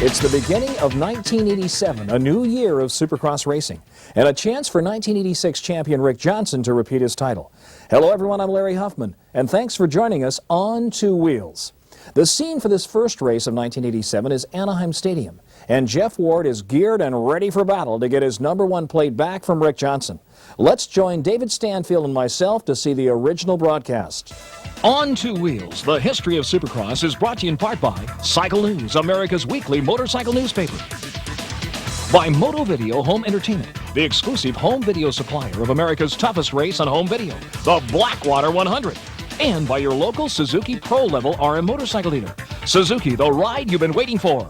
It's the beginning of 1987, a new year of Supercross racing, and a chance for 1986 champion Rick Johnson to repeat his title. Hello everyone, I'm Larry Huffman, and thanks for joining us on Two Wheels. The scene for this first race of 1987 is Anaheim Stadium, and Jeff Ward is geared and ready for battle to get his #1 plate back from Rick Johnson. Let's join David Stanfield and myself to see the original broadcast. On Two Wheels, the history of Supercross is brought to you in part by Cycle News, America's weekly motorcycle newspaper. By Moto Video Home Entertainment, the exclusive home video supplier of America's toughest race on home video, the Blackwater 100. And by your local Suzuki Pro Level RM motorcycle dealer. Suzuki, the ride you've been waiting for.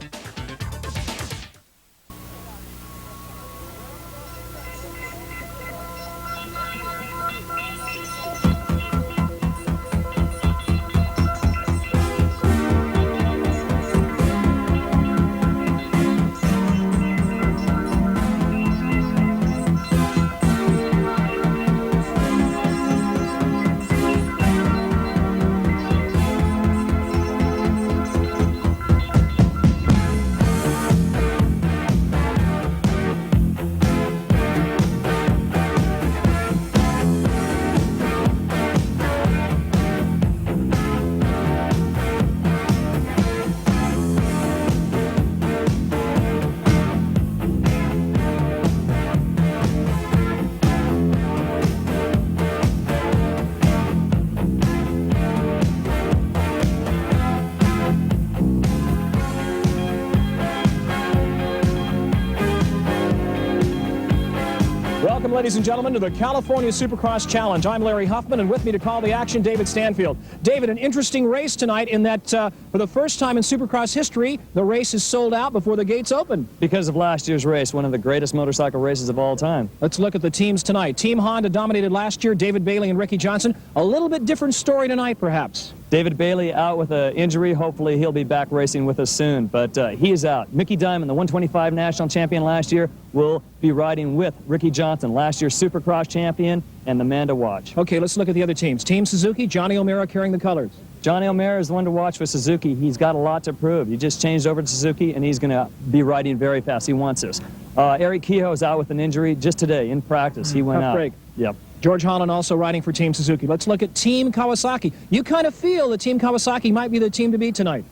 Welcome, ladies and gentlemen, to the California Supercross Challenge. I'm Larry Huffman, and with me to call the action, David Stanfield. David, an interesting race tonight in that for the first time in Supercross history, the race is sold out before the gates open. Because of last year's race, one of the greatest motorcycle races of all time. Let's look at the teams tonight. Team Honda dominated last year, David Bailey and Ricky Johnson. A little bit different story tonight, perhaps. David Bailey out with an injury. Hopefully he'll be back racing with us soon, but he is out. Mickey Diamond, the 125 national champion last year, will be riding with Ricky Johnson, last year's Supercross champion, and the man to watch. Okay, let's look at the other teams. Team Suzuki, Johnny O'Mara carrying the colors. Johnny O'Mara is the one to watch for Suzuki. He's got a lot to prove. He just changed over to Suzuki, and he's going to be riding very fast. He wants this. Eric Kehoe is out with an injury just today in practice. He went out. Break. Yep. George Holland also riding for Team Suzuki. Let's look at Team Kawasaki. You kind of feel that Team Kawasaki might be the team to beat tonight.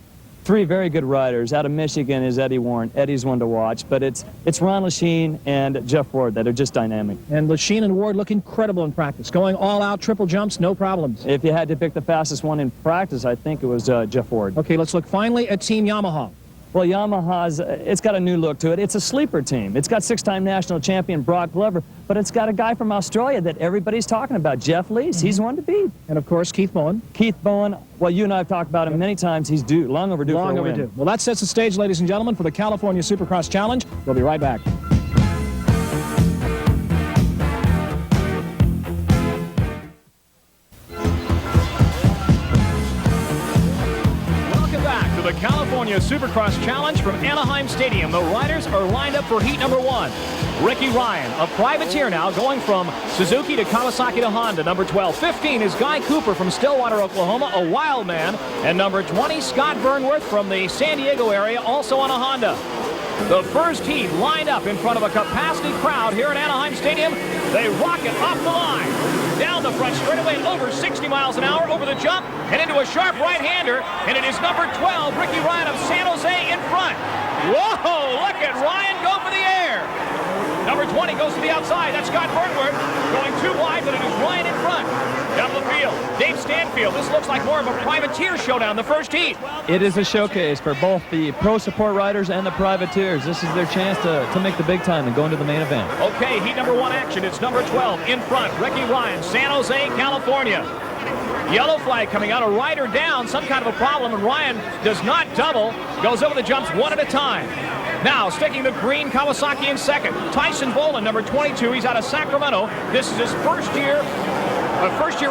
Three very good riders. Out of Michigan is Eddie Warren. Eddie's one to watch, but it's Ron Lechien and Jeff Ward that are just dynamic. And Lechien and Ward look incredible in practice. Going all out, triple jumps, no problems. If you had to pick the fastest one in practice, I think it was Jeff Ward. Okay, let's look finally at Team Yamaha. Well, Yamaha's, it's got a new look to it. It's a sleeper team. It's got six-time national champion Brock Glover, but it's got a guy from Australia that everybody's talking about, Jeff Lees. He's one to beat. And, of course, Keith Bowen. Keith Bowen, well, you and I have talked about him many times. He's due, long overdue for a win. Long overdue. Well, that sets the stage, ladies and gentlemen, for the California Supercross Challenge. We'll be right back. The California Supercross Challenge from Anaheim Stadium. The riders are lined up for heat #1. Ricky Ryan, a privateer now, going from Suzuki to Kawasaki to Honda. Number 12. 15 is Guy Cooper from Stillwater, Oklahoma, a wild man. And number 20, Scott Burnworth from the San Diego area, also on a Honda. The first heat lined up in front of a capacity crowd here at Anaheim Stadium. They rocket off the line, down the front straightaway at over 60 miles an hour, over the jump, and into a sharp right-hander, and it is number 12, Ricky Ryan of San Jose in front. Whoa, look at Ryan go for the air. Number 20 goes to the outside. That's Scott Burnworth going too wide, but it is Ryan in front. Down the field, Dave Stanfield. This looks like more of a privateer showdown, the first heat. It is a showcase for both the pro support riders and the privateers. This is their chance to make the big time and go into the main event. Okay, heat #1 action. It's number 12 in front, Ricky Ryan, San Jose, California. Yellow flag coming out, a rider down, some kind of a problem, and Ryan does not double, goes over the jumps one at a time. Now, sticking the green, Kawasaki in second. Tyson Boland, number 22, he's out of Sacramento. This is his first year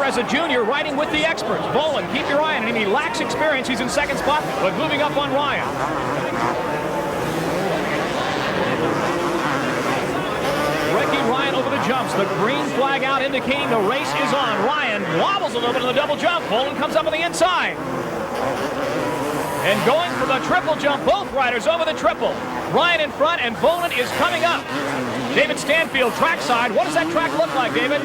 as a junior, riding with the experts. Boland, keep your eye on him. He lacks experience. He's in second spot, but moving up on Ryan. Ricky Ryan over the jumps. The green flag out indicating the race is on. Ryan wobbles a little bit on the double jump. Boland comes up on the inside. And going for the triple jump, both riders over the triple. Ryan in front, and Boland is coming up. David Stanfield, trackside. What does that track look like, David?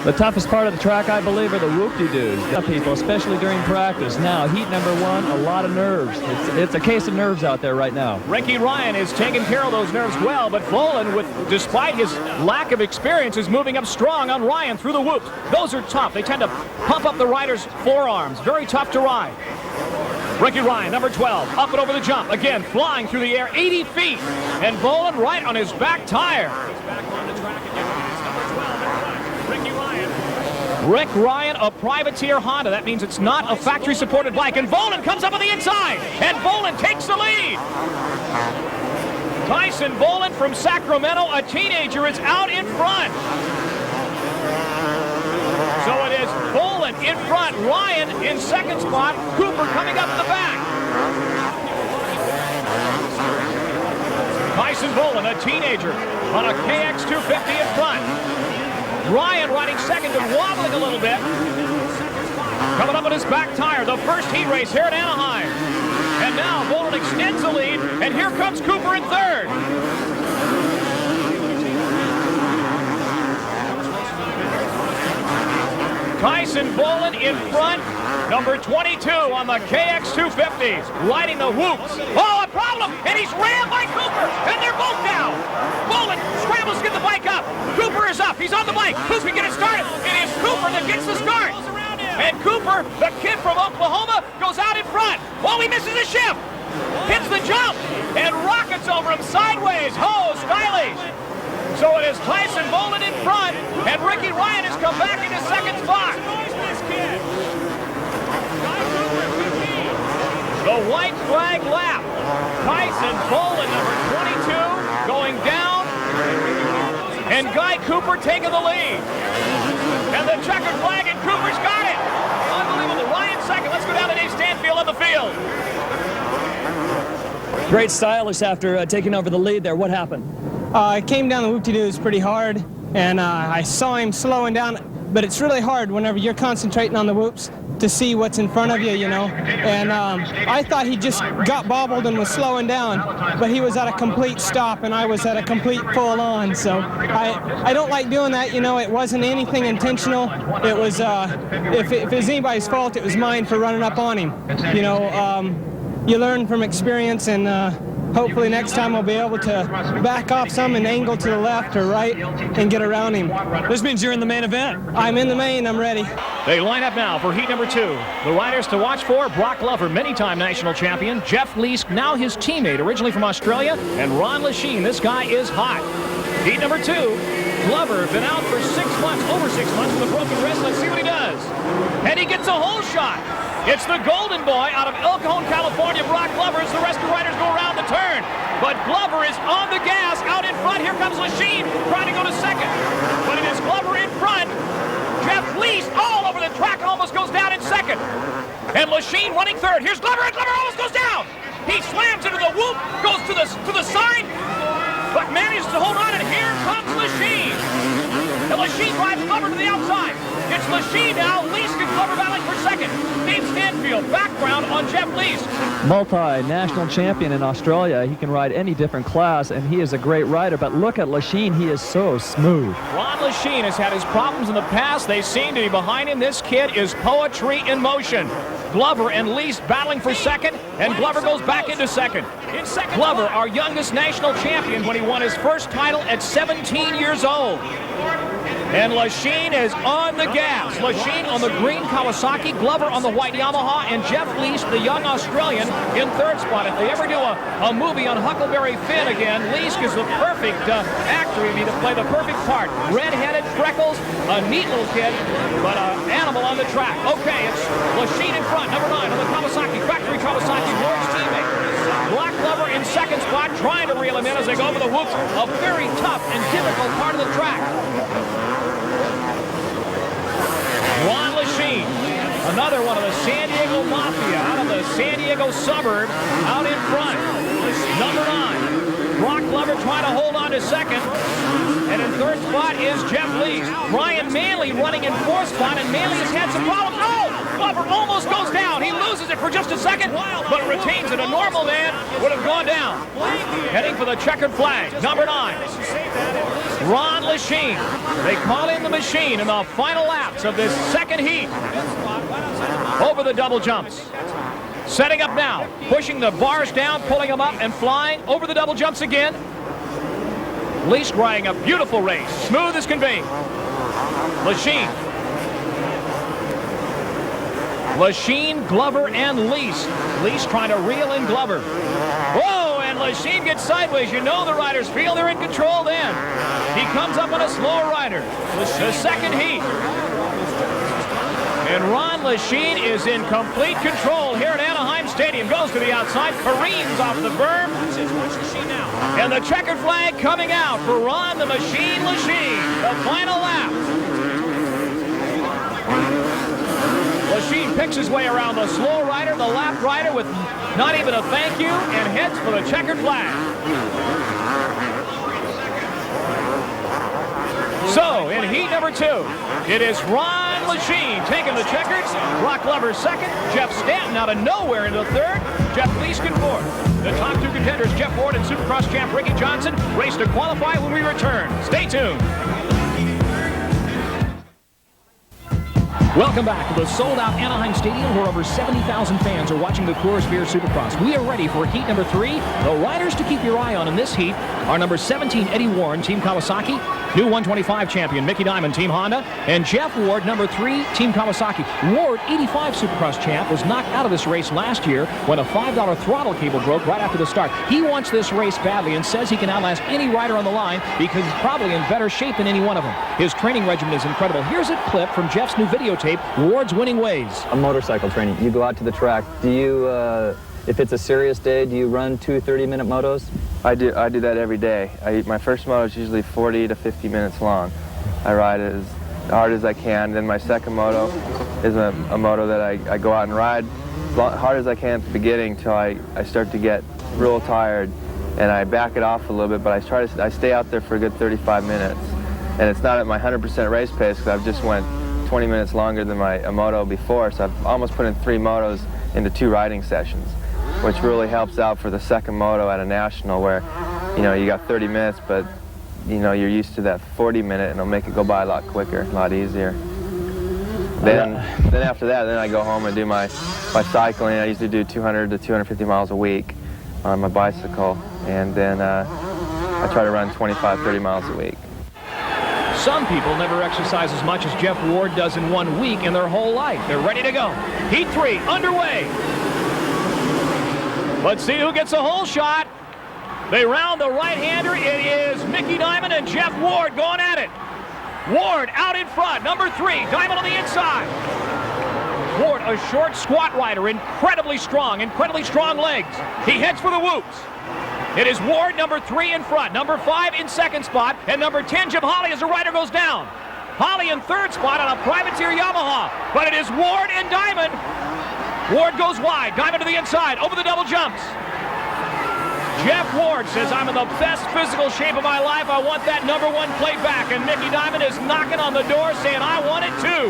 The toughest part of the track, I believe, are the whoop-de-doos. People, especially during practice. Now, heat number 1, a lot of nerves. It's a case of nerves out there right now. Ricky Ryan is taking care of those nerves well, but Boland, despite his lack of experience, is moving up strong on Ryan through the whoops. Those are tough. They tend to pump up the rider's forearms. Very tough to ride. Ricky Ryan, number 12, up and over the jump. Again, flying through the air, 80 feet. And Boland right on his back tire. Rick Ryan, a privateer Honda. That means it's not a factory-supported bike. And Boland comes up on the inside. And Boland takes the lead. Tyson Boland from Sacramento, a teenager, is out in front. So it is Boland in front, Ryan in second spot, Cooper coming up in the back. Tyson Boland, a teenager, on a KX250 in front. Ryan riding second and wobbling a little bit. Coming up on his back tire, the first heat race here at Anaheim. And now Boland extends the lead, and here comes Cooper in third. Tyson Boland in front, number 22 on the KX250s, riding the whoops. Oh, a problem, and he's rammed by Cooper, and they're both down. Boland scrambles to get the bike up. Cooper is up, he's on the bike. Who's going to get it started? It is Cooper that gets the start. And Cooper, the kid from Oklahoma, goes out in front. Oh, he misses a shift. Hits the jump, and rockets over him sideways. Oh, stylish. So it is Tyson Boland in front, and Ricky Ryan has come back into second spot. The white flag lap. Tyson Boland, number 22, going down, and Guy Cooper taking the lead. And the checkered flag, and Cooper's got it. Unbelievable. Ryan second. Let's go down to Dave Stanfield on the field. Great stylist after taking over the lead there. What happened? I came down the whoop-de-doos pretty hard, and I saw him slowing down, but it's really hard whenever you're concentrating on the whoops to see what's in front of you, you know. And I thought he just got bobbled and was slowing down, but he was at a complete stop, and I was at a complete full-on. So I don't like doing that, you know. It wasn't anything intentional. It was, if it was anybody's fault, it was mine for running up on him. You know, you learn from experience, and hopefully next time we'll be able to back off some and angle to the left or right and get around him. This means you're in the main event. I'm in the main. I'm ready. They line up now for heat number 2. The riders to watch for: Brock Glover, many-time national champion; Jeff Leask, now his teammate, originally from Australia; and Ron Lachine. This guy is hot. Heat number 2. Glover, been out for 6 months, over 6 months with a broken wrist. Let's see what he does. And he gets a hole shot. It's the golden boy out of El Cajon, California, Brock Glover, as the rest of the riders go around the turn. But Glover is on the gas, out in front. Here comes Lachine, trying to go to second. But it is Glover in front. Jeff Leask all over the track, almost goes down in second. And Lachine running third. Here's Glover, and Glover almost goes down. He slams into the whoop, goes to the side, but manages to hold on, and here comes Lachine. And Lachine drives Glover to the outside. It's Lachine now, Leask and Glover battling for second. Dave Stanfield, background on Jeff Leask. Multi-national champion in Australia. He can ride any different class, and he is a great rider. But look at Lachine. He is so smooth. Ron Lachine has had his problems in the past. They seem to be behind him. This kid is poetry in motion. Glover and Leask battling for second, and Glover goes back into second. Glover, our youngest national champion, when he won his first title at 17 years old. And Lachine is on the gas. Lachine on the green Kawasaki, Glover on the white Yamaha, and Jeff Leask, the young Australian, in third spot. If they ever do a movie on Huckleberry Finn again, Leask is the perfect actor. He'd to play the perfect part. Red-headed, freckles, a neat little kid, but an animal on the track. Okay, it's Lachine in front, number 9 on the Kawasaki, factory Kawasaki, Ward's teammate. Black Glover in second spot, trying to reel him in as they go over the whoops. A very tough and difficult part of the track. Ron Lachine, another one of the San Diego Mafia, out of the San Diego suburb, out in front. Number 9, Brock Glover trying to hold on to second. And in third spot is Jeff Leask. Brian Manley running in fourth spot, and Manley has had some problems. Oh! Glover almost goes down. He loses it for just a second, but retains it. A normal man would have gone down. Heading for the checkered flag, number 9. Ron Lachine. They call him the Machine in the final laps of this second heat. Over the double jumps. Setting up now, pushing the bars down, pulling them up and flying over the double jumps again. Lease riding a beautiful race, smooth as can be. Lachine. Lachine, Glover, and Lease. Lease trying to reel in Glover. Whoa, and Lachine gets sideways. You know the riders feel they're in control then. He comes up on a slower rider. The second heat. And Ron Lachine is in complete control here at Anaheim Stadium. Goes to the outside, careens off the berm. And the checkered flag coming out for Ron the Machine Lachine. The final lap. Lachine picks his way around the slow rider, the lap rider with not even a thank you, and heads for the checkered flag. So, in heat number 2, it is Ron Lachine taking the checkers. Brock Glover second. Jeff Stanton out of nowhere into third. Jeff Leeskin fourth. The top 2 contenders, Jeff Ward and Supercross champ Ricky Johnson, race to qualify when we return. Stay tuned. Welcome back to the sold-out Anaheim Stadium where over 70,000 fans are watching the Coors Beer Supercross. We are ready for heat number 3. The riders to keep your eye on in this heat are number 17, Eddie Warren, Team Kawasaki, new 125 champion Mickey Diamond, Team Honda, and Jeff Ward, number 3, Team Kawasaki. Ward, 85 Supercross champ, was knocked out of this race last year when a $5 throttle cable broke right after the start. He wants this race badly and says he can outlast any rider on the line because he's probably in better shape than any one of them. His training regimen is incredible. Here's a clip from Jeff's new videotape, Ward's winning ways. A motorcycle training. You go out to the track. Do you, if it's a serious day, do you run 2 30-minute motos? I do that every day. My first moto is usually 40 to 50 minutes long. I ride it as hard as I can. Then my second moto is a moto that I go out and ride as hard as I can at the beginning until I start to get real tired, and I back it off a little bit, but I stay out there for a good 35 minutes. And it's not at my 100% race pace because I've just went 20 minutes longer than my moto before, so I've almost put in 3 motos into 2 riding sessions, which really helps out for the second moto at a national where, you know, you got 30 minutes, but, you know, you're used to that 40-minute, and it'll make it go by a lot quicker, a lot easier. Then after that, then I go home and do my cycling. I usually do 200 to 250 miles a week on my bicycle, and then I try to run 25, 30 miles a week. Some people never exercise as much as Jeff Ward does in 1 week in their whole life. They're ready to go. Heat 3 underway. Let's see who gets a hole shot. They round the right-hander. It is Mickey Diamond and Jeff Ward going at it. Ward out in front, number 3. Diamond on the inside. Ward, a short squat rider, incredibly strong legs. He heads for the whoops. It is Ward, number 3 in front, number 5 in second spot, and number 10, Jim Holly, as the rider goes down. Holly in third spot on a privateer Yamaha, but it is Ward and Diamond. Ward goes wide, Diamond to the inside, over the double jumps. Jeff Ward says, I'm in the best physical shape of my life. I want that number 1 plate back, and Mickey Diamond is knocking on the door saying, I want it too.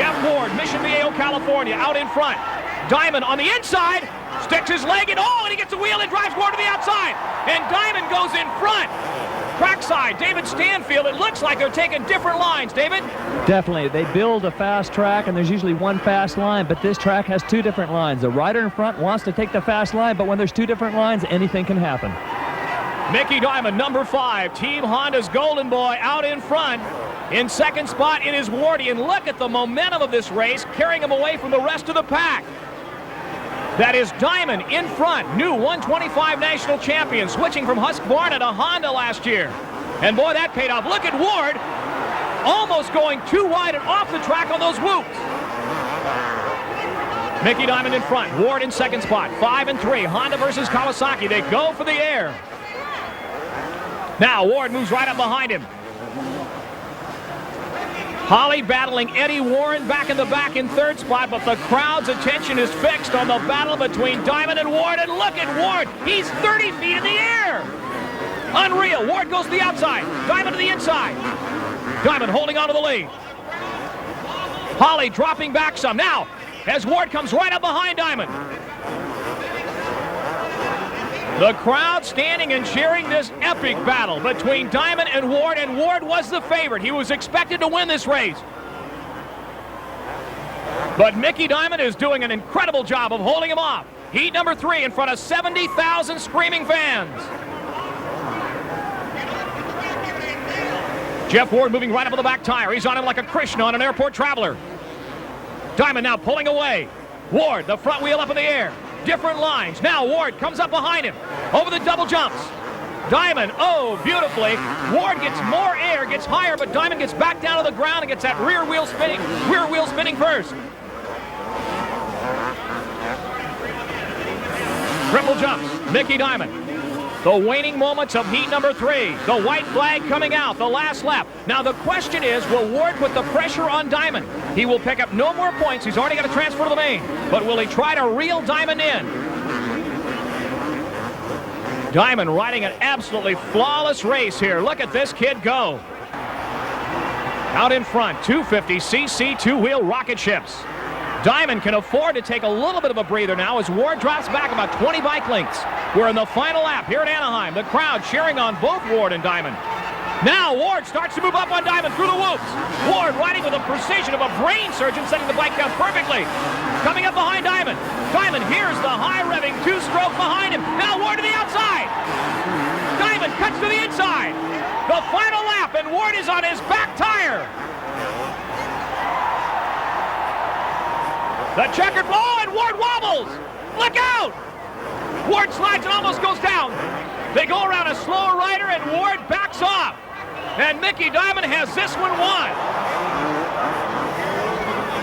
Jeff Ward, Mission Viejo, California, out in front. Diamond on the inside. Sticks his leg in, and he gets a wheel and drives Ward to the outside. And Diamond goes in front. Trackside, David Stanfield. It looks like they're taking different lines, David. Definitely. They build a fast track, and there's usually one fast line, but this track has 2 different lines. The rider in front wants to take the fast line, but when there's 2 different lines, anything can happen. Mickey Diamond, number 5, Team Honda's Golden Boy, out in front. In second spot, it is Wardy, and look at the momentum of this race, carrying him away from the rest of the pack. That is Diamond in front, new 125 national champion, switching from Husqvarna to Honda last year. And boy, that paid off. Look at Ward, almost going too wide and off the track on those whoops. Mickey Diamond in front, Ward in second spot, 5 and 3, Honda versus Kawasaki. They go for the air. Now Ward moves right up behind him. Holly battling Eddie Warren back in the back in third spot, but the crowd's attention is fixed on the battle between Diamond and Ward, and look at Ward. He's 30 feet in the air. Unreal. Ward goes to the outside. Diamond to the inside. Diamond holding on to the lead. Holly dropping back some. Now, as Ward comes right up behind Diamond. The crowd standing and cheering this epic battle between Diamond, and Ward was the favorite. He was expected to win this race. But Mickey Diamond is doing an incredible job of holding him off. Heat number 3 in front of 70,000 screaming fans. Jeff Ward moving right up on the back tire. He's on him like a Krishna on an airport traveler. Diamond now pulling away. Ward, the front wheel up in the air. Different lines. Now Ward comes up behind him. Over the double jumps. Diamond, oh, beautifully. Ward gets more air, gets higher, but Diamond gets back down to the ground and gets that rear wheel spinning first. Triple jumps, Mickey Diamond. The waning moments of heat number 3. The white flag coming out, the last lap. Now the question is, will Ward put the pressure on Diamond? He will pick up no more points. He's already got to transfer to the main. But will he try to reel Diamond in? Diamond riding an absolutely flawless race here. Look at this kid go. Out in front, 250cc two-wheel rocket ships. Diamond can afford to take a little bit of a breather now as Ward drops back about 20 bike lengths. We're in the final lap here at Anaheim. The crowd cheering on both Ward and Diamond. Now Ward starts to move up on Diamond through the whoops. Ward riding with the precision of a brain surgeon, setting the bike down perfectly. Coming up behind Diamond. Diamond hears the high-revving two-stroke behind him. Now Ward to the outside. Diamond cuts to the inside. The final lap, and Ward is on his back tire. The checkered ball, and Ward wobbles. Look out! Ward slides and almost goes down. They go around a slower rider, and Ward backs off. And Mickey Diamond has this one won.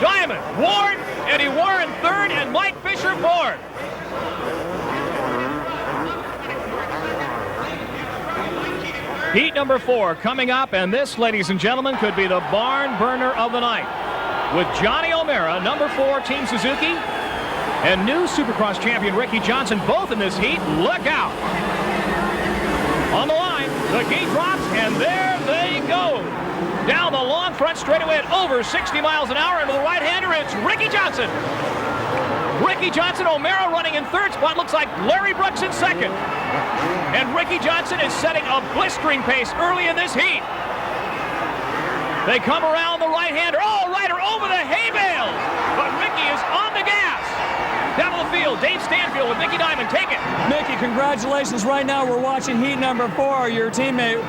Diamond, Ward, Eddie Warren third, and Mike Fisher fourth. Heat number 4 coming up, and this, ladies and gentlemen, could be the barn burner of the night. With Johnny O'Mara, number 4, Team Suzuki, and new Supercross champion Ricky Johnson, both in this heat. Look out. On the line, the gate drops, and there they go. Down the long front straightaway at over 60 miles an hour, and to the right-hander, it's Ricky Johnson. Ricky Johnson, O'Mara running in third spot, looks like Larry Brooks in second. And Ricky Johnson is setting a blistering pace early in this heat. They come around the right-hander. Oh, rider over the hay bales. But Ricky is on the gas. Down to the field, Dave Stanfield with Mickey Diamond. Take it. Mickey, congratulations. Right now we're watching heat number 4. Your teammate,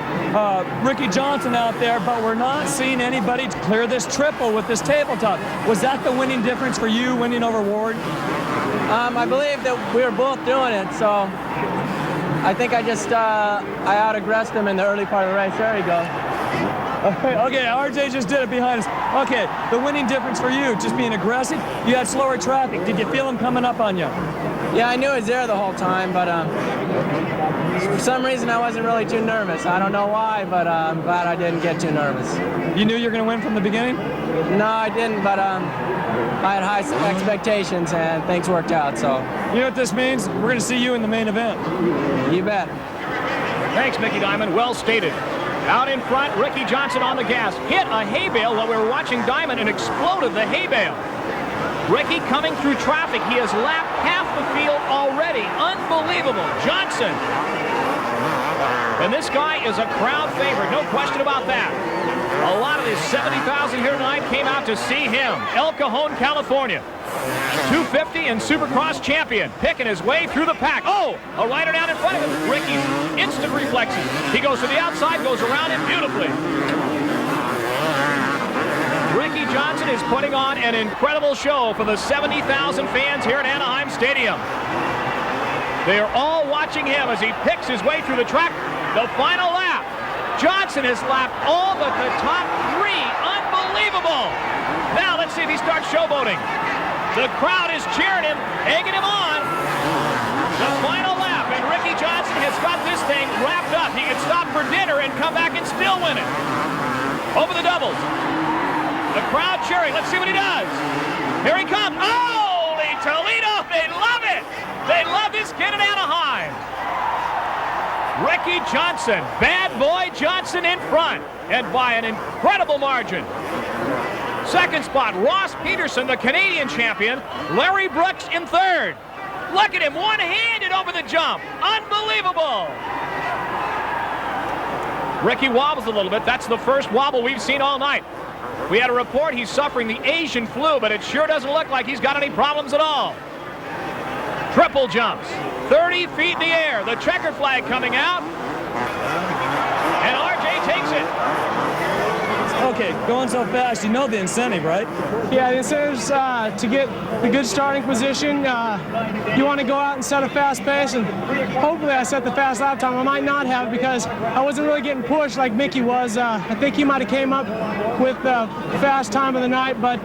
Ricky Johnson out there, but we're not seeing anybody clear this triple with this tabletop. Was that the winning difference for you, winning over Ward? I believe that we were both doing it, so I think I just I out-aggressed him in the early part of the race. There you go. Okay, RJ just did it behind us. Okay, the winning difference for you, just being aggressive. You had slower traffic. Did you feel him coming up on you? Yeah, I knew he was there the whole time, but for some reason I wasn't really too nervous. I don't know why, but I'm glad I didn't get too nervous. You knew you were going to win from the beginning? No, I didn't, but I had high expectations, and things worked out, so. You know what this means? We're going to see you in the main event. You bet. Thanks, Mickey Diamond. Well stated. Out in front, Ricky Johnson on the gas. Hit a hay bale while we were watching Diamond and exploded the hay bale. Ricky coming through traffic. He has lapped half the field already. Unbelievable. Johnson. And this guy is a crowd favorite. No question about that. A lot of the 70,000 here tonight came out to see him. El Cajon, California. 250 and Supercross champion, picking his way through the pack. Oh, a rider down in front of him. Ricky's instant reflexes. He goes to the outside, goes around him beautifully. Ricky Johnson is putting on an incredible show for the 70,000 fans here at Anaheim Stadium. They are all watching him as he picks his way through the track. The final lap. Johnson has lapped all but the top 3. Unbelievable. Now let's see if he starts showboating. The crowd is cheering him, egging him on. The final lap, and Ricky Johnson has got this thing wrapped up. He can stop for dinner and come back and still win it. Over the doubles. The crowd cheering. Let's see what he does. Here he comes. Holy Toledo! They love it. They love this kid in Anaheim. Ricky Johnson, bad boy Johnson in front, and by an incredible margin. Second spot, Ross Peterson, the Canadian champion. Larry Brooks in third. Look at him, one-handed over the jump. Unbelievable. Ricky wobbles a little bit. That's the first wobble we've seen all night. We had a report he's suffering the Asian flu, but it sure doesn't look like he's got any problems at all. Triple jumps, 30 feet in the air. The checkered flag coming out. And RJ takes it. Okay, going so fast, you know the incentive, right? Yeah, the incentive's to get the good starting position. You want to go out and set a fast pace, and hopefully I set the fast lap time. I might not have because I wasn't really getting pushed like Mickey was. I think he might have came up with the fast time of the night, but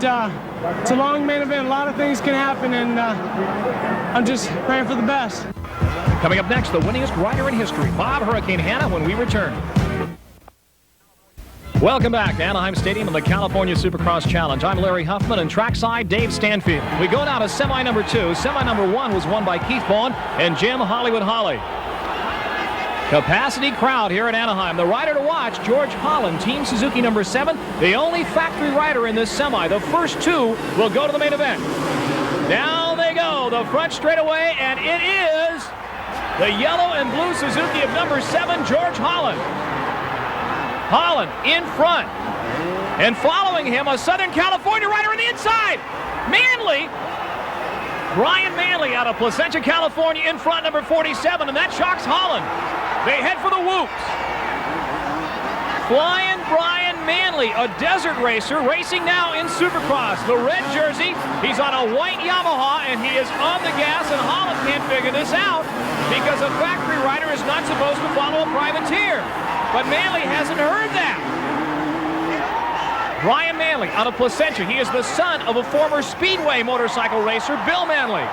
it's a long main event. A lot of things can happen, and I'm just praying for the best. Coming up next, the winningest rider in history, Bob Hurricane Hanna, when we return. Welcome back to Anaheim Stadium and the California Supercross Challenge. I'm Larry Huffman and trackside Dave Stanfield. We go now to semi number 2. Semi number 1 was won by Keith Bowen and Jim Hollywood Holly. Capacity crowd here at Anaheim. The rider to watch, George Holland, Team Suzuki number 7, the only factory rider in this semi. The first 2 will go to the main event. Down they go, the front straightaway, and it is the yellow and blue Suzuki of number 7, George Holland. Holland in front. And following him, a Southern California rider on the inside. Manley. Brian Manley out of Placentia, California in front, number 47, and that shocks Holland. They head for the whoops. Flying Brian Manley, a desert racer, racing now in Supercross. The red jersey, he's on a white Yamaha, and he is on the gas, and Holland can't figure this out because a factory rider is not supposed to follow a privateer. But Manley hasn't heard that. Brian Manley out of Placentia. He is the son of a former Speedway motorcycle racer, Bill Manley.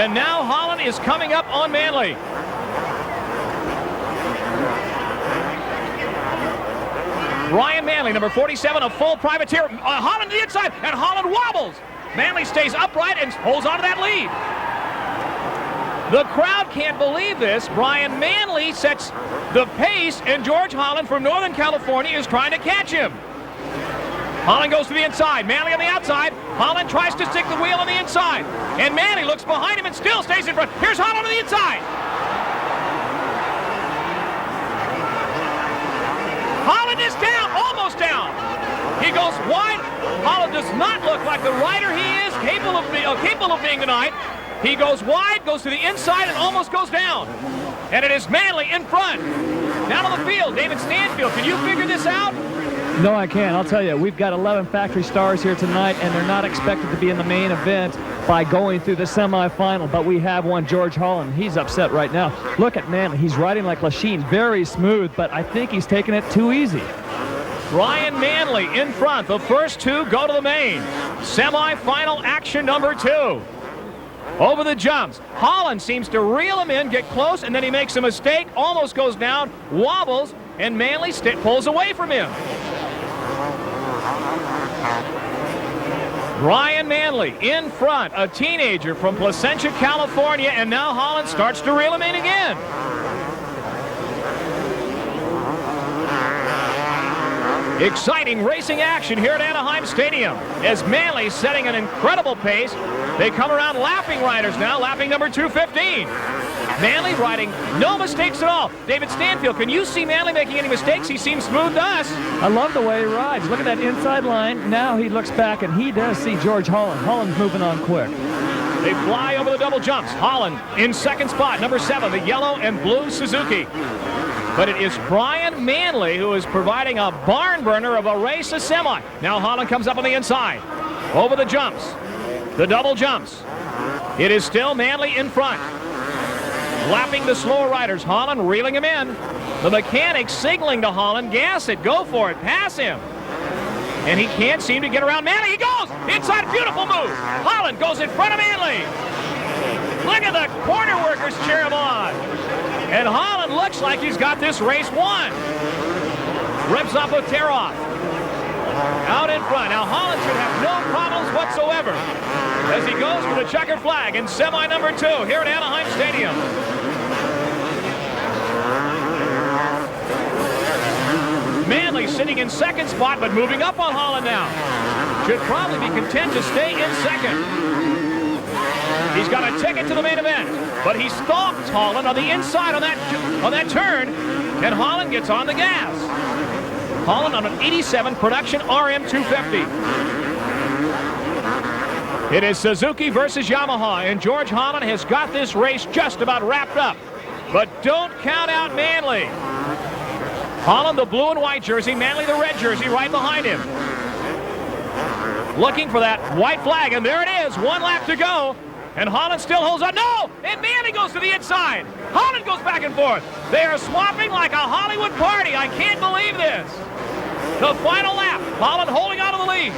And now Holland is coming up on Manley. Brian Manley, number 47, a full privateer. Holland to the inside, and Holland wobbles. Manley stays upright and holds on to that lead. The crowd can't believe this. Brian Manley sets the pace, and George Holland from Northern California is trying to catch him. Holland goes to the inside. Manley on the outside. Holland tries to stick the wheel on the inside. And Manley looks behind him and still stays in front. Here's Holland on the inside. Holland is down, almost down. He goes wide. Holland does not look like the rider he is capable of being tonight. He goes wide, goes to the inside, and almost goes down. And it is Manley in front. Down on the field, David Stanfield. Can you figure this out? No, I can't. I'll tell you, we've got 11 factory stars here tonight, and they're not expected to be in the main event by going through the semifinal. But we have one, George Holland. He's upset right now. Look at Manley. He's riding like Lachine, very smooth, but I think he's taking it too easy. Brian Manley in front. The first 2 go to the main. Semifinal action number 2. Over the jumps. Holland seems to reel him in, get close, and then he makes a mistake, almost goes down, wobbles, and Manley pulls away from him. Brian Manley in front, a teenager from Placentia, California, and now Holland starts to reel him in again. Exciting racing action here at Anaheim Stadium as Manley setting an incredible pace. They come around lapping riders now, lapping number 215. Manley riding no mistakes at all. David Stanfield, can you see Manley making any mistakes? He seems smooth to us. I love the way he rides. Look at that inside line. Now he looks back, and he does see George Holland. Holland's moving on quick. They fly over the double jumps. Holland in second spot, number 7, the yellow and blue Suzuki. But it is Brian Manley who is providing a barn burner of a race, a semi. Now Holland comes up on the inside. Over the jumps. The double jumps. It is still Manley in front. Lapping the slower riders. Holland reeling him in. The mechanic signaling to Holland, gas it, go for it, pass him. And he can't seem to get around Manley. He goes! Inside, beautiful move. Holland goes in front of Manley. Look at the corner workers cheer him on. And Holland looks like he's got this race won. Rips off a tear-off. Out in front. Now Holland should have no problems whatsoever as he goes for the checkered flag in semi number 2 here at Anaheim Stadium. Manley sitting in second spot, but moving up on Holland now. should probably be content to stay in second. He's got a ticket to the main event, but he stalks Holland on the inside on that turn, and Holland gets on the gas. Holland on an 87 production RM 250. It is Suzuki versus Yamaha, and George Holland has got this race just about wrapped up. But don't count out Manley. Holland, the blue and white jersey, Manley, the red jersey, right behind him. Looking for that white flag, and there it is. 1 lap to go, and Holland still holds on. No! And Manley goes to the inside. Holland goes back and forth. They are swapping like a Hollywood party. I can't believe this. The final lap, Holland holding on to the lead.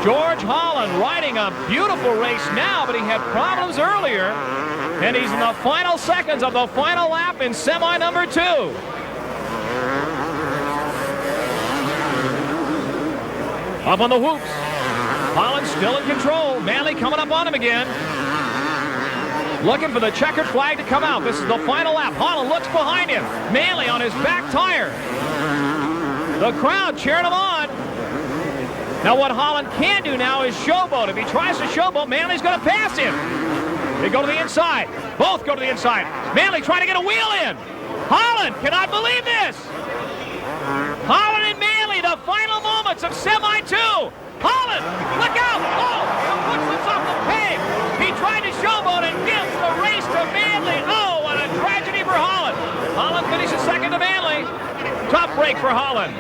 George Holland riding a beautiful race now, but he had problems earlier. And he's in the final seconds of the final lap in semi number 2. Up on the whoops. Holland still in control. Manley coming up on him again. Looking for the checkered flag to come out. This is the final lap. Holland looks behind him. Manley on his back tire. The crowd cheering him on. Now what Holland can do now is showboat. If he tries to showboat, Manley's going to pass him. They go to the inside. Both go to the inside. Manley trying to get a wheel in. Holland cannot believe this. Holland and Manley, the final moments of semi 2. Holland, look out. Oh, the foot slips off the peg. He tried to showboat and gives the race to Manley. Oh, what a tragedy for Holland. Holland finishes second to Manley. Tough break for Holland.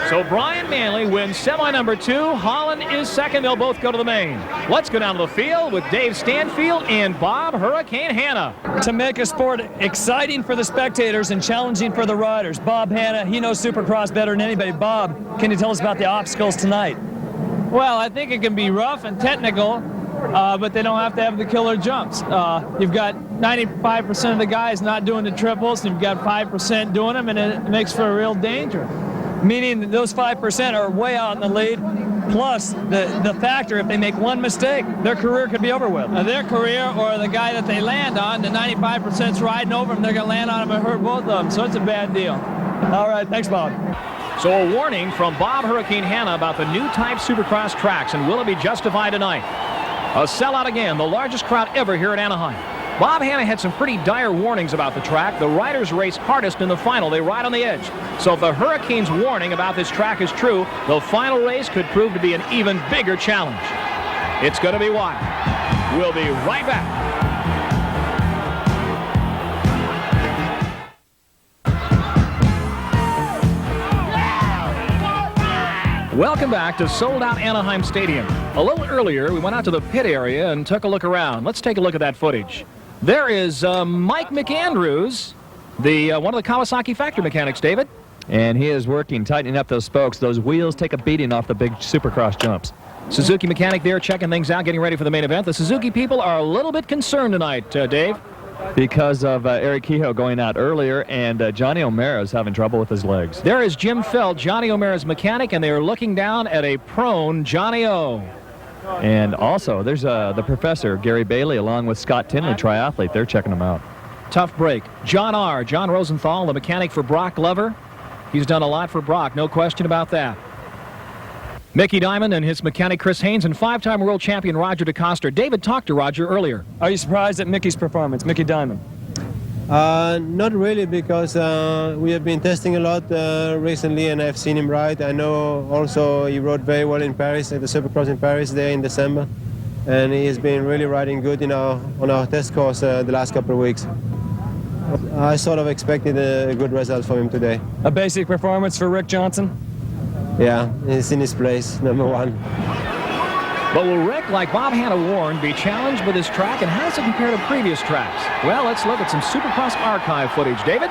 So Brian Manley wins semi number 2. Holland is second. They'll both go to the main. Let's go down to the field with Dave Stanfield and Bob Hurricane Hanna. To make a sport exciting for the spectators and challenging for the riders, Bob Hanna, he knows Supercross better than anybody. Bob, can you tell us about the obstacles tonight? Well, I think it can be rough and technical, but they don't have to have the killer jumps. You've got 95% of the guys not doing the triples, and you've got 5% doing them, and it makes for a real danger. Meaning that those 5% are way out in the lead, plus the factor, if they make one mistake, their career could be over with. Their career or the guy that they land on, the 95%'s riding over them, they're going to land on them and hurt both of them, so it's a bad deal. All right, thanks, Bob. So a warning from Bob Hurricane Hanna about the new type Supercross tracks, and will it be justified tonight? A sellout again, the largest crowd ever here at Anaheim. Bob Hanna had some pretty dire warnings about the track. The riders race hardest in the final. They ride on the edge. So if the Hurricanes' warning about this track is true, the final race could prove to be an even bigger challenge. It's going to be wild. We'll be right back. Welcome back to sold-out Anaheim Stadium. A little earlier, we went out to the pit area and took a look around. Let's take a look at that footage. There is Mike McAndrews, one of the Kawasaki factory mechanics, David. And he is working, tightening up those spokes. Those wheels take a beating off the big Supercross jumps. Suzuki mechanic there checking things out, getting ready for the main event. The Suzuki people are a little bit concerned tonight, Dave. Because of Eric Kehoe going out earlier, and Johnny O'Mara is having trouble with his legs. There is Jim Feld, Johnny O'Mara's mechanic, and they are looking down at a prone Johnny O. And also, there's the professor, Gary Bailey, along with Scott Tinley, triathlete. They're checking him out. Tough break. John Rosenthal, the mechanic for Brock Glover. He's done a lot for Brock, no question about that. Mickey Diamond and his mechanic Chris Haynes, and 5-time world champion Roger DeCoster. David talked to Roger earlier. Are you surprised at Mickey's performance, Mickey Diamond? Not really, because we have been testing a lot recently, and I've seen him ride. I know also he rode very well in Paris, at the Supercross in Paris there in December. And he has been really riding good on our test course the last couple of weeks. I sort of expected a good result from him today. A basic performance for Rick Johnson? Yeah, he's in his place, number 1. But will Rick, like Bob Hanna warned, be challenged with this track, and how does it compare to previous tracks? Well, let's look at some Supercross archive footage. David?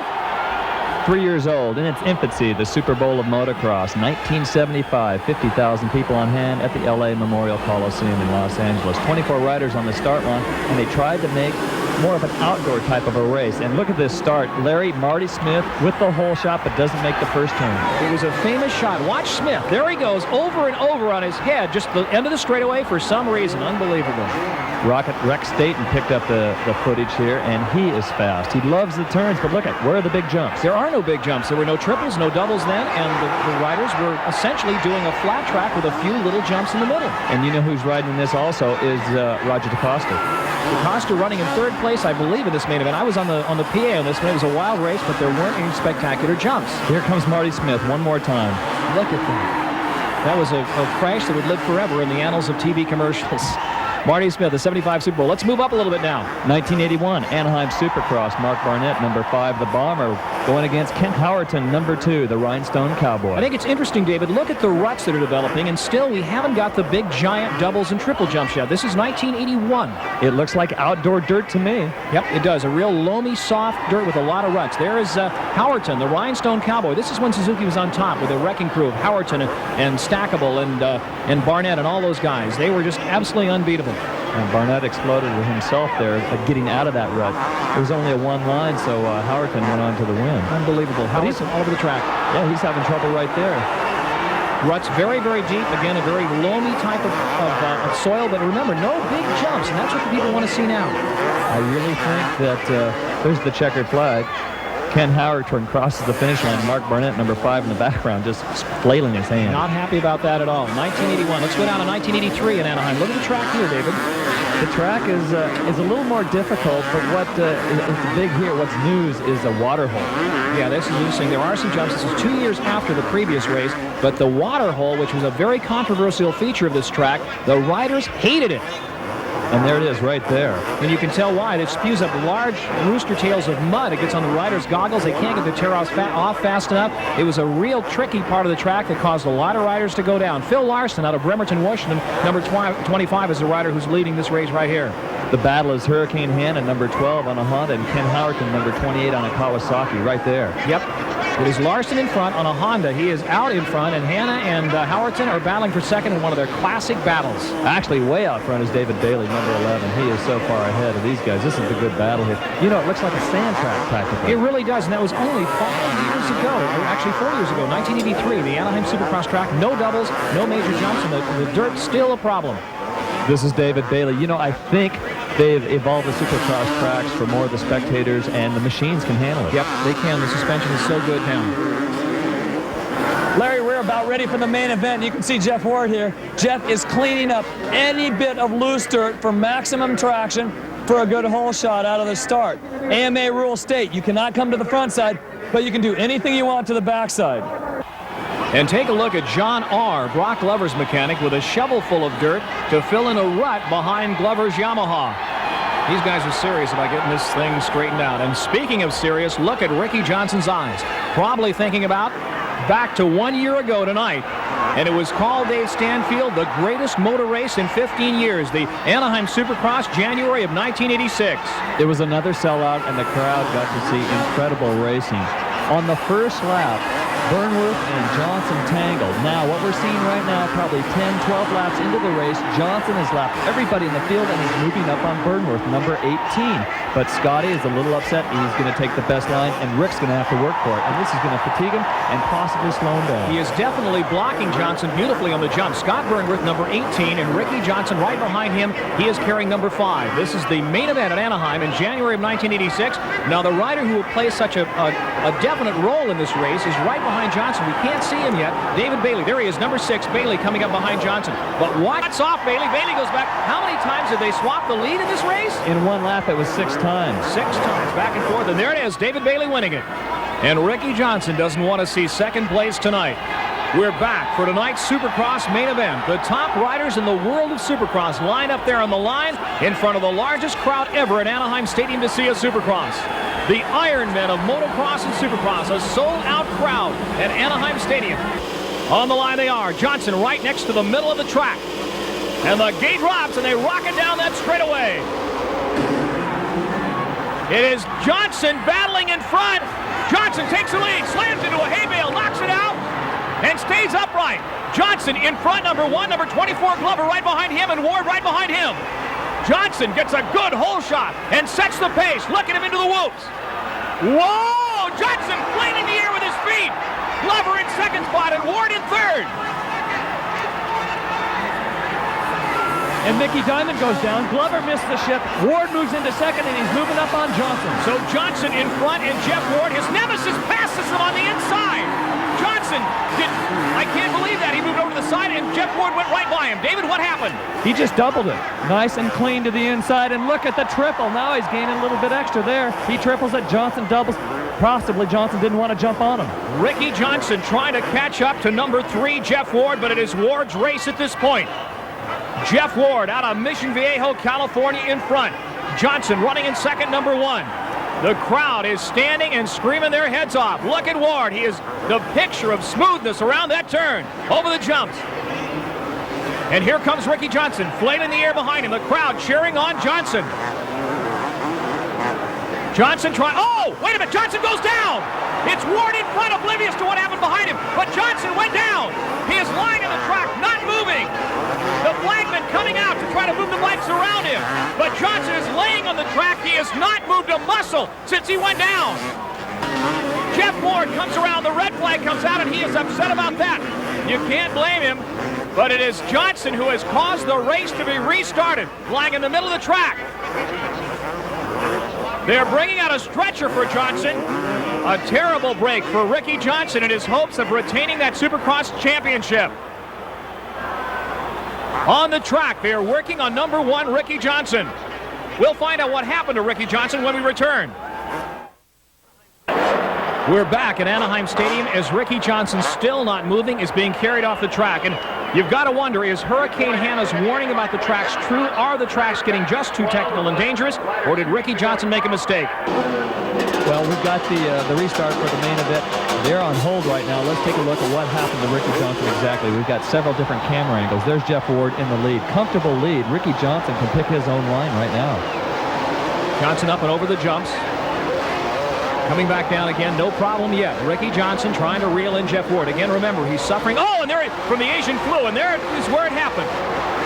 3 years old, in its infancy, the Super Bowl of motocross, 1975, 50,000 people on hand at the LA Memorial Coliseum in Los Angeles. 24 riders on the start line, and they tried to make more of an outdoor type of a race. And look at this start. Marty Smith with the hole shot, but doesn't make the first turn. It was a famous shot. Watch Smith. There he goes, over and over on his head, just the end of the straightaway for some reason. Unbelievable. Rex Staten picked up the footage here, and he is fast. He loves the turns, but look at, where are the big jumps? There are no big jumps. There were no triples, no doubles then, and the riders were essentially doing a flat track with a few little jumps in the middle. And you know who's riding in this also is Roger DeCosta. DeCosta running in third place, I believe, in this main event. I was on the PA on this one. It was a wild race, but there weren't any spectacular jumps. Here comes Marty Smith one more time. Look at that. That was a crash that would live forever in the annals of TV commercials. Marty Smith, the 75 Super Bowl. Let's move up a little bit now. 1981, Anaheim Supercross. Mark Barnett, number 5, the Bomber, going against Kent Howerton, number 2, the Rhinestone Cowboy. I think it's interesting, David. Look at the ruts that are developing, and still we haven't got the big, giant doubles and triple jumps yet. This is 1981. It looks like outdoor dirt to me. Yep, it does. A real loamy, soft dirt with a lot of ruts. There is Howerton, the Rhinestone Cowboy. This is when Suzuki was on top with a wrecking crew of Howerton and Stackable and Barnett and all those guys. They were just absolutely unbeatable. And Barnett exploded with himself there, getting out of that rut. It was only a one line, so Howerton went on to the win. Unbelievable. Howerton all over the track. Yeah, he's having trouble right there. Ruts very, very deep. Again, a very loamy type of soil. But remember, no big jumps, and that's what the people want to see now. I really think that there's the checkered flag. Ken Howerton crosses the finish line. Mark Barnett, number 5 in the background, just flailing his hand. Not happy about that at all. 1981. Let's go down to 1983 in Anaheim. Look at the track here, David. The track is a little more difficult, but what is big here, what's news, is a water hole. Yeah, this is interesting. There are some jumps. This is 2 years after the previous race, but the water hole, which was a very controversial feature of this track, the riders hated it. And there it is right there. And you can tell why. It spews up large rooster tails of mud. It gets on the riders' goggles. They can't get the tear off fast enough. It was a real tricky part of the track that caused a lot of riders to go down. Phil Larson out of Bremerton, Washington, number 25 is the rider who's leading this race right here. The battle is Hurricane Hanna, number 12 on a Honda, and Ken Howerton, number 28 on a Kawasaki, right there. Yep. It is Larson in front on a Honda. He is out in front, and Hanna and Howerton are battling for second in one of their classic battles. Actually, way out front is David Bailey, number 11. He is so far ahead of these guys. This is a good battle here. You know, it looks like a sand track practically. It really does, and that was only 5 years ago, or actually 4 years ago, 1983, the Anaheim Supercross track. No doubles, no major jumps, and the dirt's still a problem. This is David Bailey. You know, I think they've evolved the Supercross tracks for more of the spectators, and the machines can handle it. Yep, they can. The suspension is so good now. Larry, we're about ready for the main event. You can see Jeff Ward here. Jeff is cleaning up any bit of loose dirt for maximum traction for a good hole shot out of the start. AMA rules state you cannot come to the front side, but you can do anything you want to the backside. And take a look at John R., Brock Glover's mechanic, with a shovel full of dirt to fill in a rut behind Glover's Yamaha. These guys are serious about getting this thing straightened out. And speaking of serious, look at Ricky Johnson's eyes. Probably thinking about back to 1 year ago tonight. And it was called, Dave Stanfield, the greatest motor race in 15 years. The Anaheim Supercross, January of 1986. It was another sellout, and the crowd got to see incredible racing. On the first lap, Burnworth and Johnson tangled. Now, what we're seeing right now, probably 10, 12 laps into the race, Johnson has lapped everybody in the field and he's moving up on Burnworth, number 18. But Scotty is a little upset, and he's going to take the best line, and Rick's going to have to work for it. And this is going to fatigue him and possibly slow him down. He is definitely blocking Johnson beautifully on the jump. Scott Burnworth, number 18, and Ricky Johnson right behind him. He is carrying number 5. This is the main event at Anaheim in January of 1986. Now, the rider who will play such a definite role in this race is right behind Johnson. We can't see him yet. David Bailey. There he is, number 6. Bailey coming up behind Johnson. But watch off Bailey. Bailey goes back. How many times did they swap the lead in this race? In one lap, it was 6 times. 6 times, back and forth, and there it is, David Bailey winning it. And Ricky Johnson doesn't want to see second place tonight. We're back for tonight's Supercross main event. The top riders in the world of Supercross line up there on the line in front of the largest crowd ever at Anaheim Stadium to see a Supercross. The Iron Men of motocross and Supercross, a sold-out crowd at Anaheim Stadium. On the line they are, Johnson right next to the middle of the track. And the gate drops, and they rocket down that straightaway. It is Johnson battling in front. Johnson takes the lead, slams into a hay bale, knocks it out, and stays upright. Johnson in front, number 1, number 24, Glover right behind him, and Ward right behind him. Johnson gets a good hole shot and sets the pace. Look at him into the whoops. Whoa! Johnson playing in the air with his feet. Glover in second spot and Ward in third. And Mickey Diamond goes down. Glover missed the ship. Ward moves into second, and he's moving up on Johnson. So Johnson in front, and Jeff Ward, his nemesis, passes him on the inside. Johnson I can't believe that. He moved over to the side, and Jeff Ward went right by him. David, what happened? He just doubled it. Nice and clean to the inside, and look at the triple. Now he's gaining a little bit extra there. He triples it. Johnson doubles. Possibly Johnson didn't want to jump on him. Ricky Johnson trying to catch up to number 3, Jeff Ward, but it is Ward's race at this point. Jeff Ward out of Mission Viejo, California in front. Johnson running in second, number 1. The crowd is standing and screaming their heads off. Look at Ward. He is the picture of smoothness around that turn. Over the jumps. And here comes Ricky Johnson, flailing the air behind him. The crowd cheering on Johnson. Johnson trying. Oh, wait a minute. Johnson goes down. It's Ward in front, oblivious to what happened behind him. But Johnson went down. He is lying on the track, not moving. The flagman coming out to try to move the bikes around him. But Johnson is laying on the track. He has not moved a muscle since he went down. Jeff Ward comes around. The red flag comes out, and he is upset about that. You can't blame him. But it is Johnson who has caused the race to be restarted, lying in the middle of the track. They're bringing out a stretcher for Johnson. A terrible break for Ricky Johnson in his hopes of retaining that Supercross championship. On the track, they are working on number 1, Ricky Johnson. We'll find out what happened to Ricky Johnson when we return. We're back at Anaheim Stadium as Ricky Johnson, still not moving, is being carried off the track. And you've got to wonder, is Hurricane Hannah's warning about the tracks true? Are the tracks getting just too technical and dangerous? Or did Ricky Johnson make a mistake? Well, we've got the restart for the main event. They're on hold right now. Let's take a look at what happened to Ricky Johnson exactly. We've got several different camera angles. There's Jeff Ward in the lead. Comfortable lead. Ricky Johnson can pick his own line right now. Johnson up and over the jumps. Coming back down again, no problem yet. Ricky Johnson trying to reel in Jeff Ward. Again, remember, he's suffering. Oh, and there from the Asian flu, and there is where it happened.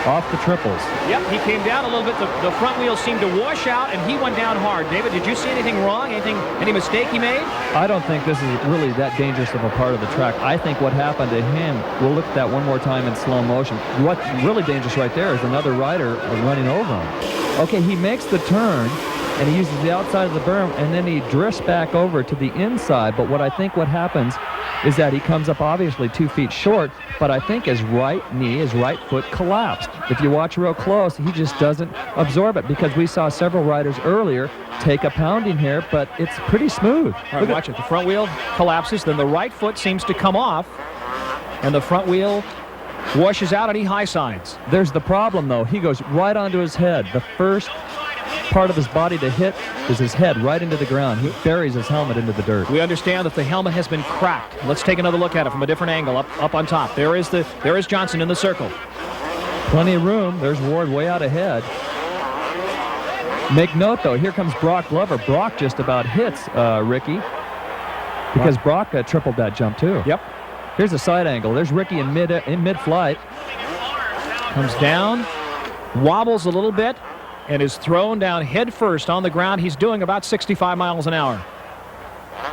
Off the triples. Yep, he came down a little bit. The front wheels seemed to wash out, and he went down hard. David, did you see anything wrong? Any mistake he made? I don't think this is really that dangerous of a part of the track. I think what happened to him, we'll look at that one more time in slow motion. What's really dangerous right there is another rider running over him. Okay, he makes the turn, and he uses the outside of the berm, and then he drifts back over to the inside. But what happens is that he comes up obviously 2 feet short, but I think his right knee, his right foot collapsed. If you watch real close, he just doesn't absorb it, because we saw several riders earlier take a pounding here, but it's pretty smooth. All right, watch it. The front wheel collapses, then the right foot seems to come off, and the front wheel washes out, and he high sides. There's the problem, though. He goes right onto his head. The first part of his body to hit is his head right into the ground. He buries his helmet into the dirt. We understand that the helmet has been cracked. Let's take another look at it from a different angle up on top. There is Johnson in the circle. Plenty of room. There's Ward way out ahead. Make note, though, here comes Brock Glover. Brock just about hits Ricky, because Brock tripled that jump too. Yep. Here's a side angle. There's Ricky in mid-flight. Comes down, wobbles a little bit, and is thrown down head first on the ground. He's doing about 65 miles an hour.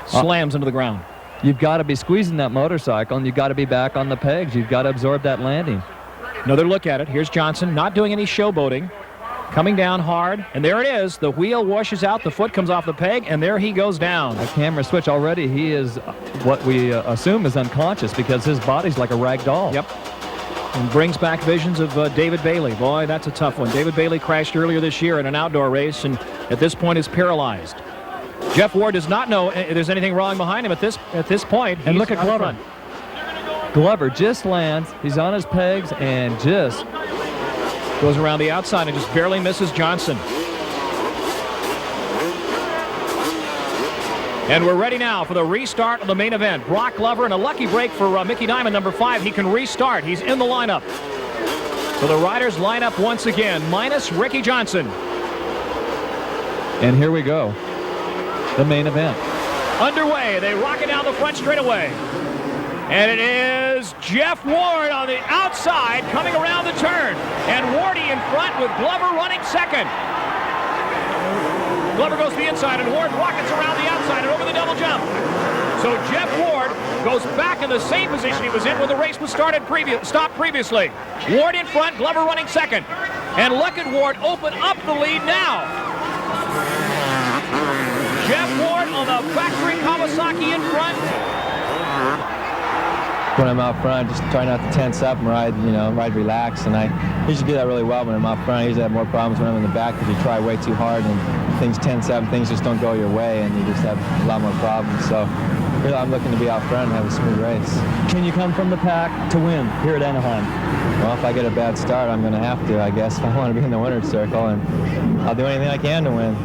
Slams into the ground. You've got to be squeezing that motorcycle, and you've got to be back on the pegs. You've got to absorb that landing. Another look at it. Here's Johnson, not doing any showboating. Coming down hard, and there it is. The wheel washes out, the foot comes off the peg, and there he goes down. A camera switch already. He is what we assume is unconscious, because his body's like a rag doll. Yep. And brings back visions of David Bailey. Boy, that's a tough one. David Bailey crashed earlier this year in an outdoor race, and at this point is paralyzed. Jeff Ward does not know there's anything wrong behind him at this point. And look at Glover. Glover just lands. He's on his pegs and just goes around the outside and just barely misses Johnson. And we're ready now for the restart of the main event. Brock Glover, and a lucky break for Mickey Diamond, number 5. He can restart. He's in the lineup. So the riders line up once again, minus Ricky Johnson. And here we go. The main event. Underway. They rock it down the front straightaway. And it is Jeff Ward on the outside coming around the turn. And Wardy in front with Glover running second. Glover goes to the inside, and Ward rockets around the outside and over the double jump. So Jeff Ward goes back in the same position he was in when the race was stopped previously. Ward in front, Glover running second. And look at Ward open up the lead now. Jeff Ward on the factory Kawasaki in front. When I'm out front, just try not to tense up and ride relaxed. And I usually do that really well when I'm out front. I usually have more problems when I'm in the back because you try way too hard and things tense up and things just don't go your way and you just have a lot more problems. So really, I'm looking to be out front and have a smooth race. Can you come from the pack to win here at Anaheim? Well, if I get a bad start, I'm going to have to, I guess, if I want to be in the winner's circle, and I'll do anything I can to win.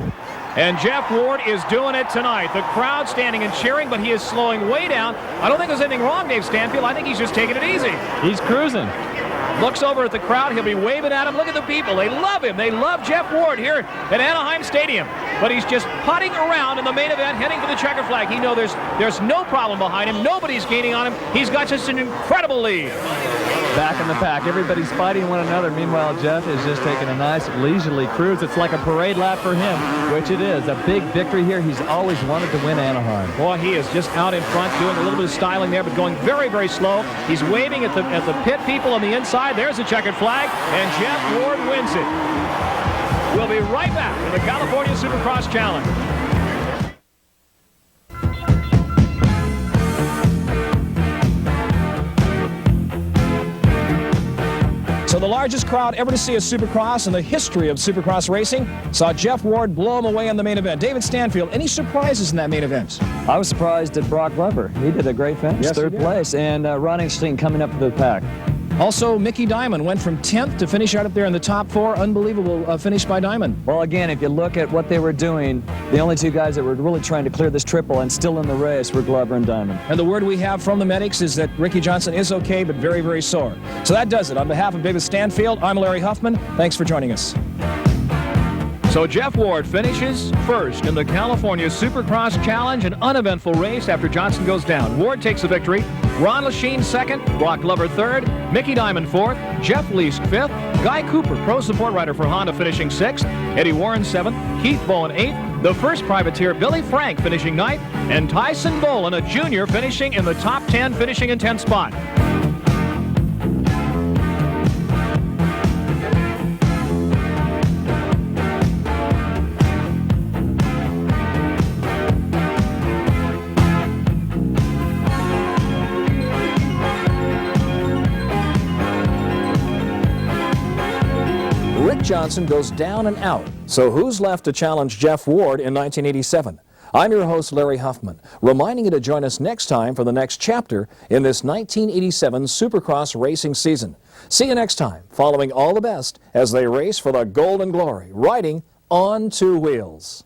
And Jeff Ward is doing it tonight. The crowd standing and cheering, but he is slowing way down. I don't think there's anything wrong, Dave Stanfield. I think he's just taking it easy. He's cruising. Looks over at the crowd. He'll be waving at him. Look at the people. They love him. They love Jeff Ward here at Anaheim Stadium. But he's just putting around in the main event, heading for the checker flag. He knows there's no problem behind him. Nobody's gaining on him. He's got just an incredible lead. Back in the pack. Everybody's fighting one another. Meanwhile, Jeff is just taking a nice leisurely cruise. It's like a parade lap for him, which it is. A big victory here. He's always wanted to win Anaheim. Boy, he is just out in front doing a little bit of styling there, but going very, very slow. He's waving at the pit people on the inside. There's the checkered flag, and Jeff Ward wins it. We'll be right back with the California Supercross Challenge. So the largest crowd ever to see a Supercross in the history of Supercross racing saw Jeff Ward blow him away in the main event. David Stanfield, any surprises in that main event? I was surprised at Brock Glover. He did a great finish, yes, third place, and Ron Eckstein coming up to the pack. Also, Mickey Diamond went from 10th to finish out up there in the top 4. Unbelievable finish by Diamond. Well, again, if you look at what they were doing, the only two guys that were really trying to clear this triple and still in the race were Glover and Diamond. And the word we have from the medics is that Ricky Johnson is okay, but very, very sore. So that does it. On behalf of David Stanfield, I'm Larry Huffman. Thanks for joining us. So Jeff Ward finishes first in the California Supercross Challenge, an uneventful race after Johnson goes down. Ward takes the victory. Ron Lechien second, Brock Glover third, Mickey Diamond fourth, Jeff Leask fifth, Guy Cooper, pro support rider for Honda, finishing sixth, Eddie Warren seventh, Keith Bowen eighth, the first privateer Billy Frank finishing ninth, and Tyson Boland, a junior, finishing in the top 10, finishing in 10th spot. Johnson goes down and out. So who's left to challenge Jeff Ward in 1987? I'm your host, Larry Huffman, reminding you to join us next time for the next chapter in this 1987 Supercross racing season. See you next time, following all the best as they race for the golden glory, riding on two wheels.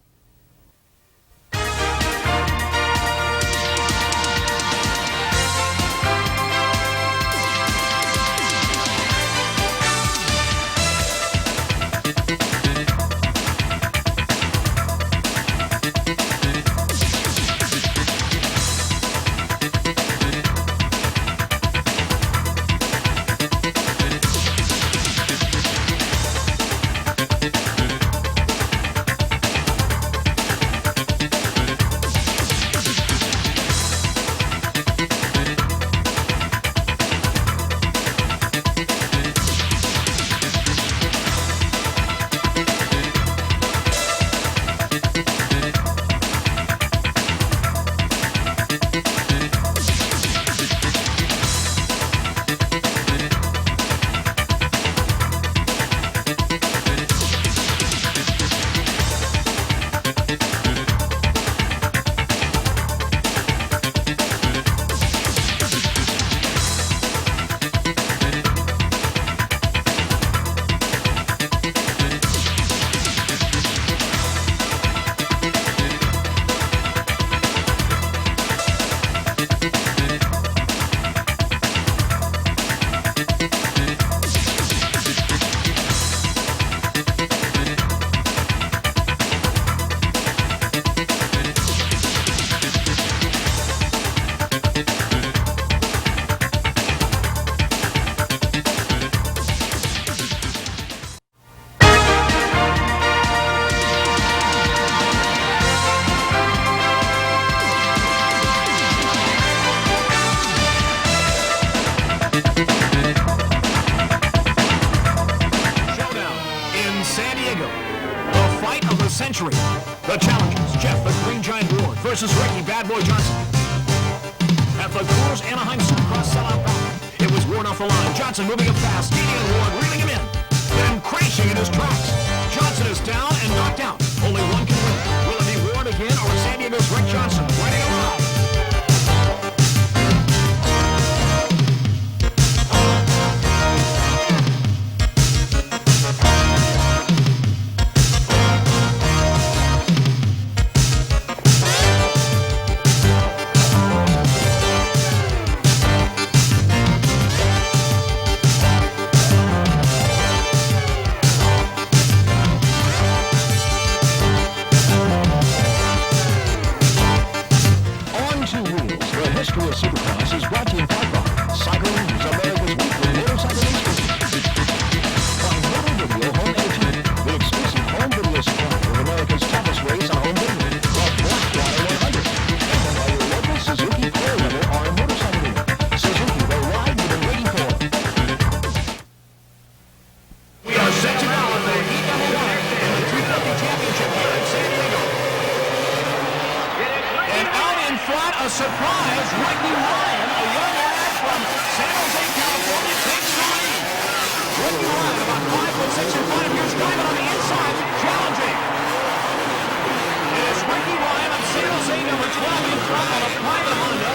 Challengers, Jeff the Green Giant Ward versus Ricky Bad Boy Johnson. At the Coors Anaheim Supercross sellout round, it was Ward off the line. Johnson moving up fast, stealing Ward, reeling him in, then crashing in his tracks. Johnson is down and knocked out. Only one can win. Will it be Ward again or is San Diego's Rick Johnson ready to ride? History of Supercross is brought to you in part by Cycling is America's weekly motorcycle news feature. By Moto Video Home Entertainment, the exclusive home video supplier of America's toughest race on home video, the Black Water 100. And by your local Suzuki Air Level or motorcycle dealer. Suzuki, the ride you've been waiting for. We are set to now on the heat number 1 in the 250 championship here in San Diego. And out in front, a surprise, Ricky Ryan, a young lad from San Jose, California, takes the lead. Ricky Ryan, about 5'6" in front of here, driving on the inside, challenging. It is Ricky Ryan of San Jose, number 12 in front on a private Honda,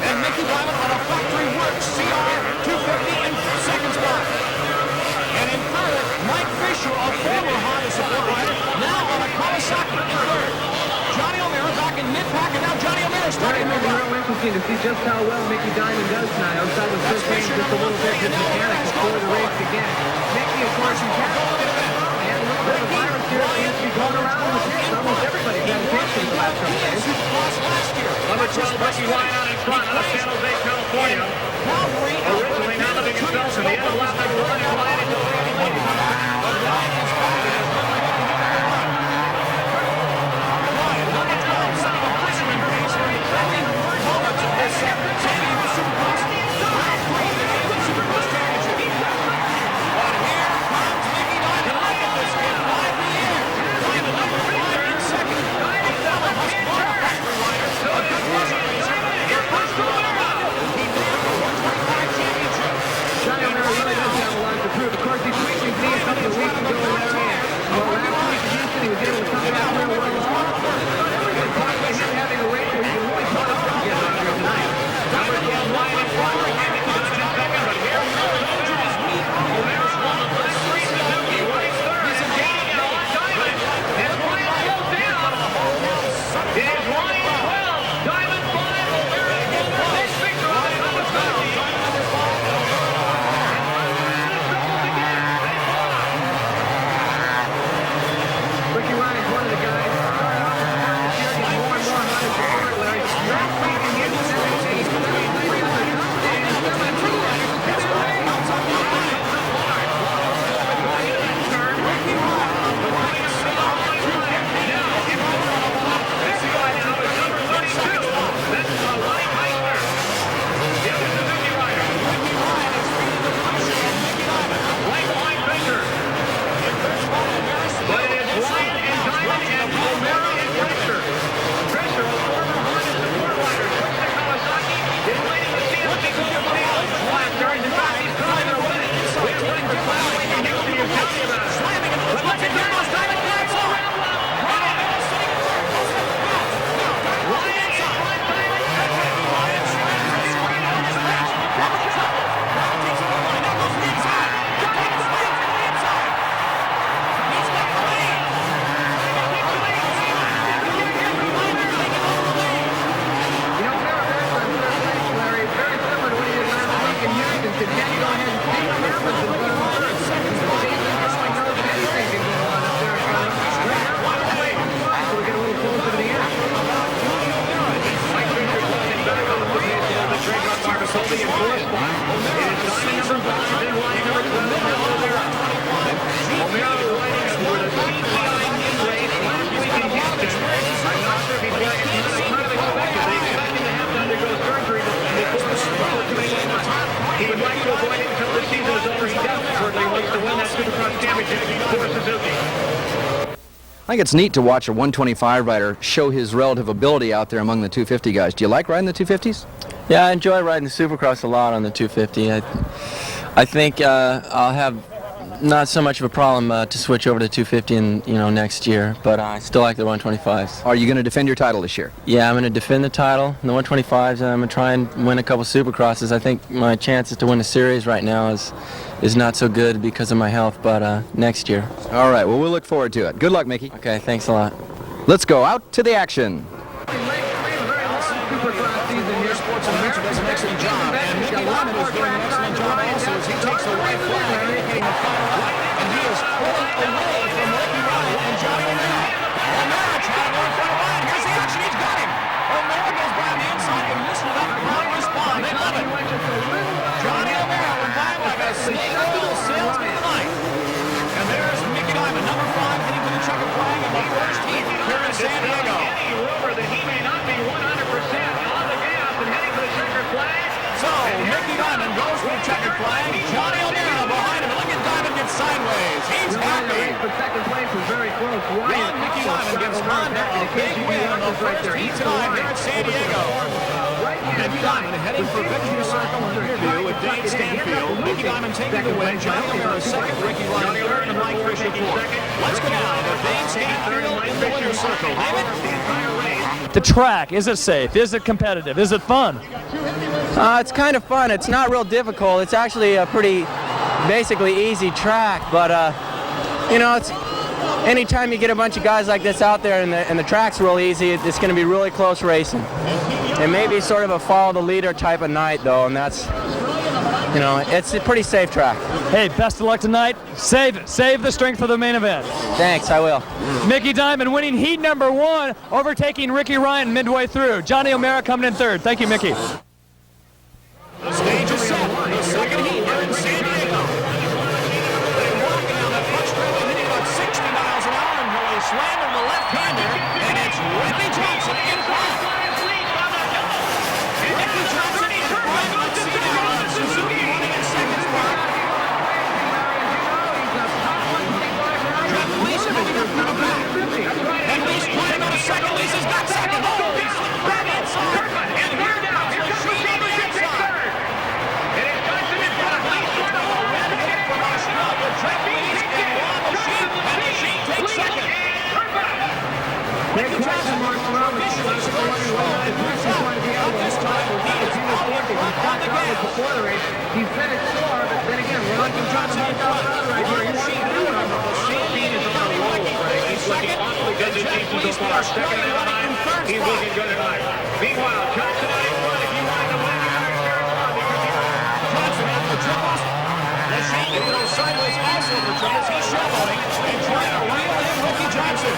and Mickey Diamond on a factory works CR 250 in second spot. And in third, Mike Fisher, a former Honda support rider, now on a Kawasaki in third. Johnny O'Mara back in mid-pack, and now Johnny O'Mara starting to move up. Real interesting to see just how well Mickey Diamond does tonight. Outside of still playing just a little bit his mechanics before the race began. Mickey, of course, he's had and a little bit of a virus here seems to be going around in the pits. Almost everybody's had a case in the last couple of days. Number 12, Ricky Ryan out in front out of San Jose, California. Originally not living in Belgium. The end of lap number 1 is Ryan into I think it's neat to watch a 125 rider show his relative ability out there among the 250 guys. Do you like riding the 250s? Yeah, I enjoy riding the Supercross a lot on the 250. I think I'll have not so much of a problem to switch over to 250 in, next year, but I still like the 125s. Are you going to defend your title this year? Yeah, I'm going to defend the title in the 125s, and I'm going to try and win a couple Supercrosses. I think my chances to win a series right now is not so good because of my health, but next year. All right, well, we'll look forward to it. Good luck, Mickey. Okay, thanks a lot. Let's go out to the action. Sports and Mitchell does an excellent job, and Mickey Lyman is doing an excellent job also as he takes the right flag, indicating the final right, and he is pulling away from Ricky Ryan and Johnny O'Mara. O'Mara trying to go in front of Ryan. Here's the action. He's got him. O'Mara goes by on the inside and misses it up. The crowd responds. They love it. Johnny O'Mara went by like a snake on the salesman tonight. And there's Mickey Diamond, number 5, heading to the checkered flag in the first heat here in San Diego. Any rumor that he may not be 100% on the gas and heading to the checkered flag. So, Mickey Diamond goes for the checkered flag. Johnny O'Mara behind him. Look at Diamond get sideways. He's happy. But second place was very close. Ryan Mickey Diamond gets Honda a big win on the first heat tonight here at San Diego. Mickey Diamond heading for Victory Circle in the interview with Dave Stanfield. Mickey Diamond taking the win. Johnny O'Mara second. Ricky Ryan third. And Mike Fisher fourth. Let's go now to Dave Stanfield in the winner's circle. David? The track, is it safe? Is it competitive? Is it fun? It's kind of fun. It's not real difficult. It's actually a pretty basically easy track, but it's anytime you get a bunch of guys like this out there and the track's real easy, it's going to be really close racing. It may be sort of a follow the leader type of night though, and that's it's a pretty safe track. Hey, best of luck tonight. Save the strength for the main event. Thanks, I will. Mickey Diamond winning heat number 1, overtaking Ricky Ryan midway through. Johnny O'Mara coming in third. Thank you, Mickey. The stage is set. The second heat here in San Diego. They walk down that front straightaway, hitting about 60 miles an hour until they slam in the left-hander, and it's Ricky Johnson in front. Ricky Johnson in front. Let's see now. Suzuki running in second spot. Jeff Gleason is here from the back. And Lee's trying to go to second. Lee's got second. Oh, he's back inside. And here now. Here comes Sheet on the inside. Mickey Johnson marks around the finish of the running away. This time, he is before the race. He finished sore, but then again, we're not trying to make out right here. Sheet is on a roll, Greg. He's looking awfully good this season so far. Second in line. He's looking good tonight. Meanwhile, Johnson out in front. If you want to win, you better cheer him on because he's Johnson out the triples. Lachine can go sideways also in the triples. He's showboating and trying to reel in Ricky Johnson.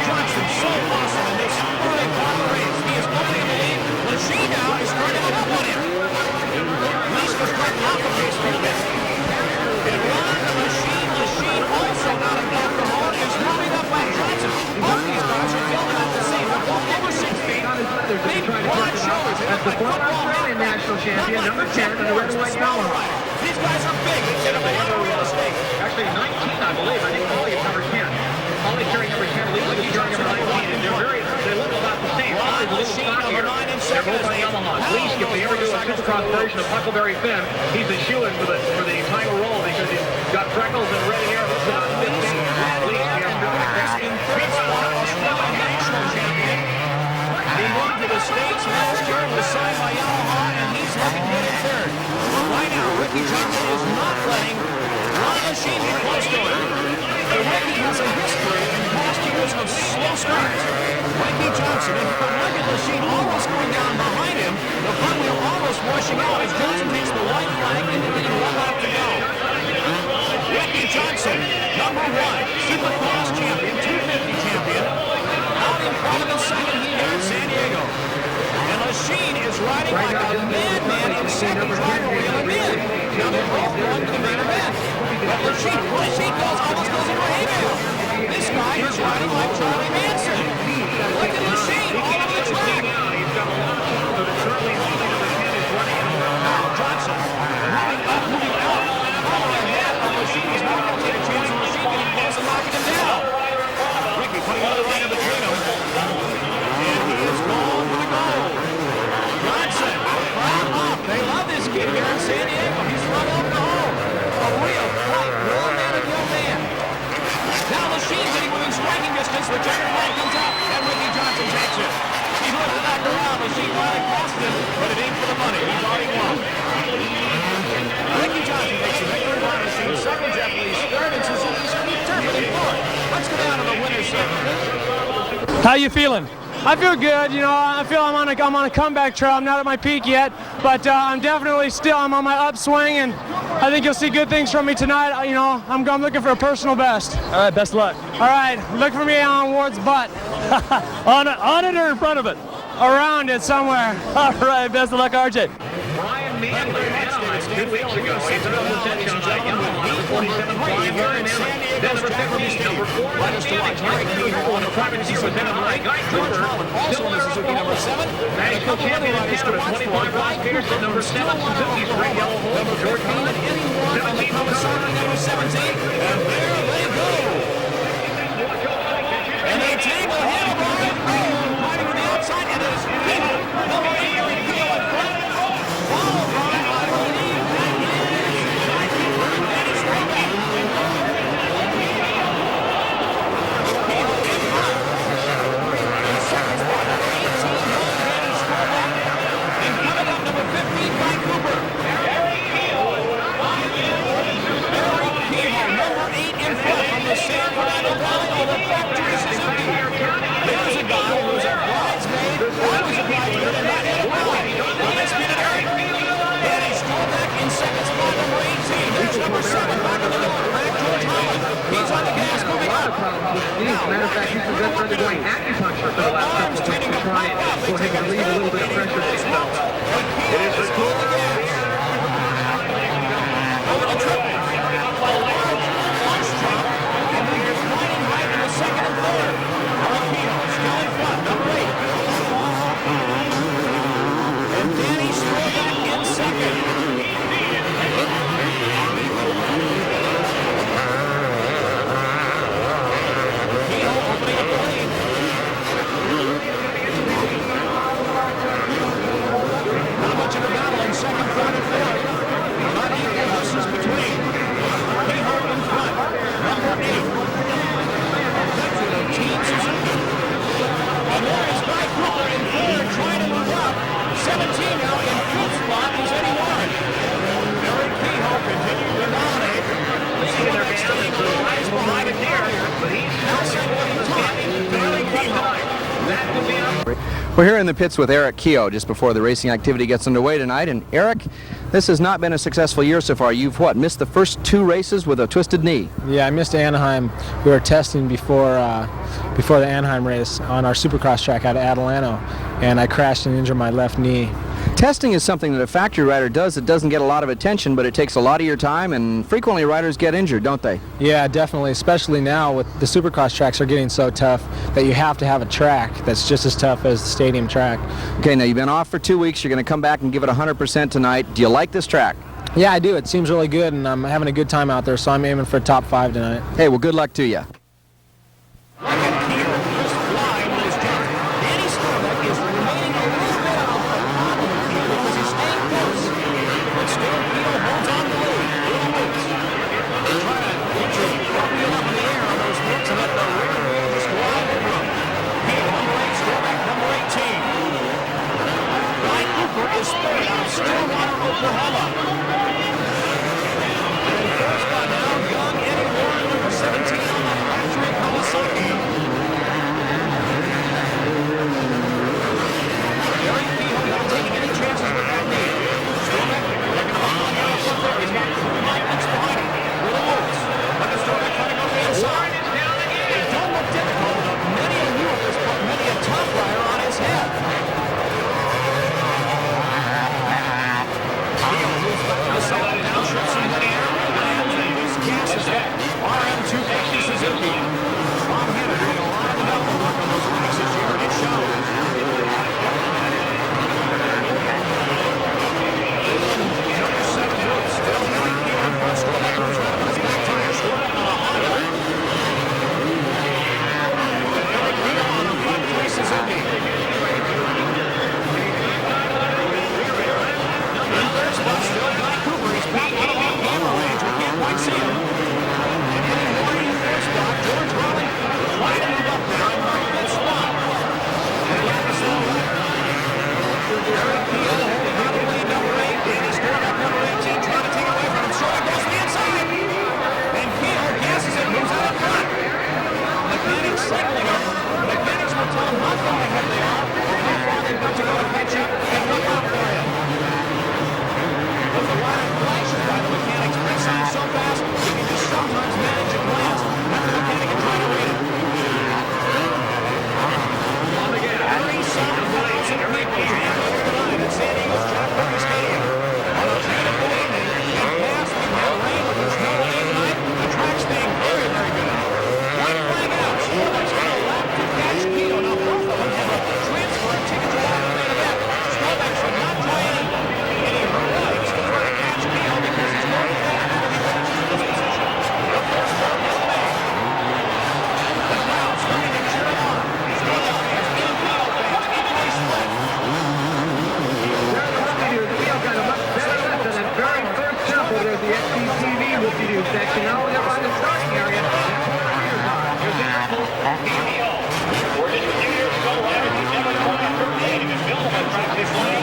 Johnson so awesome in this early part of the race. He is only in the lead. Lachine now is starting to help on him. Least was starting off the pace for a bit. And Ron Lachine also not a block from home is moving up by Johnson. Both these guys are building up the same. They're both over 6 feet. Big, broad shoulders. As the former Australian national champion, number 10 in the red and white Yamaha. These guys are big. They get a lot of real estate. actually 19, I believe. I think Paulie is number 10. Paulie's carrying number 10, Lee's carrying number 19. And they look about the same. Paulie's a little stockier. They're both on Yamaha. Lee's, if they ever do a Supercross version of Huckleberry Finn, he's a shoo-in for the title role because he's got freckles and red hair. Looks about 15. Lee's national champion. He moved to the States last year and was signed by Yamaha, and he's looking good in third. Right now, Ricky Johnson is not letting Ron Lachine get close to him. But Ricky has a history in past years of slow starts. Ricky Johnson, and look at Lachine almost going down behind him. The front wheel almost washing out as Johnson takes the white flag, indicating 1 lap to go. Ricky Johnson, number 1, Supercross the checkered flag comes out, and Ricky Johnson takes it. He's looking back around, the sheet finally crosses him, but it ain't for the money. He's already won. Ricky Johnson takes the victory by machine. Second, Jeff Lee's third, and Suzuki's Turpin in fourth. Let's go down to the winner's circle. How you feeling? I feel good. You know, I feel I'm on a comeback trail. I'm not at my peak yet, but I'm definitely I'm on my upswing, and I think you'll see good things from me tonight. You know, I'm looking for a personal best. All right, best luck. All right, look for me on Ward's butt. on it or in front of it? Around it somewhere. All right, best of luck, RJ. Brian Mandler in Anaheim 2 weeks ago. He's another section on Yamaha, number 47, flying here in Anaheim. Then number 15, number 4, outstanding. Harry Kehoe on the private zero with Anaheim. Guy Cooper, still there Suzuki number 7. National champion in Canada, 25, Rod Peterson, number 7. Suzuki's red yellow hole, George Collins. 17, number 17. And there they go. And they tangle handlebar. Riding on the outside, and it is Kehoe. Number 8, Harry Kehoe in front. Followed by, I believe, that is Danny Strobach. Kehoe in front. In second spot, number 18, Danny Strobach. And coming up, number 15, Guy Cooper. Harry Kehoe, number 8 in front from the San Fernando Valley of the factory Suzuki. There's a guy who's a bridesmaid. I was a bridesmaid and not in a rally. Let's get it, Eric. Danny Strobach in second spot, number 18. There's number 7 back in the door. Back George Holland. He's on the gas, moving up. Matter of fact, he's just undergoing acupuncture for the last couple of weeks to try and go ahead and relieve a little bit of pressure that he felt. It is the cool the gas. Over the triple. A large launch drop, and then you're sliding right in the second and third. Arquino still in front, number 8. And Danny Strobach in second. Kehoe opening up the lead. Not much of a battle in second, third, and fourth. Not equal distance between. Kehoe in front, number 8. That's a Team Suzuki. And there is Guy Cooper in third, trying to move up. 17 now in fifth spot is Eddie Warren. Eric Kehoe continuing to dominate. See their standings, so Ryan's behind it here. But he's now second in standing. Barely Kehoe. That could be up. We're here in the pits with Eric Kehoe just before the racing activity gets underway tonight. And Eric, this has not been a successful year so far. You've missed the first 2 races with a twisted knee? Yeah, I missed Anaheim. We were testing before the Anaheim race on our Supercross track out of Adelano, and I crashed and injured my left knee. Testing is something that a factory rider does that doesn't get a lot of attention, but it takes a lot of your time, and frequently riders get injured, don't they? Yeah, definitely, especially now with the Supercross tracks are getting so tough that you have to have a track that's just as tough as the stadium track. Okay, now you've been off for 2 weeks. You're going to come back and give it 100% tonight. Do you like this track? Yeah, I do. It seems really good, and I'm having a good time out there, so I'm aiming for top 5 tonight. Hey, well, good luck to you. Oklahoma. And first by now, young Eddie Warren, number 17 on the settling up. The mechanics will tell him how far ahead they are, or how far they've got to go to catch up and look out for him. But the rider flashes by the mechanics inside so fast, he can just sometimes manage a glance at the mechanic and try to read it. On the gas, 37,000 people jammed over tonight at San Diego's Jack Kirby Stadium. On a beautiful evening, and past we have rain, but there's no rain tonight. The track's staying very, very good. One flag out. Starbuck's got a lap to catch Keto. Now both of them have a transfer and ticket to walk the main event. Starbuck should not try any hurdles to try to catch Keto because he's more than that. The first one is made. The crowd starting to cheer him on. Starbuck fans and Keto fans equally split. Very first jump over there at the XTTV whoopie-doo section. Now they're on the starting area. Here's the apple. KBO. We're just a few years ago, right? He's never gone after 38. He was built on track this way.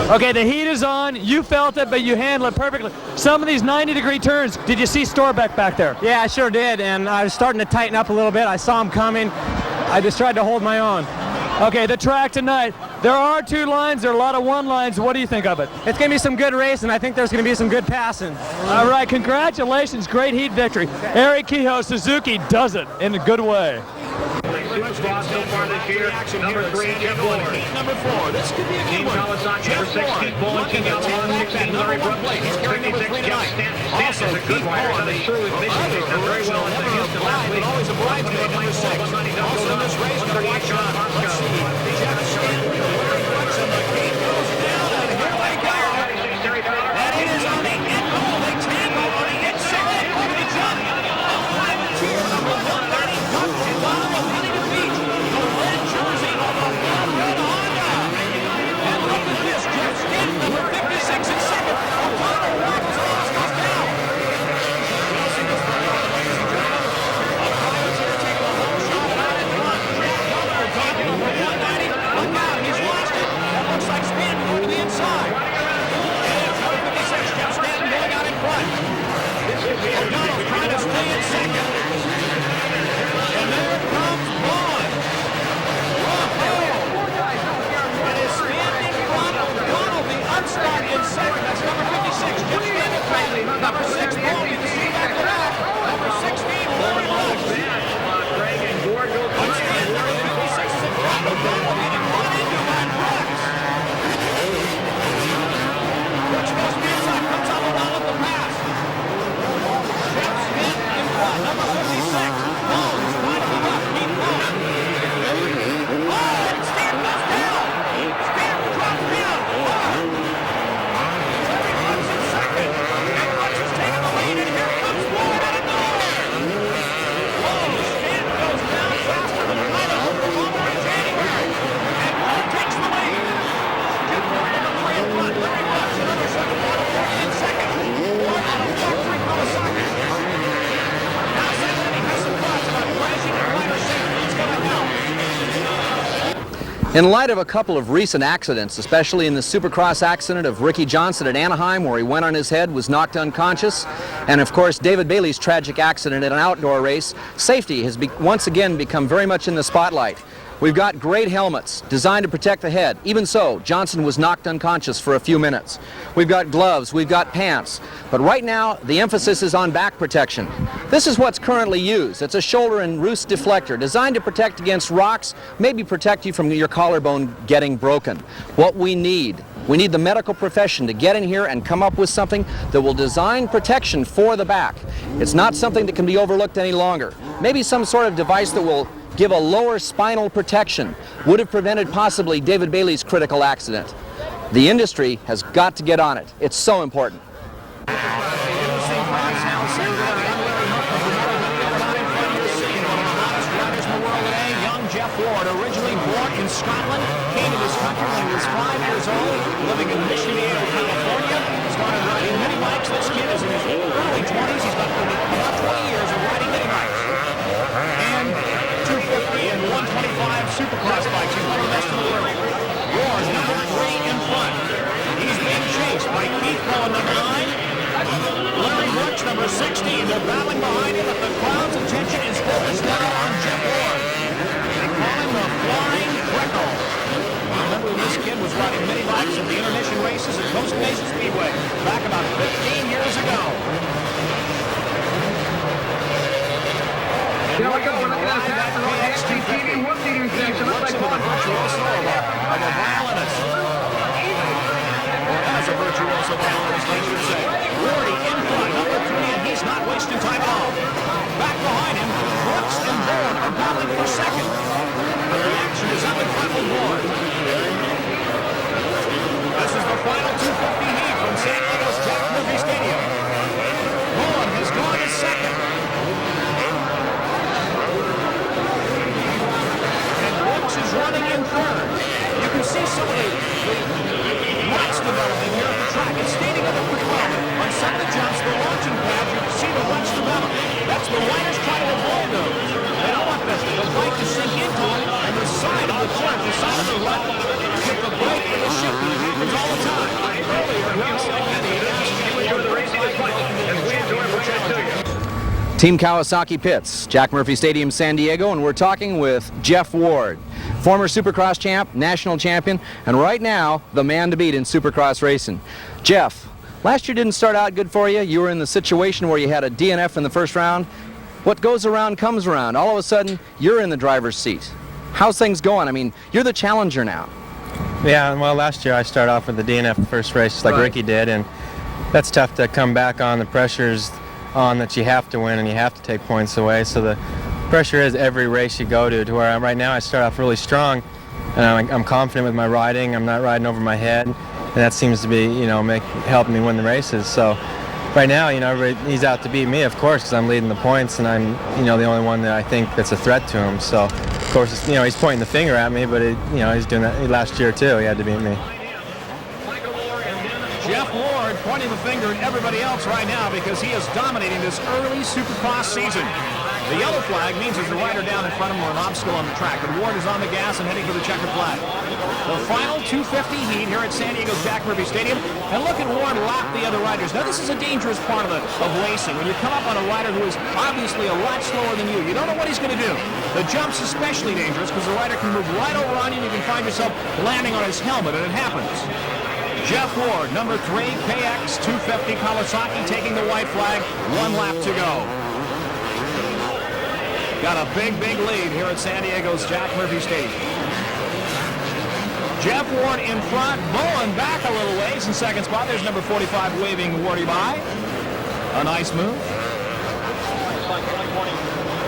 Okay, the heat is on. You felt it, but you handled it perfectly. Some of these 90-degree turns, did you see Storbeck back there? Yeah, I sure did, and I was starting to tighten up a little bit. I saw him coming. I just tried to hold my own. Okay, the track tonight, there are two lines, there are a lot of one lines. What do you think of it? It's going to be some good racing. I think there's going to be some good passing. All right, congratulations, great heat victory. Eric Kehoe, Suzuki does it in a good way. Supercross so far this year. Number 3, Jeff Ward. Number 4, this could be a good one. Kawasaki number 6, Keith Bowen. Team Yamaha 16, Larry Brooks. 56, Jeff Stanton is a good rider. Another true admission. He's done very well in the Houston last week. Always a bridesmaid, number 6. Also in this race, number 8, John Bosco. Let's see. Jeff Stanton with a reflection. The gate goes down, and here they go. And it is on the end goal. They tango on the inside. Look at Johnny. A 5-2 number 130. Comes to bottom of Huntington Beach. The red jersey of the Ford Honda. And look at this. Jeff Stanton, number 56 in second. O'Connor waddles on, goes down. You'll see this right now, ladies and gentlemen. O'Connor's here taking a whole shot at it. Jack Miller talking over 190. Look out, he's lost it. That looks like Stanton going to the inside. And it's number 56, Jeff Stanton going out in front. O'Donnell's trying to stay in second. And there comes Bowen. It is standing from O'Donnell, the upstart in second. That's number 56, Jeff Stanton. Number 6, Bowen, you can see that back. Number 16, Larry Brooks. Craig and Gord go Number 56 is in front. O'Donnell getting run into by Brooks. Brooks goes to the inside, comes up O'Donnell with the pass. Jeff Stanton in front, number 56. Bones trying to move up, Keith Bowen. Oh, and Stanton goes down. Stanton drops down. Larry Brooks in second. And Brooks is taking the lead, and here comes Bowen out of nowhere. Whoa, Stanton goes down faster than Tyler Oklahoma in January. And Bowen takes the lead. Jeff Bowen number 3 in front. Larry Brooks, another 7 bottle 40 in second. Bowen on a 4-3 Kawasaki. Now Sandy has some thoughts about crashing and rider safety. It's going to help. In light of a couple of recent accidents, especially in the Supercross accident of Ricky Johnson at Anaheim, where he went on his head, was knocked unconscious, and of course David Bailey's tragic accident at an outdoor race, safety has once again become very much in the spotlight. We've got great helmets designed to protect the head. Even so, Johnson was knocked unconscious for a few minutes. We've got gloves, we've got pants, but right now the emphasis is on back protection. This is what's currently used. It's a shoulder and wrist deflector designed to protect against rocks, maybe protect you from your collarbone getting broken. What we need the medical profession to get in here and come up with something that will design protection for the back. It's not something that can be overlooked any longer. Maybe some sort of device that will give a lower spinal protection would have prevented possibly David Bailey's critical accident. The industry has got to get on it. It's so important. behind him, but the crowd's attention is focused now on Jeff Ward. They call him the Flying Freckle. Remember when this kid was riding many laps of the intermission races at Coast Nation Speedway back about 15 years ago. Here we go. We're looking at a pass on the HGTV whoop-de-doo section. Looks like Bob virtuoso of a violinist. Or as a virtuoso violinist, I should say. Wardy in front, number 3, and he's not wasting time at all. Back behind him, Brooks and Bourne are battling for second. But the action is up in front with Bourne. This is the final 250 heat from San Diego's Jack Murphy Stadium. Bourne has gone to second. Is running in third. You can see some of the ruts developing here at the track. It's standing up pretty well. On some of the jumps, the launching pads, you can see the ruts develop. That's the riders trying to avoid those. They don't want the bike to sink into it, and the side of the curve, the side of the rut, hit the brake and the shifting. It happens all the time. Earlier, we enjoy the racing as much as we enjoy bringing it to you. Team Kawasaki pits, Jack Murphy Stadium, San Diego, and we're talking with Jeff Ward, former Supercross champ, national champion, and right now, the man to beat in Supercross racing. Jeff, last year didn't start out good for you. You were in the situation where you had a DNF in the first round. What goes around comes around. All of a sudden, you're in the driver's seat. How's things going? I mean, you're the challenger now. Yeah, well, last year I started off with the DNF first race like Ricky did, and that's tough to come back on. The pressure's on that you have to win and you have to take points away. So the pressure is every race you go to where right now I start off really strong, and I'm confident with my riding. I'm not riding over my head, and that seems to be, you know, helping me win the races. So right now, you know, he's out to beat me, of course, because I'm leading the points and I'm, you know, the only one that I think that's a threat to him. So of course, it's, you know, he's pointing the finger at me, but you know, he's doing that last year too. He had to beat me. Jeff Ward pointing the finger at everybody else right now because he is dominating this early Supercross season. The yellow flag means there's a rider down in front of him or an obstacle on the track, but Ward is on the gas and heading for the checkered flag. The final 250 heat here at San Diego's Jack Murphy Stadium, and look at Ward lap the other riders. Now this is a dangerous part of racing. When you come up on a rider who is obviously a lot slower than you don't know what he's going to do. The jump's especially dangerous because the rider can move right over on you and you can find yourself landing on his helmet, and it happens. Jeff Ward, number 3, KX 250 Kawasaki, taking the white flag. 1 lap to go. Got a big lead here at San Diego's Jack Murphy Stadium. Jeff Ward in front, Bowen back a little ways in second spot. There's number 45 waving Wardy by. A nice move.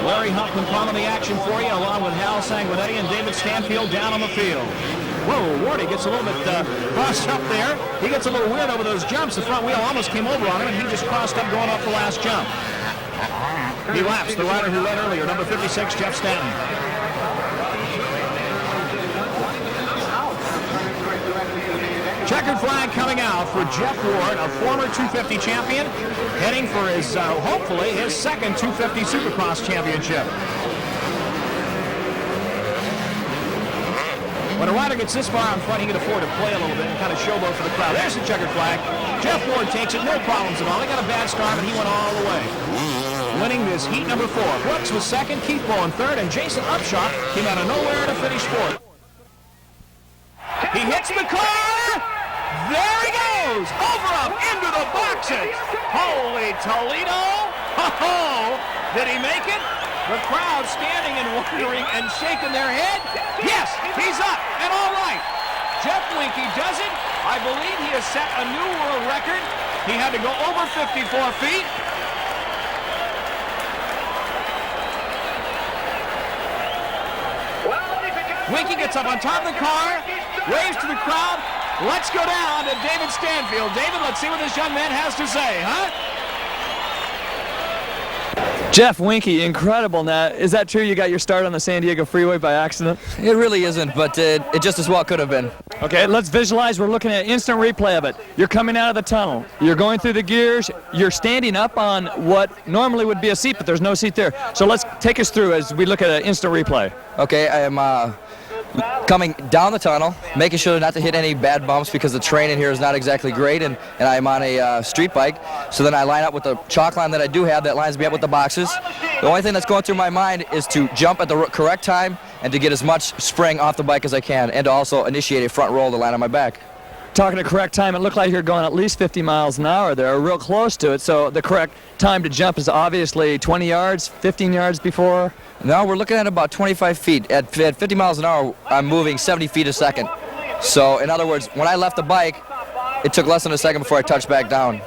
Larry Huffman calling the action for you, along with Hal Sanguinetti and David Stanfield down on the field. Whoa, Wardy gets a little bit crossed up there. He gets a little weird over those jumps. The front wheel almost came over on him, and he just crossed up going off the last jump. He laps the rider who led earlier, number 56, Jeff Stanton. Checkered flag coming out for Jeff Ward, a former 250 champion, heading for his, hopefully, his second 250 Supercross championship. When a rider gets this far in front, he can afford to play a little bit and kind of showboat for the crowd. There's the checkered flag. Jeff Ward takes it, no problems at all. He got a bad start, but he went all the way. Winning this heat number 4. Brooks was second, Keith Bowen third, and Jason Upshaw came out of nowhere to finish 4th. He hits the car! There he goes! Over up into the boxes! Holy Toledo! Ho-ho! Did he make it? The crowd standing and wondering and shaking their head. Yes, he's up and all right. Jeff Winky does it. I believe he has set a new world record. He had to go over 54 feet. Winky gets up on top of the car, waves to the crowd. Let's go down to David Stanfield. David, let's see what this young man has to say, huh? Jeff Winky, incredible. Now, is that true you got your start on the San Diego freeway by accident? It really isn't, but it just as well could have been. Okay, let's visualize. We're looking at instant replay of it. You're coming out of the tunnel. You're going through the gears. You're standing up on what normally would be a seat, but there's no seat there. So let's take us through as we look at an instant replay. Okay, I am coming down the tunnel, making sure not to hit any bad bumps because the terrain in here is not exactly great, and I'm on a street bike. So then I line up with the chalk line that I do have that lines me up with the boxes. The only thing that's going through my mind is to jump at the correct time and to get as much spring off the bike as I can, and to also initiate a front roll to land on my back. Talking to correct time, it looked like you're going at least 50 miles an hour there, real close to it. So the correct time to jump is obviously 20 yards, 15 yards before. No, we're looking at about 25 feet. At 50 miles an hour, I'm moving 70 feet a second. So in other words, when I left the bike, it took less than a second before I touched back down.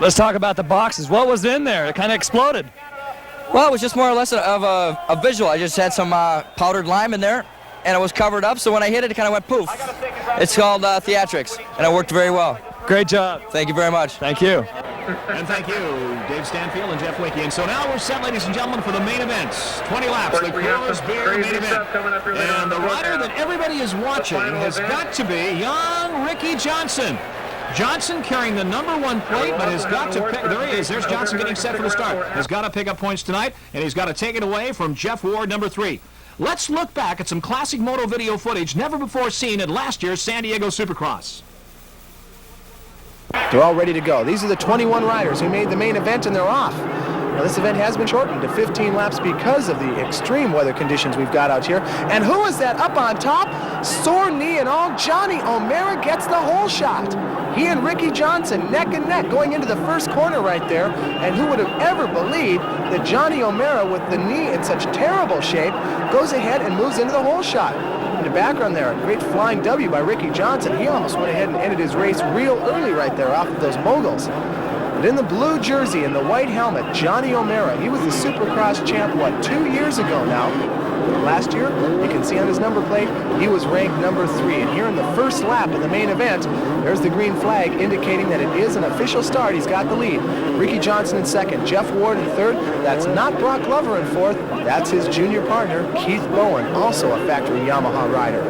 Let's talk about the boxes. What was in there? It kind of exploded. Well, it was just more or less of a visual. I just had some powdered lime in there, and it was covered up, so when I hit it, it kind of went poof. It's called theatrics, and it worked very well. Great job. Thank you very much. Thank you. And thank you, Dave Stanfield and Jeff Wicke. And so now we're set, ladies and gentlemen, for the main events. 20 laps, the Coors Beer main event. And the rider that everybody is watching has got to be young Ricky Johnson. Johnson carrying the #1 plate, but has got to pick. There he is. There's Johnson getting set for the start. Has got to pick up points tonight, and he's got to take it away from Jeff Ward, #3. Let's look back at some classic moto video footage never before seen at last year's San Diego Supercross. They're all ready to go. These are the 21 riders who made the main event, and they're off. Now, this event has been shortened to 15 laps because of the extreme weather conditions we've got out here. And who is that up on top? Sore knee and all. Johnny O'Mara gets the whole shot. He and Ricky Johnson neck and neck going into the first corner right there. And who would have ever believed that Johnny O'Mara, with the knee in such terrible shape, goes ahead and moves into the whole shot. In the background there, a great flying W by Ricky Johnson. He almost went ahead and ended his race real early right there off of those moguls. But in the blue jersey and the white helmet, Johnny O'Mara, he was the Supercross champ, 2 years ago now. Last year, you can see on his number plate, he was ranked #3. And here in the first lap of the main event, there's the green flag indicating that it is an official start. He's got the lead. Ricky Johnson in second, Jeff Ward in third. That's not Brock Glover in fourth. That's his junior partner, Keith Bowen, also a factory Yamaha rider.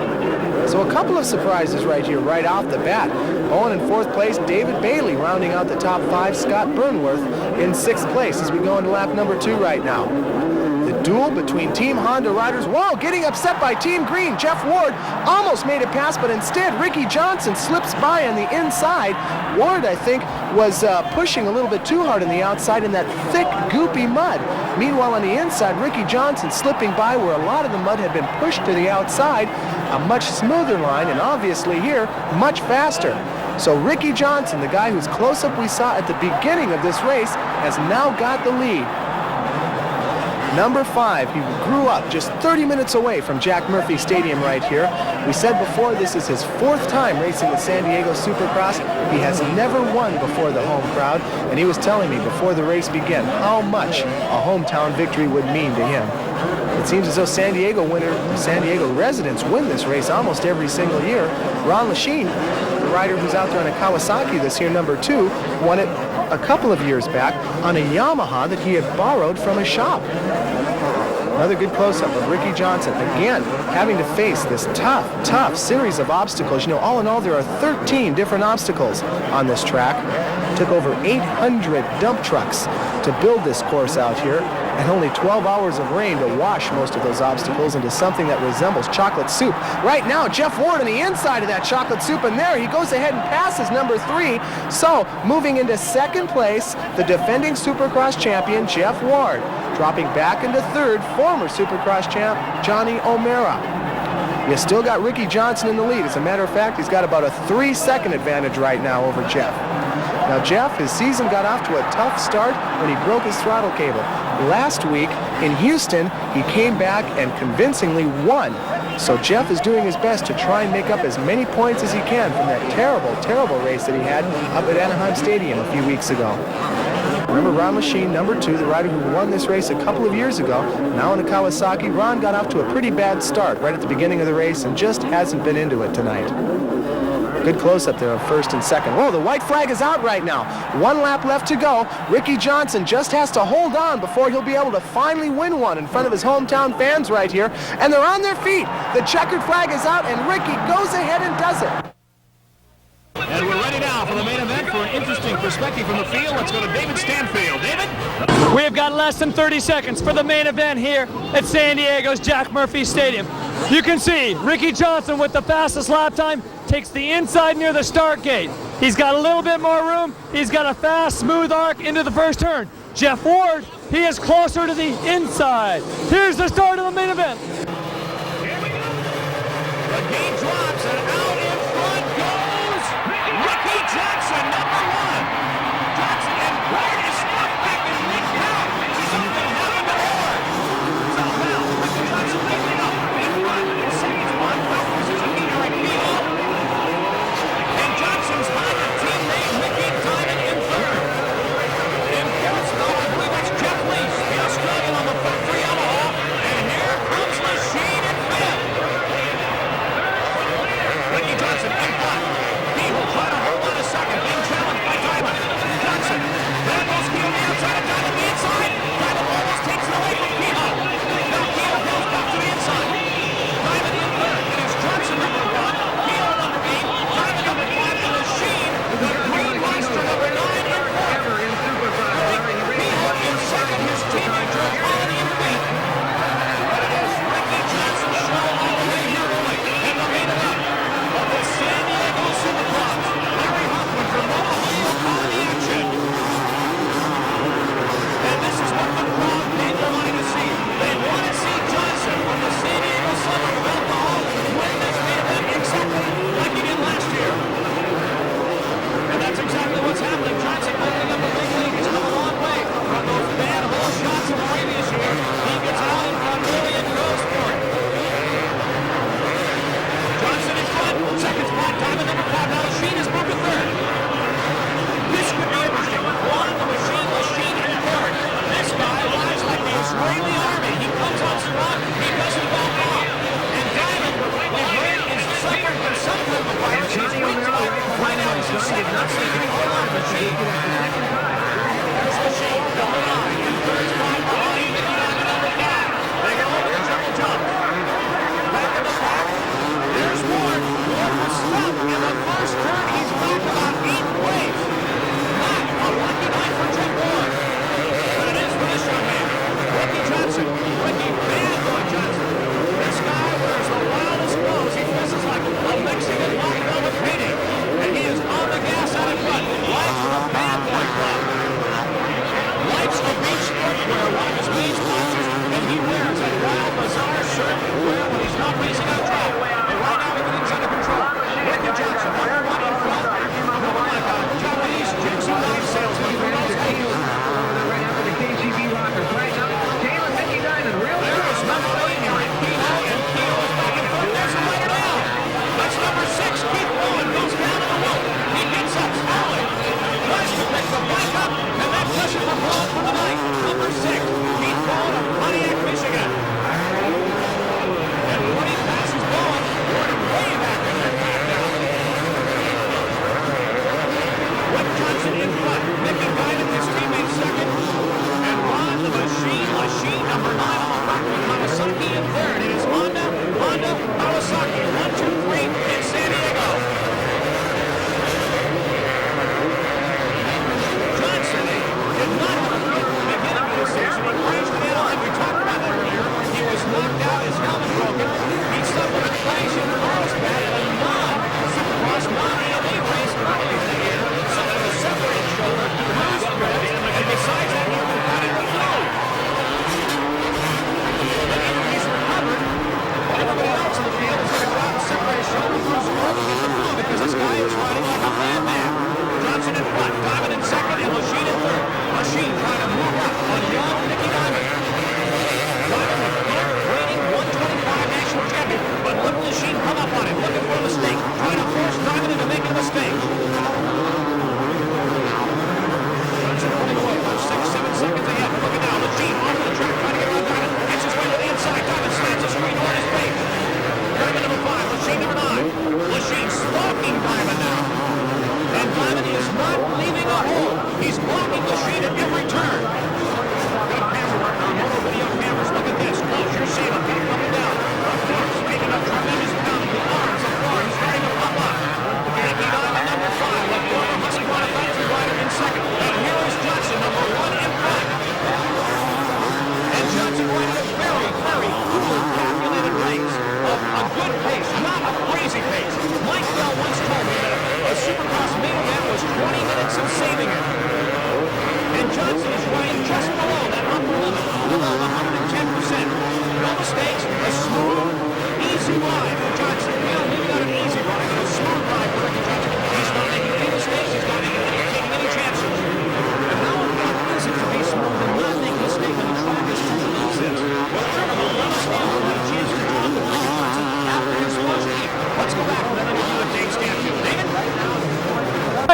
So a couple of surprises right here, right off the bat. Bowen in fourth place, David Bailey rounding out the top 5, Scott Burnworth in 6th place as we go into lap #2 right now. The duel between Team Honda riders. Whoa, getting upset by Team Green. Jeff Ward almost made it past, but instead Ricky Johnson slips by on the inside. Ward, I think, was pushing a little bit too hard on the outside in that thick, goopy mud. Meanwhile, on the inside, Ricky Johnson slipping by where a lot of the mud had been pushed to the outside. A much smoother line, and obviously here, much faster. So Ricky Johnson, the guy whose close-up we saw at the beginning of this race, has now got the lead. #5, he grew up just 30 minutes away from Jack Murphy Stadium right here. We said before, this is his 4th time racing the San Diego Supercross. He has never won before the home crowd, and he was telling me before the race began how much a hometown victory would mean to him. It seems as though San Diego residents win this race almost every single year. Ron Lachine, the rider who's out there on a Kawasaki this year, #2, won it a couple of years back on a Yamaha that he had borrowed from a shop. Another good close-up of Ricky Johnson, again, having to face this tough series of obstacles. You know, all in all, there are 13 different obstacles on this track. It took over 800 dump trucks to build this course out here, and only 12 hours of rain to wash most of those obstacles into something that resembles chocolate soup. Right now, Jeff Ward on the inside of that chocolate soup, and there he goes ahead and passes #3. So, moving into 2nd place, the defending Supercross champion, Jeff Ward. Dropping back into 3rd, former Supercross champ, Johnny O'Mara. You still got Ricky Johnson in the lead. As a matter of fact, he's got about a 3-second advantage right now over Jeff. Now Jeff, his season got off to a tough start when he broke his throttle cable. Last week in Houston, he came back and convincingly won. So Jeff is doing his best to try and make up as many points as he can from that terrible race that he had up at Anaheim Stadium a few weeks ago. Remember Ron Lachine, #2, the rider who won this race a couple of years ago, now in the Kawasaki. Ron got off to a pretty bad start right at the beginning of the race and just hasn't been into it tonight. Good close-up there of 1st and 2nd. Whoa, the white flag is out right now. 1 lap left to go. Ricky Johnson just has to hold on before he'll be able to finally win one in front of his hometown fans right here. And they're on their feet. The checkered flag is out, and Ricky goes ahead and does it. And we're ready now for the main event. For an interesting perspective from the field, let's go to David Stanfield. David? We have got less than 30 seconds for the main event here at San Diego's Jack Murphy Stadium. You can see Ricky Johnson with the fastest lap time takes the inside near the start gate. He's got a little bit more room. He's got a fast, smooth arc into the first turn. Jeff Ward, he is closer to the inside. Here's the start of the main event. Here we go. The gate drops and out in front goes Ricky Johnson, number 1. Johnson and Ward is stuck back in mid-count. Something happened to Ward. Somehow, Ricky Johnson making up in front. Sees one from Suzuki Arenacross. And Johnson's behind a teammate, Mickey Diamond, in third. In fourth spot, I believe it's Jeff Lease, the Australian on the front for Yamaha. And here comes Lachine in fifth.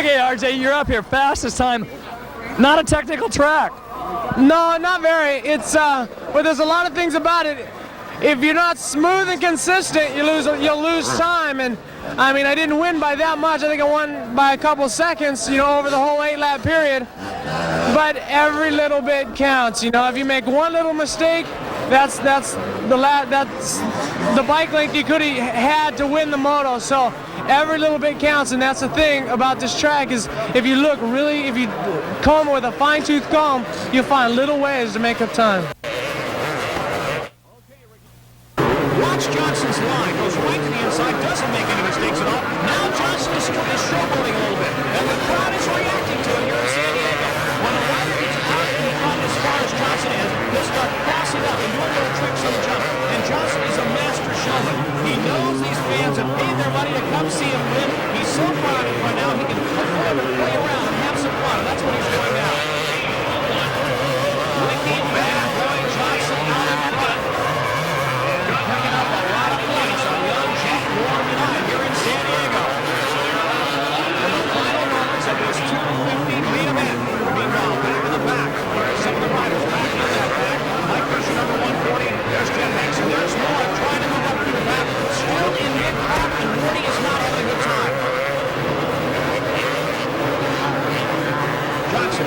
Okay, RJ, you're up here, fastest time. Not a technical track. No, not very. It's but there's a lot of things about it. If you're not smooth and consistent, you'll lose time. And I mean, I didn't win by that much. I think I won by a couple seconds, you know, over the whole 8-lap period. But every little bit counts. You know, if you make one little mistake, that's the bike length you could have had to win the moto. So every little bit counts, and that's the thing about this track is if you comb with a fine-tooth comb, you'll find little ways to make up time. Watch Johnson's line, goes right to the inside, doesn't make any mistakes at all. Now Johnson is showboating a little bit, and the crowd is reacting to it here in San Diego. When a rider gets out and he got as far as Johnson is, he'll start crossing up and doing little tricks on the jump. And Johnson is a master showman. He knows these fans have paid their money to come see him win. He's so proud of it right now, he can afford to play around and have some fun. That's what he's doing now. Ricky Bad Boy Johnson out in front. Picking up a lot of points on young Jack Warren tonight here in San Diego. And the final moments of this 2:50 main event. Meanwhile, back in the back, some of the riders back in that back. Mike Fisher, number 140. There's Jim Hanks, and there's more trying to move up through the back. Still in mid-pack, and Woody is not having a good time. Johnson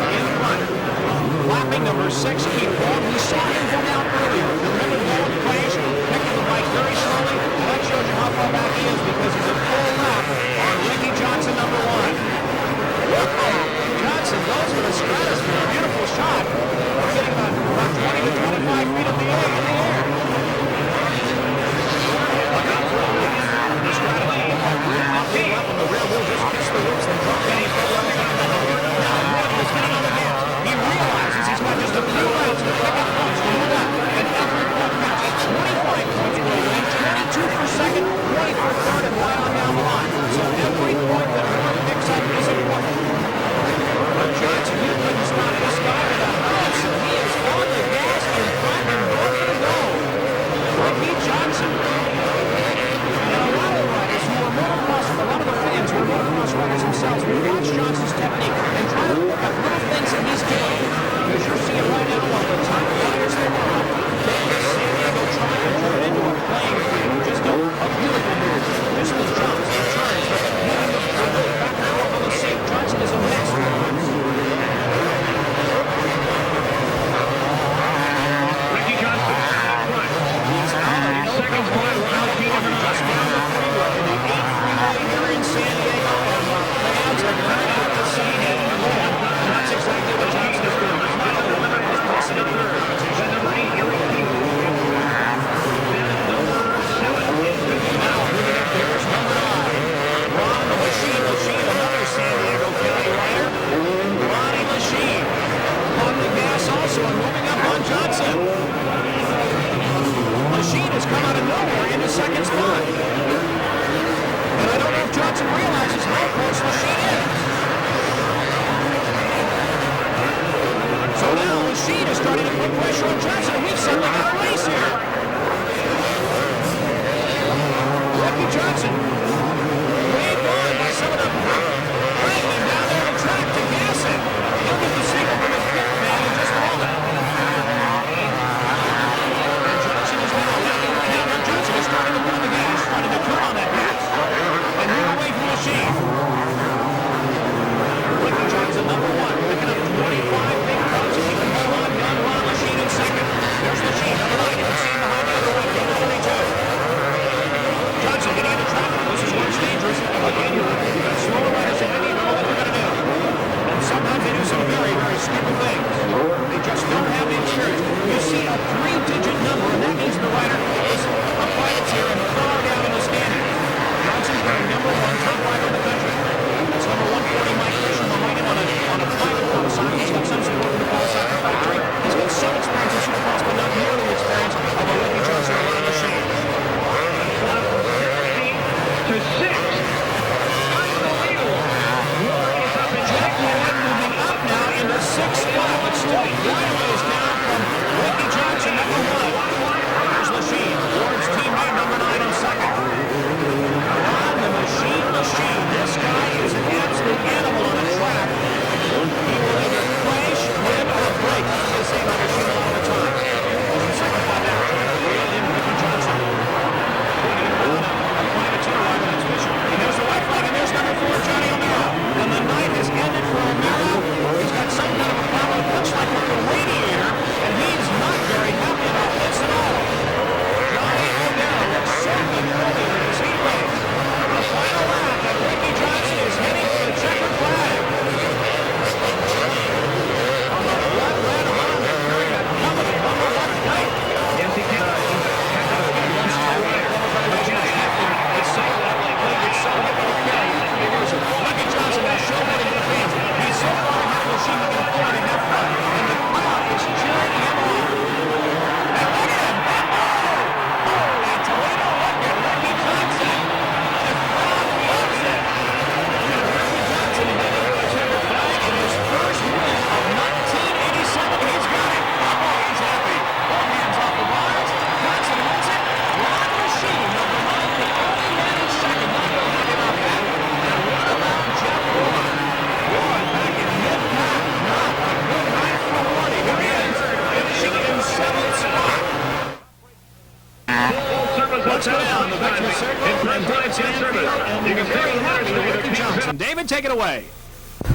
Let's go down the victory circle, and David Stanfield, and you're very happy with Ricky Johnson. David, take it away.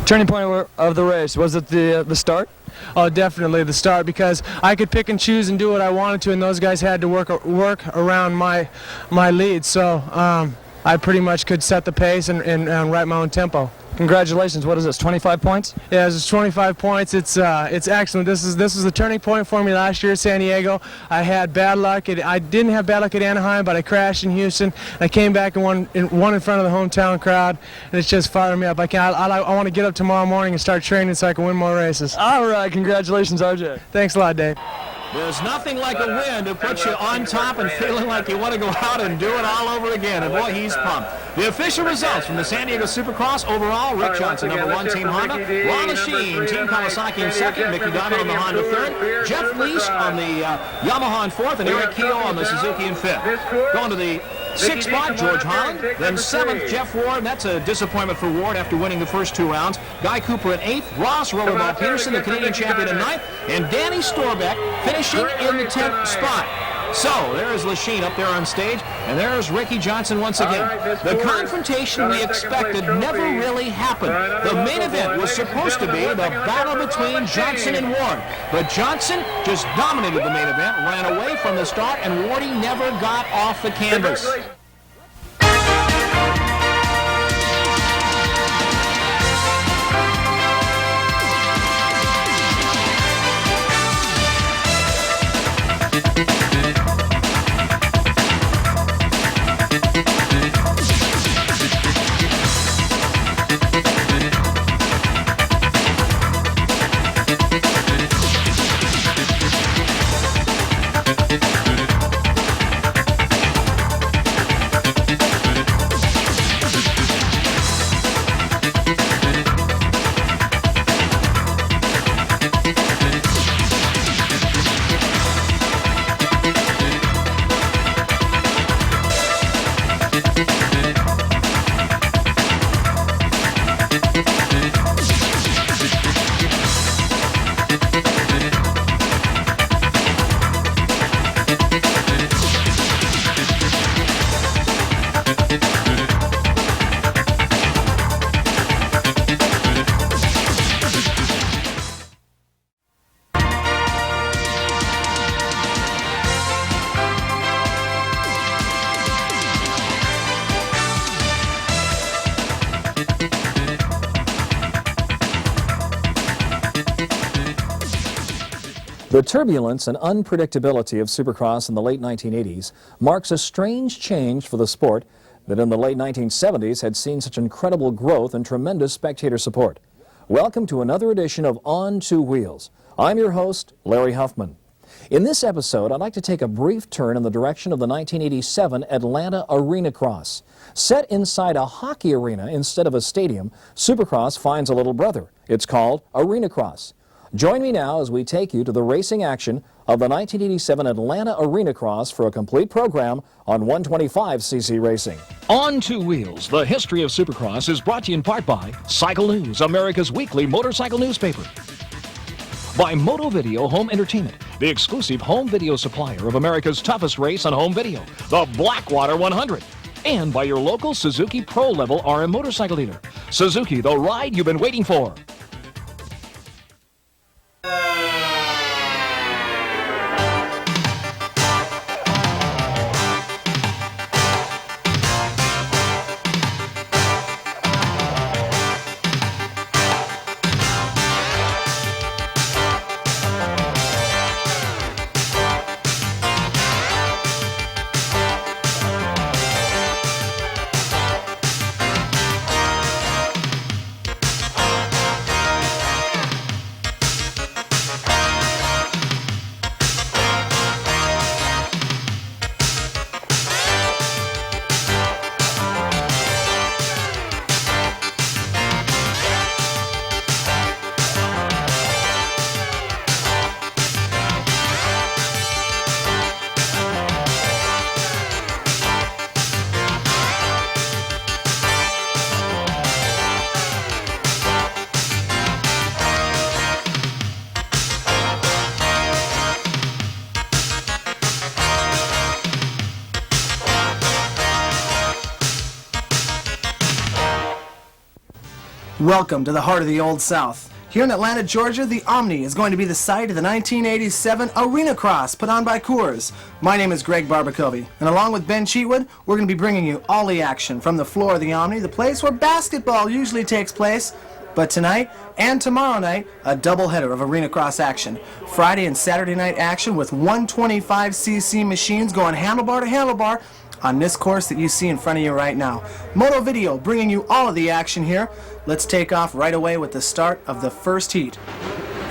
Turning point of the race, was it the start? Oh, definitely the start, because I could pick and choose and do what I wanted to, and those guys had to work around my lead. So I pretty much could set the pace and write my own tempo. Congratulations. What is this, 25 points? Yeah, it's 25 points. It's excellent. This is the turning point for me last year at San Diego. I had bad luck. I didn't have bad luck at Anaheim, but I crashed in Houston. I came back and won in front of the hometown crowd, and it's just fired me up. I want to get up tomorrow morning and start training so I can win more races. All right. Congratulations, RJ. Thanks a lot, Dave. There's nothing like a win to put you on top and feeling like you want to go out and do it all over again. And boy, he's pumped. The official results from the San Diego Supercross overall: Rick Johnson, number 1, Team Honda; Ron Lechine, Team Kawasaki in second; Mickey Diamond on the Honda third; Jeff Leash on the Yamaha in fourth; and Eric Keogh on the Suzuki in fifth. Going to the sixth spot, George Holland. Then seventh, Jeff Ward. That's a disappointment for Ward after winning the first 2 rounds. Guy Cooper at eighth. Ross Rollerball Peterson, the Canadian champion, in ninth. And Danny Storbeck finishing in the 10th spot. So there's Lechine up there on stage, and there's Ricky Johnson once again. The confrontation we expected never really happened. The main event was supposed to be the battle between Johnson and Ward, but Johnson just dominated the main event, ran away from the start, and Wardy never got off the canvas. The turbulence and unpredictability of Supercross in the late 1980s marks a strange change for the sport that in the late 1970s had seen such incredible growth and tremendous spectator support. Welcome to another edition of On Two Wheels. I'm your host, Larry Huffman. In this episode, I'd like to take a brief turn in the direction of the 1987 Atlanta Arenacross. Set inside a hockey arena instead of a stadium, Supercross finds a little brother. It's called Arenacross. Join me now as we take you to the racing action of the 1987 Atlanta Arenacross for a complete program on 125cc racing. On Two Wheels, the history of Supercross is brought to you in part by Cycle News, America's weekly motorcycle newspaper. By Moto Video Home Entertainment, the exclusive home video supplier of America's toughest race on home video, the Blackwater 100. And by your local Suzuki Pro Level RM motorcycle dealer. Suzuki, the ride you've been waiting for. Welcome to the heart of the Old South. Here in Atlanta, Georgia, the Omni is going to be the site of the 1987 Arenacross put on by Coors. My name is Greg Barbacovi, and along with Ben Cheatwood, we're going to be bringing you all the action from the floor of the Omni, the place where basketball usually takes place. But tonight and tomorrow night, a doubleheader of Arenacross action. Friday and Saturday night action with 125cc machines going handlebar to handlebar on this course that you see in front of you right now. Moto Video bringing you all of the action here. Let's take off right away with the start of the first heat.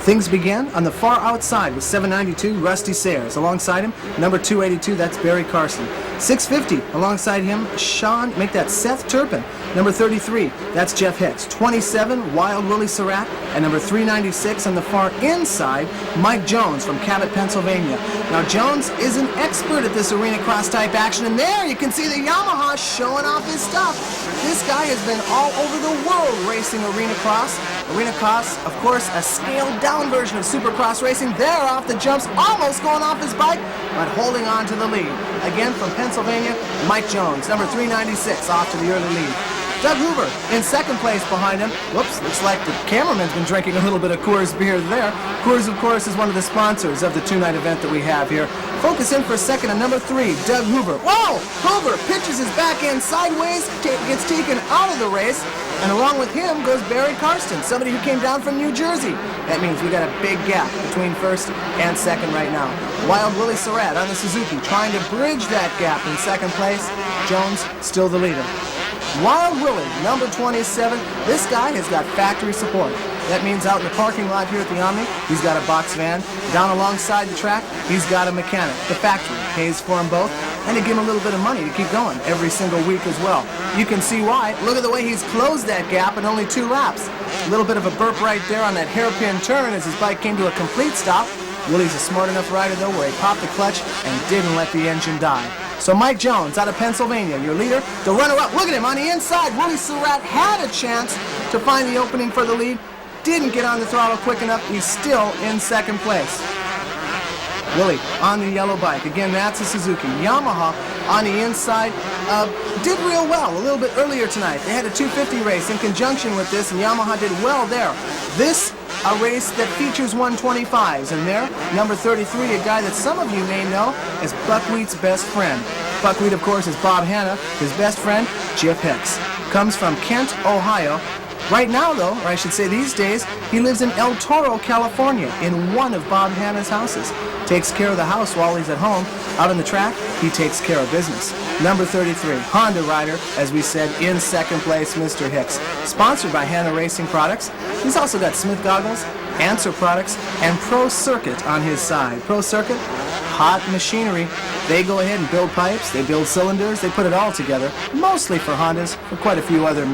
Things begin on the far outside with 792 Rusty Sayers. Alongside him, number 282, that's Barry Carson. 650 alongside him, Sean, make that Seth Turpin. Number 33, that's Jeff Hicks. 27, Wild Willie Surratt. And number 396 on the far inside, Mike Jones from Cabot, Pennsylvania. Now Jones is an expert at this Arenacross type action, and there you can see the Yamaha showing off his stuff. This guy has been all over the world racing Arenacross. Arenacross, of course, a scaled-down version of Supercross racing. There off the jumps, almost going off his bike, but holding on to the lead. Again from Pennsylvania, Mike Jones, number 396, off to the early lead. Doug Hoover in second place behind him. Whoops, looks like the cameraman's been drinking a little bit of Coors beer there. Coors, of course, is one of the sponsors of the two-night event that we have here. Focus in for a second on number 3, Doug Hoover. Whoa! Hoover pitches his back end sideways, gets taken out of the race, and along with him goes Barry Karsten, somebody who came down from New Jersey. That means we got a big gap between first and second right now. Wild Willie Surratt on the Suzuki trying to bridge that gap in second place. Jones still the leader. Wild Willie, number 27, this guy has got factory support. That means out in the parking lot here at the Omni, he's got a box van. Down alongside the track, he's got a mechanic. The factory pays for them both, and they give him a little bit of money to keep going every single week as well. You can see why. Look at the way he's closed that gap in only 2 laps. A little bit of a burp right there on that hairpin turn as his bike came to a complete stop. Willie's a smart enough rider, though, where he popped the clutch and didn't let the engine die. So Mike Jones out of Pennsylvania, your leader. The runner-up, look at him on the inside. Willie Surratt had a chance to find the opening for the lead. Didn't get on the throttle quick enough. He's still in second place. Willie on the yellow bike. Again, that's a Suzuki. Yamaha on the inside did real well a little bit earlier tonight. They had a 250 race in conjunction with this, and Yamaha did well there. This, a race that features 125s, and there, number 33, a guy that some of you may know as Buckwheat's best friend. Buckwheat, of course, is Bob Hanna. His best friend, Jeff Hicks. Comes from Kent, Ohio. Right now, though, or I should say these days, he lives in El Toro, California, in one of Bob Hanna's houses. Takes care of the house while he's at home. Out on the track, he takes care of business. Number 33, Honda rider, as we said, in second place, Mr. Hicks. Sponsored by Hanna Racing Products. He's also got Smith Goggles, Answer Products, and Pro Circuit on his side. Pro Circuit, hot machinery. They go ahead and build pipes, they build cylinders, they put it all together, mostly for Hondas, for quite a few other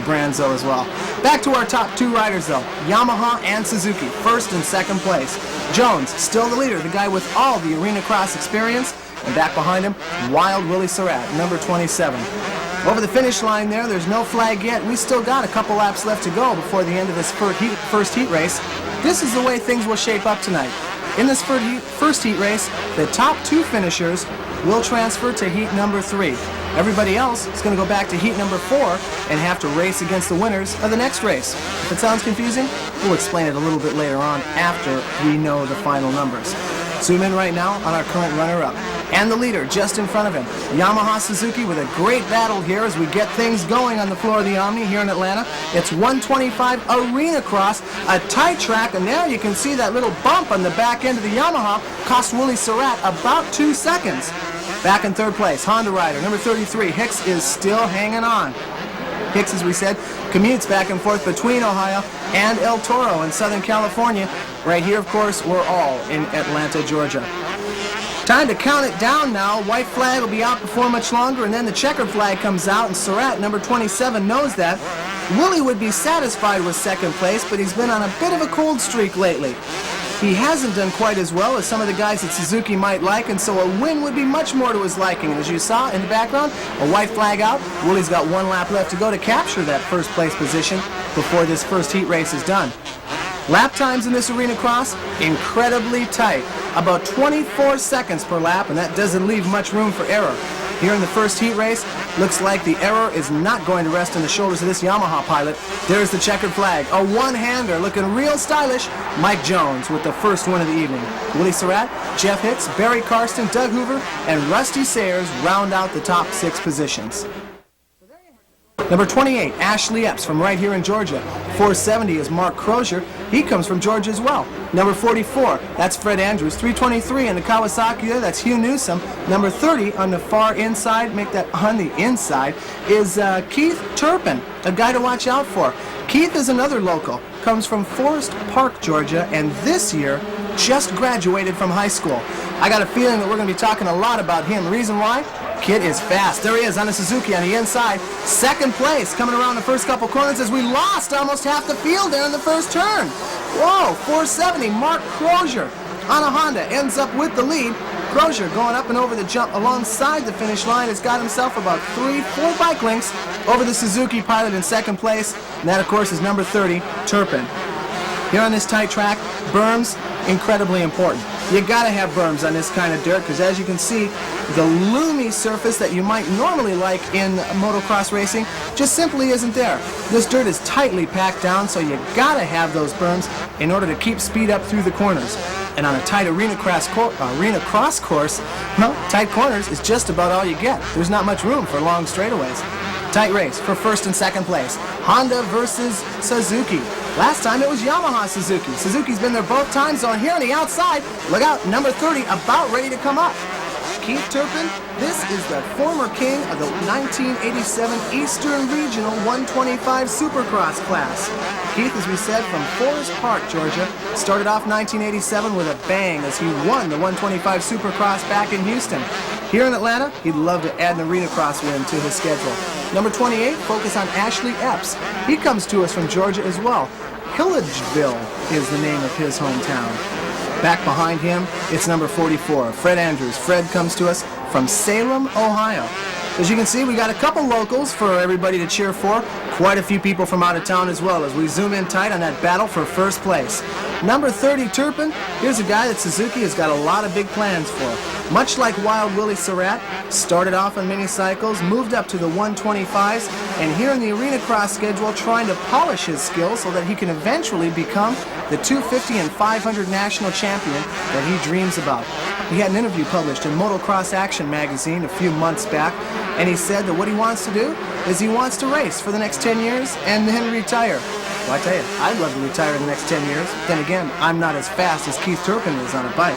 brands though as well. Back to our top 2 riders though, Yamaha and Suzuki, first and second place. Jones, still the leader, the guy with all the Arenacross experience, and back behind him, Wild Willie Surratt, number 27. Over the finish line there's no flag yet. We still got a couple laps left to go before the end of this first heat race. This is the way things will shape up tonight. In this first heat race, the top 2 finishers will transfer to heat number 3. Everybody else is going to go back to heat number 4 and have to race against the winners of the next race. If it sounds confusing, we'll explain it a little bit later on after we know the final numbers. Zoom in right now on our current runner-up. And the leader just in front of him, Yamaha Suzuki, with a great battle here as we get things going on the floor of the Omni here in Atlanta. It's 125 Arenacross, a tight track, and there you can see that little bump on the back end of the Yamaha cost Willie Surratt about 2 seconds. Back in third place, Honda rider, number 33, Hicks is still hanging on. Hicks, as we said, commutes back and forth between Ohio and El Toro in Southern California. Right here, of course, we're all in Atlanta, Georgia. Time to count it down now. White flag will be out before much longer, and then the checkered flag comes out, and Surratt, number 27, knows that. Willie would be satisfied with second place, but he's been on a bit of a cold streak lately. He hasn't done quite as well as some of the guys that Suzuki might like, and so a win would be much more to his liking. And as you saw in the background, a white flag out. Willie's got 1 lap left to go to capture that first place position before this first heat race is done. Lap times in this Arenacross, incredibly tight. About 24 seconds per lap, and that doesn't leave much room for error. Here in the first heat race, looks like the error is not going to rest on the shoulders of this Yamaha pilot. There's the checkered flag. A one-hander looking real stylish. Mike Jones with the first win of the evening. Willie Surratt, Jeff Hicks, Barry Karsten, Doug Hoover, and Rusty Sayers round out the top 6 positions. Number 28, Ashley Epps from right here in Georgia. 470 is Mark Crozier. He comes from Georgia as well. Number 44, that's Fred Andrews. 323 in the Kawasaki there, that's Hugh Newsom. Number 30 on the far inside, make that on the inside, is Keith Turpin, a guy to watch out for. Keith is another local, comes from Forest Park, Georgia, and this year just graduated from high school. I got a feeling that we're going to be talking a lot about him. Reason why? Kid is fast. There he is on the Suzuki on the inside. Second place coming around the first couple corners as we lost almost half the field there in the first turn. Whoa, 470, Mark Crozier on a Honda ends up with the lead. Crozier going up and over the jump alongside the finish line has got himself about 3-4 bike lengths over the Suzuki pilot in second place. And that, of course, is number 30, Turpin. Here on this tight track, berms, incredibly important. You gotta have berms on this kind of dirt because as you can see, the loomy surface that you might normally like in motocross racing just simply isn't there. This dirt is tightly packed down, so you gotta have those berms in order to keep speed up through the corners. And on a tight Arenacross course, well, tight corners is just about all you get. There's not much room for long straightaways. Tight race for first and second place. Honda versus Suzuki. Last time it was Yamaha Suzuki. Suzuki's been there both times, so here on the outside, look out, number 30 about ready to come up. Keith Turpin, this is the former king of the 1987 Eastern Regional 125 Supercross class. Keith, as we said, from Forest Park, Georgia, started off 1987 with a bang as he won the 125 Supercross back in Houston. Here in Atlanta, he'd love to add an Arenacross win to his schedule. Number 28, focus on Ashley Epps. He comes to us from Georgia as well. Hillageville is the name of his hometown. Back behind him, it's number 44, Fred Andrews. Fred comes to us from Salem, Ohio. As you can see, we got a couple locals for everybody to cheer for. Quite a few people from out of town as well as we zoom in tight on that battle for first place. Number 30, Turpin. Here's a guy that Suzuki has got a lot of big plans for. Much like Wild Willie Surratt, started off on mini-cycles, moved up to the 125s, and here in the Arenacross schedule trying to polish his skills so that he can eventually become the 250 and 500 national champion that he dreams about. He had an interview published in Motocross Action magazine a few months back, and he said that what he wants to do is he wants to race for the next 10 years and then retire. Well, I tell you, I'd love to retire in the next 10 years. Then again, I'm not as fast as Keith Turpin is on a bike.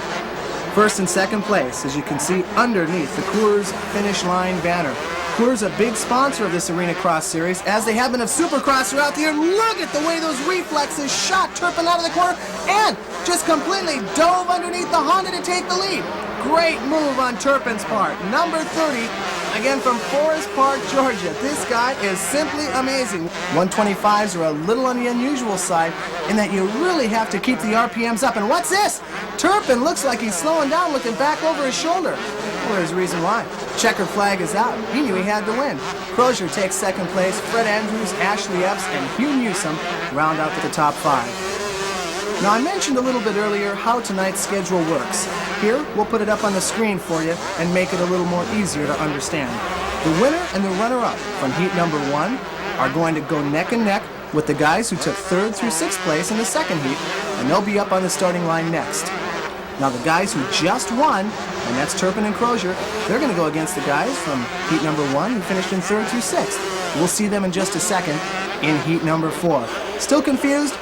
First and second place, as you can see underneath the Coors finish line banner. Coors a big sponsor of this Arenacross series, as they have been of Supercross throughout the year. Look at the way those reflexes shot Turpin out of the corner and just completely dove underneath the Honda to take the lead. Great move on Turpin's part. Number 30, again from Forest Park, Georgia. This guy is simply amazing. 125s are a little on the unusual side in that you really have to keep the RPMs up. And what's this? Turpin looks like he's slowing down, looking back over his shoulder. Well, there's a reason why. Checkered flag is out. He knew he had to win. Crozier takes second place. Fred Andrews, Ashley Epps, and Hugh Newsom round out to the top 5. Now, I mentioned a little bit earlier how tonight's schedule works. Here, we'll put it up on the screen for you and make it a little more easier to understand. The winner and the runner-up from heat number 1 are going to go neck and neck with the guys who took 3rd through 6th place in the second heat, and they'll be up on the starting line next. Now, the guys who just won, and that's Turpin and Crozier, they're going to go against the guys from heat number 1 who finished in 3rd through 6th. We'll see them in just a second in heat number 4. Still confused?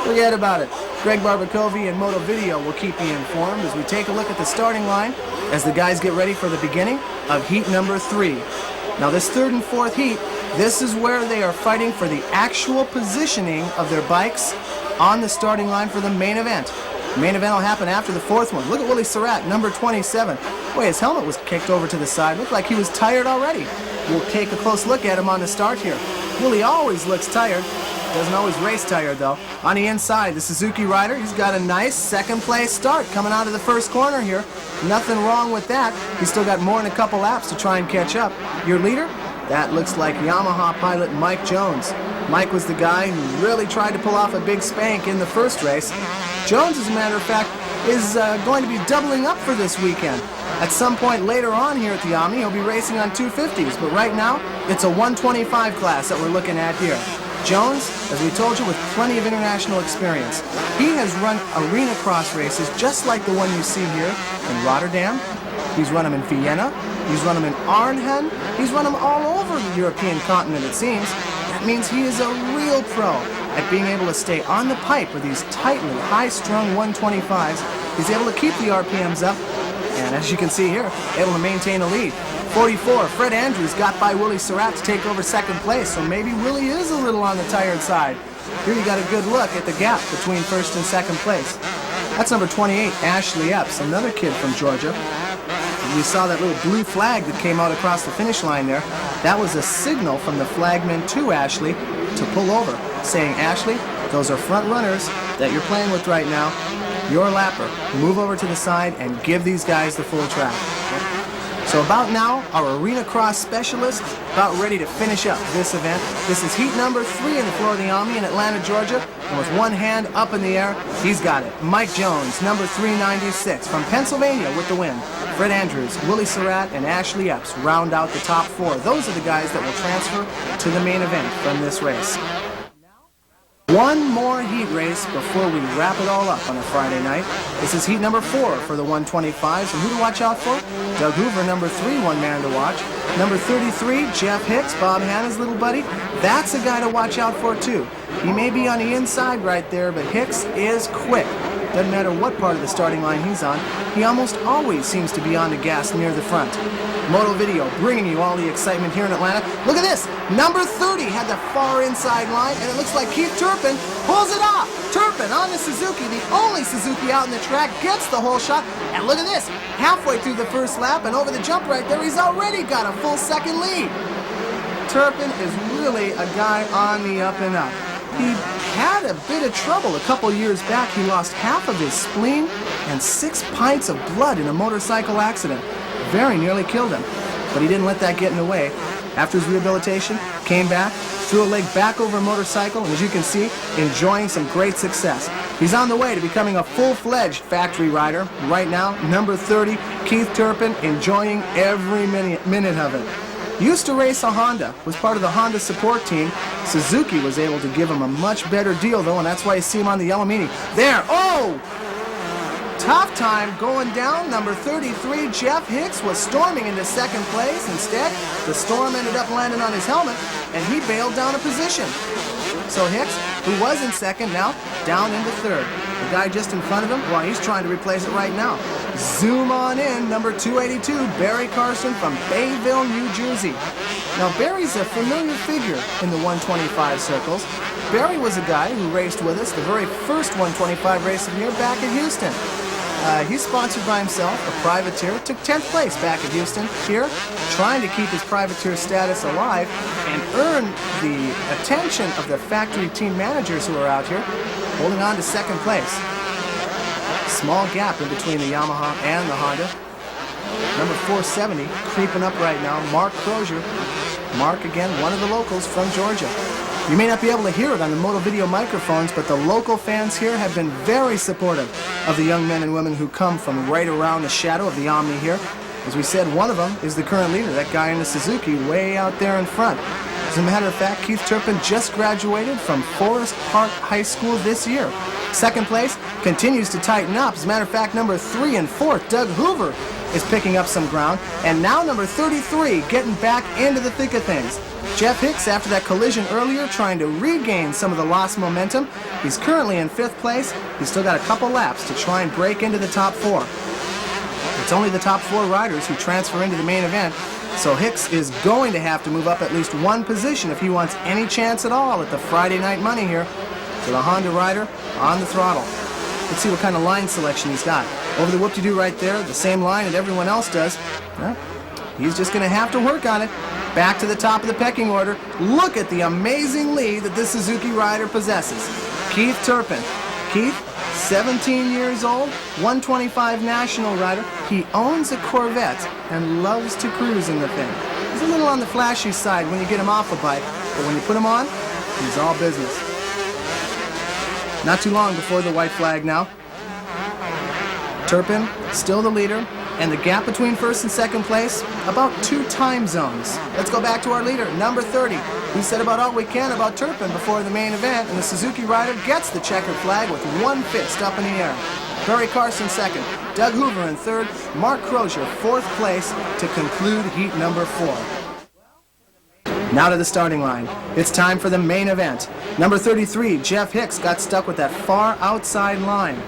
Forget about it. Greg Barbacovi and Moto Video will keep you informed as we take a look at the starting line as the guys get ready for the beginning of heat number 3. Now, this 3rd and 4th heat, this is where they are fighting for the actual positioning of their bikes on the starting line for the main event. The main event will happen after the 4th one. Look at Willie Surratt, number 27. Boy, his helmet was kicked over to the side. Looked like he was tired already. We'll take a close look at him on the start here. Willie always looks tired. Doesn't always race tired, though. On the inside, the Suzuki rider, he's got a nice second-place start coming out of the first corner here. Nothing wrong with that. He's still got more than a couple laps to try and catch up. Your leader? That looks like Yamaha pilot Mike Jones. Mike was the guy who really tried to pull off a big spank in the first race. Jones, as a matter of fact, is going to be doubling up for this weekend. At some point later on here at the Omni, he'll be racing on 250s, but right now, it's a 125 class that we're looking at here. Jones, as we told you, with plenty of international experience. He has run Arenacross races just like the one you see here in Rotterdam. He's run them in Vienna. He's run them in Arnhem. He's run them all over the European continent, it seems. That means he is a real pro at being able to stay on the pipe with these tightly high-strung 125s. He's able to keep the RPMs up, and as you can see here, able to maintain a lead. 44, Fred Andrews got by Willie Surratt to take over second place, so maybe Willie is a little on the tired side. Here you got a good look at the gap between first and second place. That's number 28, Ashley Epps, another kid from Georgia. We saw that little blue flag that came out across the finish line there. That was a signal from the flagman to Ashley to pull over, saying, Ashley, those are front runners that you're playing with right now. You're a lapper. Move over to the side and give these guys the full track. So about now, our Arenacross specialist about ready to finish up this event. This is heat number 3 in the floor of the Omni in Atlanta, Georgia. And with one hand up in the air, he's got it. Mike Jones, number 396 from Pennsylvania with the win. Fred Andrews, Willie Surratt, and Ashley Epps round out the top 4. Those are the guys that will transfer to the main event from this race. One more heat race before we wrap it all up on a Friday night. This is heat number 4 for the 125s. And who to watch out for? Doug Hoover, number 3, one man to watch. Number 33, Jeff Hicks, Bob Hanna's little buddy. That's a guy to watch out for too. He may be on the inside right there, but Hicks is quick. Doesn't matter what part of the starting line he's on, he almost always seems to be on the gas near the front. Moto Video bringing you all the excitement here in Atlanta. Look at this, number 30 had the far inside line, and it looks like Keith Turpin pulls it off. Turpin on the Suzuki, the only Suzuki out in the track, gets the whole shot, and look at this, halfway through the first lap and over the jump right there, he's already got a full second lead. Turpin is really a guy on the up and up. He had a bit of trouble a couple years back. He lost half of his spleen and 6 pints of blood in a motorcycle accident. Very nearly killed him, but he didn't let that get in the way. After his rehabilitation, came back, threw a leg back over a motorcycle, and as you can see, enjoying some great success. He's on the way to becoming a full-fledged factory rider. Right now, number 30, Keith Turpin, enjoying every minute of it. Used to race a Honda, was part of the Honda support team. Suzuki was able to give him a much better deal, though, and that's why you see him on the Yellow Meanie. There, oh! Tough time going down. Number 33, Jeff Hicks, was storming into second place. Instead, the storm ended up landing on his helmet, and he bailed down a position. So Hicks, who was in second, now down into third. The guy just in front of him, well, he's trying to replace it right now. Zoom on in, number 282, Barry Carson from Bayville, New Jersey. Now, Barry's a familiar figure in the 125 circles. Barry was a guy who raced with us the very first 125 race of the year back at Houston. He's sponsored by himself, a privateer, took 10th place back at Houston here, trying to keep his privateer status alive and earn the attention of the factory team managers who are out here, holding on to second place. Small gap in between the Yamaha and the Honda. Number 470, creeping up right now, Mark Crozier. Mark, again, one of the locals from Georgia. You may not be able to hear it on the Moto Video microphones, but the local fans here have been very supportive of the young men and women who come from right around the shadow of the Omni here. As we said, one of them is the current leader, that guy in the Suzuki way out there in front. As a matter of fact, Keith Turpin just graduated from Forest Park High School this year. Second place continues to tighten up. As a matter of fact, number 3 and 4, Doug Hoover, is picking up some ground. And now number 33 getting back into the thick of things. Jeff Hicks, after that collision earlier, trying to regain some of the lost momentum. He's currently in 5th place. He's still got a couple laps to try and break into the top 4. It's only the top 4 riders who transfer into the main event, so Hicks is going to have to move up at least one position if he wants any chance at all at the Friday night money here. So the Honda rider on the throttle. Let's see what kind of line selection he's got. Over the whoop-de-doo right there, the same line that everyone else does. Well, he's just going to have to work on it. Back to the top of the pecking order. Look at the amazing lead that this Suzuki rider possesses. Keith Turpin. Keith, 17 years old, 125 national rider. He owns a Corvette and loves to cruise in the thing. He's a little on the flashy side when you get him off a bike, but when you put him on, he's all business. Not too long before the white flag now. Turpin, still the leader. And the gap between first and second place, about 2 time zones. Let's go back to our leader, number 30. We said about all we can about Turpin before the main event, and the Suzuki rider gets the checkered flag with one fist up in the air. Barry Carson second, Doug Hoover in third, Mark Crozier fourth place to conclude heat number 4. Now to the starting line. It's time for the main event. Number 33, Jeff Hicks, got stuck with that far outside line.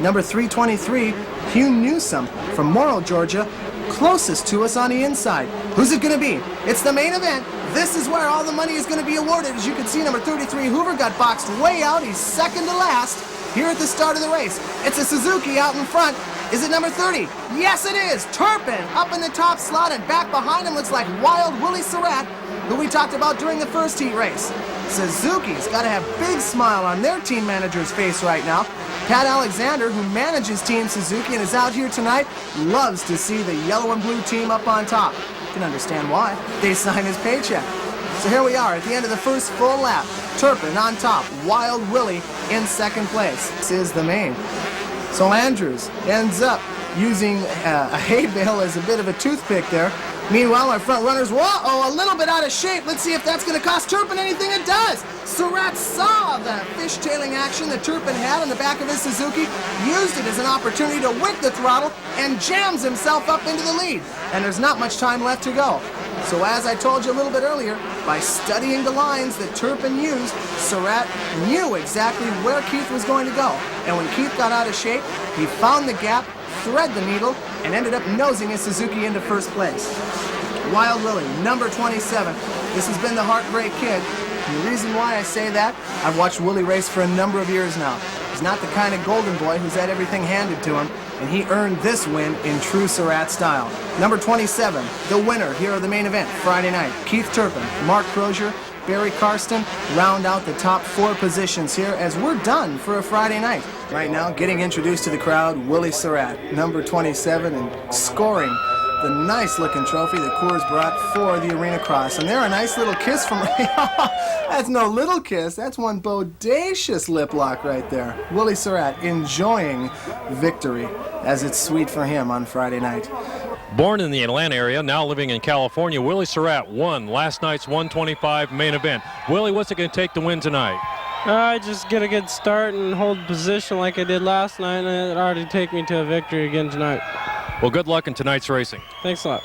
Number 323, Hugh Newsome from Morrow, Georgia, closest to us on the inside. Who's it going to be? It's the main event. This is where all the money is going to be awarded. As you can see, number 33, Hoover, got boxed way out. He's second to last here at the start of the race. It's a Suzuki out in front. Is it number 30? Yes, it is. Turpin up in the top slot, and back behind him looks like Wild Willie Surratt, who we talked about during the first heat race. Suzuki's got to have a big smile on their team manager's face right now. Pat Alexander, who manages Team Suzuki and is out here tonight, loves to see the yellow and blue team up on top. You can understand why. They sign his paycheck. So here we are at the end of the first full lap. Turpin on top, Wild Willie in second place. This is the main. So Andrews ends up using a hay bale as a bit of a toothpick there. Meanwhile, our front runners, whoa, a little bit out of shape. Let's see if that's going to cost Turpin anything. It does. Surratt saw the fishtailing action that Turpin had on the back of his Suzuki, used it as an opportunity to whip the throttle, and jams himself up into the lead. And there's not much time left to go. So as I told you a little bit earlier, by studying the lines that Turpin used, Surratt knew exactly where Keith was going to go. And when Keith got out of shape, he found the gap, thread the needle, and ended up nosing his Suzuki into first place. Wild Willie, number 27. This has been the Heartbreak Kid. And the reason why I say that, I've watched Willie race for a number of years now. He's not the kind of golden boy who's had everything handed to him, and he earned this win in true Surratt style. Number 27, the winner here of the main event, Friday night. Keith Turpin, Mark Crozier, Barry Karsten round out the top 4 positions here as we're done for a Friday night. Right now, getting introduced to the crowd, Willie Surratt, number 27, and scoring the nice-looking trophy that Coors brought for the Arenacross. And there, a nice little kiss from... That's no little kiss. That's one bodacious lip lock right there. Willie Surratt enjoying victory, as it's sweet for him on Friday night. Born in the Atlanta area, now living in California, Willie Surratt won last night's 125 main event. Willie, what's it going to take to win tonight? I just get a good start and hold position like I did last night, and it already take me to a victory again tonight. Well, good luck in tonight's racing. Thanks a lot.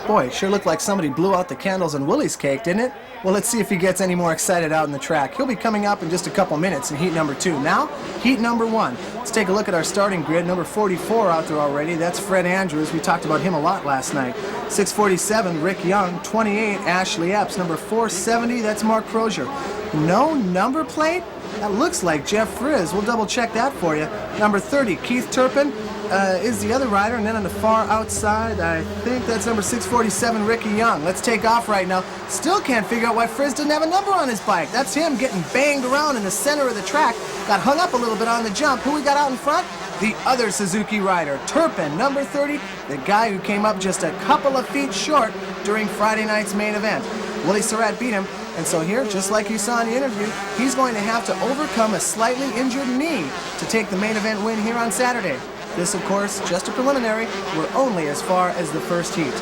Boy, it sure looked like somebody blew out the candles on Willie's cake, didn't it? Well, let's see if he gets any more excited out in the track. He'll be coming up in just a couple minutes in heat number 2. Now, heat number 1. Let's take a look at our starting grid. Number 44 out there already. That's Fred Andrews. We talked about him a lot last night. 647, Rick Young. 28, Ashley Epps. Number 470, that's Mark Crozier. No number plate? That looks like Jeff Frizz. We'll double check that for you. Number 30, Keith Turpin. Is the other rider, and then on the far outside, I think that's number 647, Ricky Young. Let's take off right now. Still can't figure out why Frizz didn't have a number on his bike. That's him getting banged around in the center of the track. Got hung up a little bit on the jump. Who we got out in front? The other Suzuki rider, Turpin, number 30, the guy who came up just a couple of feet short during Friday night's main event. Willie Surratt beat him, and so here, just like you saw in the interview, he's going to have to overcome a slightly injured knee to take the main event win here on Saturday. This, of course, just a preliminary. We're only as far as the first heat.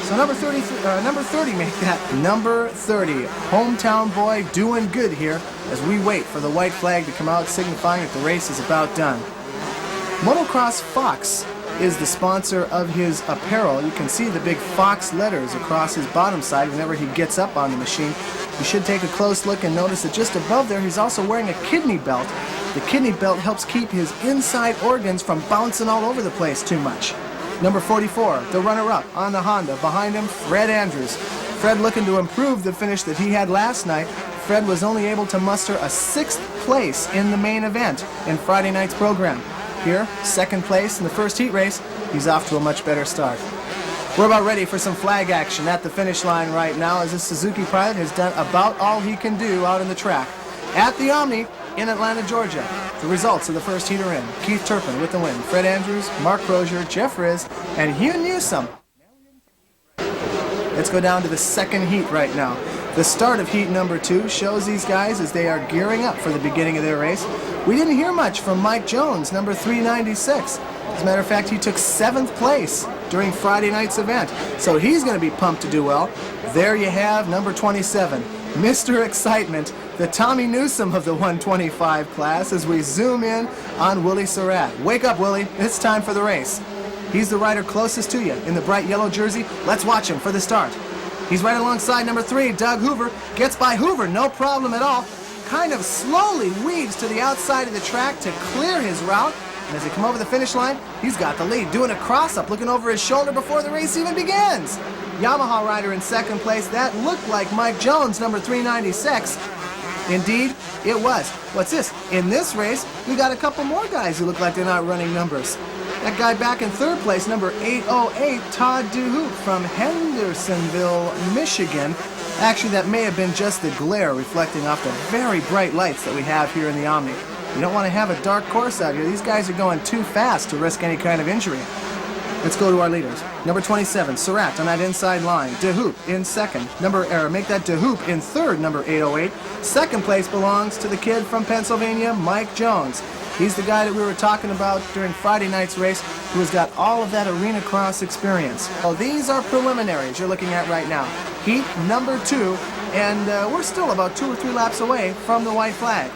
So number 30 make that. Number 30, hometown boy doing good here as we wait for the white flag to come out, signifying that the race is about done. Motocross Fox is the sponsor of his apparel. You can see the big Fox letters across his bottom side whenever he gets up on the machine. You should take a close look and notice that just above there, he's also wearing a kidney belt. The kidney belt helps keep his inside organs from bouncing all over the place too much. Number 44, the runner-up on the Honda. Behind him, Fred Andrews. Fred looking to improve the finish that he had last night. Fred was only able to muster a 6th place in the main event in Friday night's program. Here, 2nd place in the first heat race. He's off to a much better start. We're about ready for some flag action at the finish line right now as this Suzuki pilot has done about all he can do out in the track. At the Omni in Atlanta, Georgia, the results of the first heat are in. Keith Turpin with the win. Fred Andrews, Mark Crozier, Jeff Riz, and Hugh Newsome. Let's go down to the 2nd heat right now. The start of heat number 2 shows these guys as they are gearing up for the beginning of their race. We didn't hear much from Mike Jones, number 396. As a matter of fact, he took 7th place during Friday night's event. So he's going to be pumped to do well. There you have number 27, Mr. Excitement, the Tommy Newsom of the 125 class, as we zoom in on Willie Surratt. Wake up, Willie. It's time for the race. He's the rider closest to you in the bright yellow jersey. Let's watch him for the start. He's right alongside number 3, Doug Hoover. Gets by Hoover, no problem at all. Kind of slowly weaves to the outside of the track to clear his route. And as they come over the finish line, he's got the lead, doing a cross-up, looking over his shoulder before the race even begins. Yamaha rider in 2nd place. That looked like Mike Jones, number 396. Indeed, it was. What's this? In this race, we got a couple more guys who look like they're not running numbers. That guy back in 3rd place, number 808, Todd DeHoop from Hendersonville, Michigan. Actually, that may have been just the glare reflecting off the very bright lights that we have here in the Omni. You don't want to have a dark course out here. These guys are going too fast to risk any kind of injury. Let's go to our leaders. Number 27, Surratt on that inside line. DeHoop in 2nd. Make that DeHoop in 3rd, number 808. 2nd place belongs to the kid from Pennsylvania, Mike Jones. He's the guy that we were talking about during Friday night's race who has got all of that Arenacross experience. Well, these are preliminaries you're looking at right now. Heat number 2, and we're still about 2 or 3 laps away from the white flag.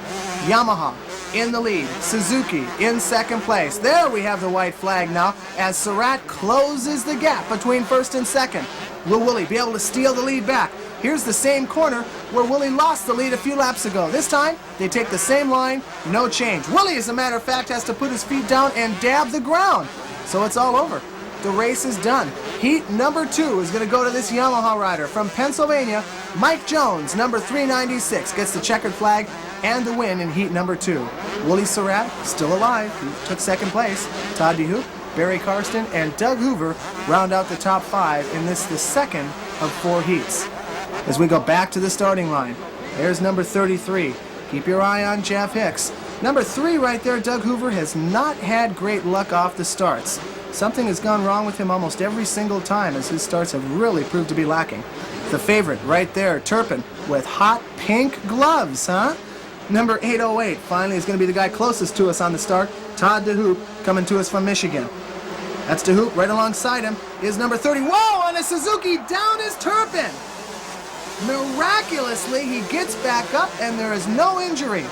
Yamaha in the lead. Suzuki in 2nd place. There we have the white flag now as Surratt closes the gap between 1st and 2nd. Will Willie be able to steal the lead back? Here's the same corner where Willie lost the lead a few laps ago. This time, they take the same line, no change. Willie, as a matter of fact, has to put his feet down and dab the ground. So it's all over. The race is done. Heat number 2 is going to go to this Yamaha rider from Pennsylvania, Mike Jones, number 396, gets the checkered flag and the win in heat number 2. Willie Surratt, still alive, he took 2nd place. Todd DeHoop, Barry Karsten, and Doug Hoover round out the top 5 in this, the 2nd of 4 heats. As we go back to the starting line, there's number 33. Keep your eye on Jeff Hicks. Number 3 right there, Doug Hoover, has not had great luck off the starts. Something has gone wrong with him almost every single time as his starts have really proved to be lacking. The favorite right there, Turpin, with hot pink gloves, huh? Number 808 finally is going to be the guy closest to us on the start. Todd DeHoop coming to us from Michigan. That's DeHoop. Right alongside him is number 30. Whoa, on a Suzuki, down is Turpin. Miraculously, he gets back up and there is no injury.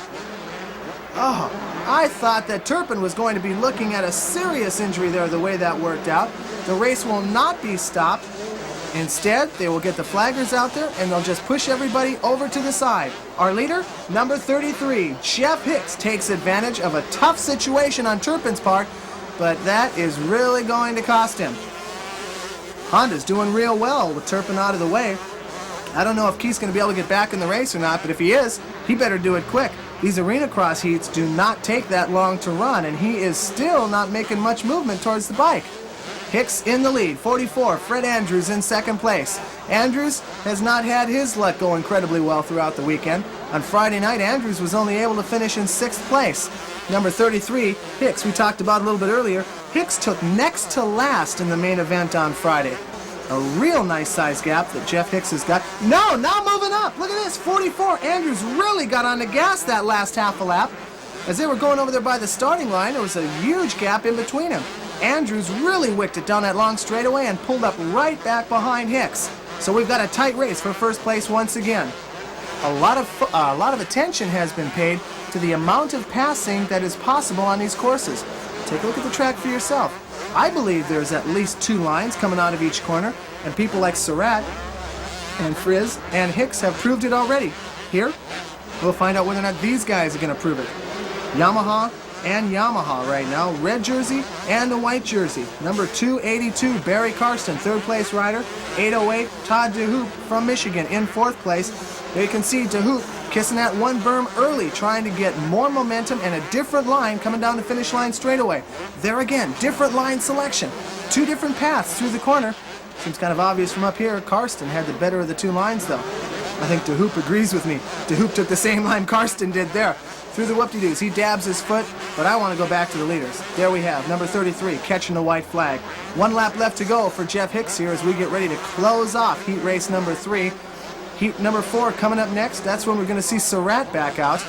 Oh, I thought that Turpin was going to be looking at a serious injury there the way that worked out. The race will not be stopped. Instead, they will get the flaggers out there and they'll just push everybody over to the side. Our leader, number 33, Jeff Hicks, takes advantage of a tough situation on Turpin's part, but that is really going to cost him. Honda's doing real well with Turpin out of the way. I don't know if Keith's going to be able to get back in the race or not, but if he is, he better do it quick. These Arenacross heats do not take that long to run, and he is still not making much movement towards the bike. Hicks in the lead, 44. Fred Andrews in 2nd place. Andrews has not had his luck go incredibly well throughout the weekend. On Friday night, Andrews was only able to finish in 6th place. Number 33, Hicks, we talked about a little bit earlier. Hicks took next to last in the main event on Friday. A real nice size gap that Jeff Hicks has got. No, now moving up. Look at this, 44. Andrews really got on the gas that last half a lap. As they were going over there by the starting line, there was a huge gap in between them. Andrews really wicked it down that long straightaway and pulled up right back behind Hicks. So we've got a tight race for 1st place once again. A lot of attention has been paid to the amount of passing that is possible on these courses. Take a look at the track for yourself. I believe there's at least 2 lines coming out of each corner, and people like Surratt and Frizz and Hicks have proved it already. Here, we'll find out whether or not these guys are going to prove it. Yamaha and Yamaha right now, red jersey and the white jersey. Number 282, Barry Karsten, 3rd place rider. 808, Todd DeHoop from Michigan in 4th place. There you can see DeHoop kissing that one berm early, trying to get more momentum and a different line coming down the finish line straightaway. There again, different line selection. 2 different paths through the corner. Seems kind of obvious from up here. Karsten had the better of the 2 lines though. I think DeHoop agrees with me. DeHoop took the same line Karsten did there. Through the whoop-de-doos, he dabs his foot, but I want to go back to the leaders. There we have number 33 catching the white flag. 1 lap left to go for Jeff Hicks here as we get ready to close off heat race number 3. Heat number 4 coming up next. That's when we're going to see Surratt back out.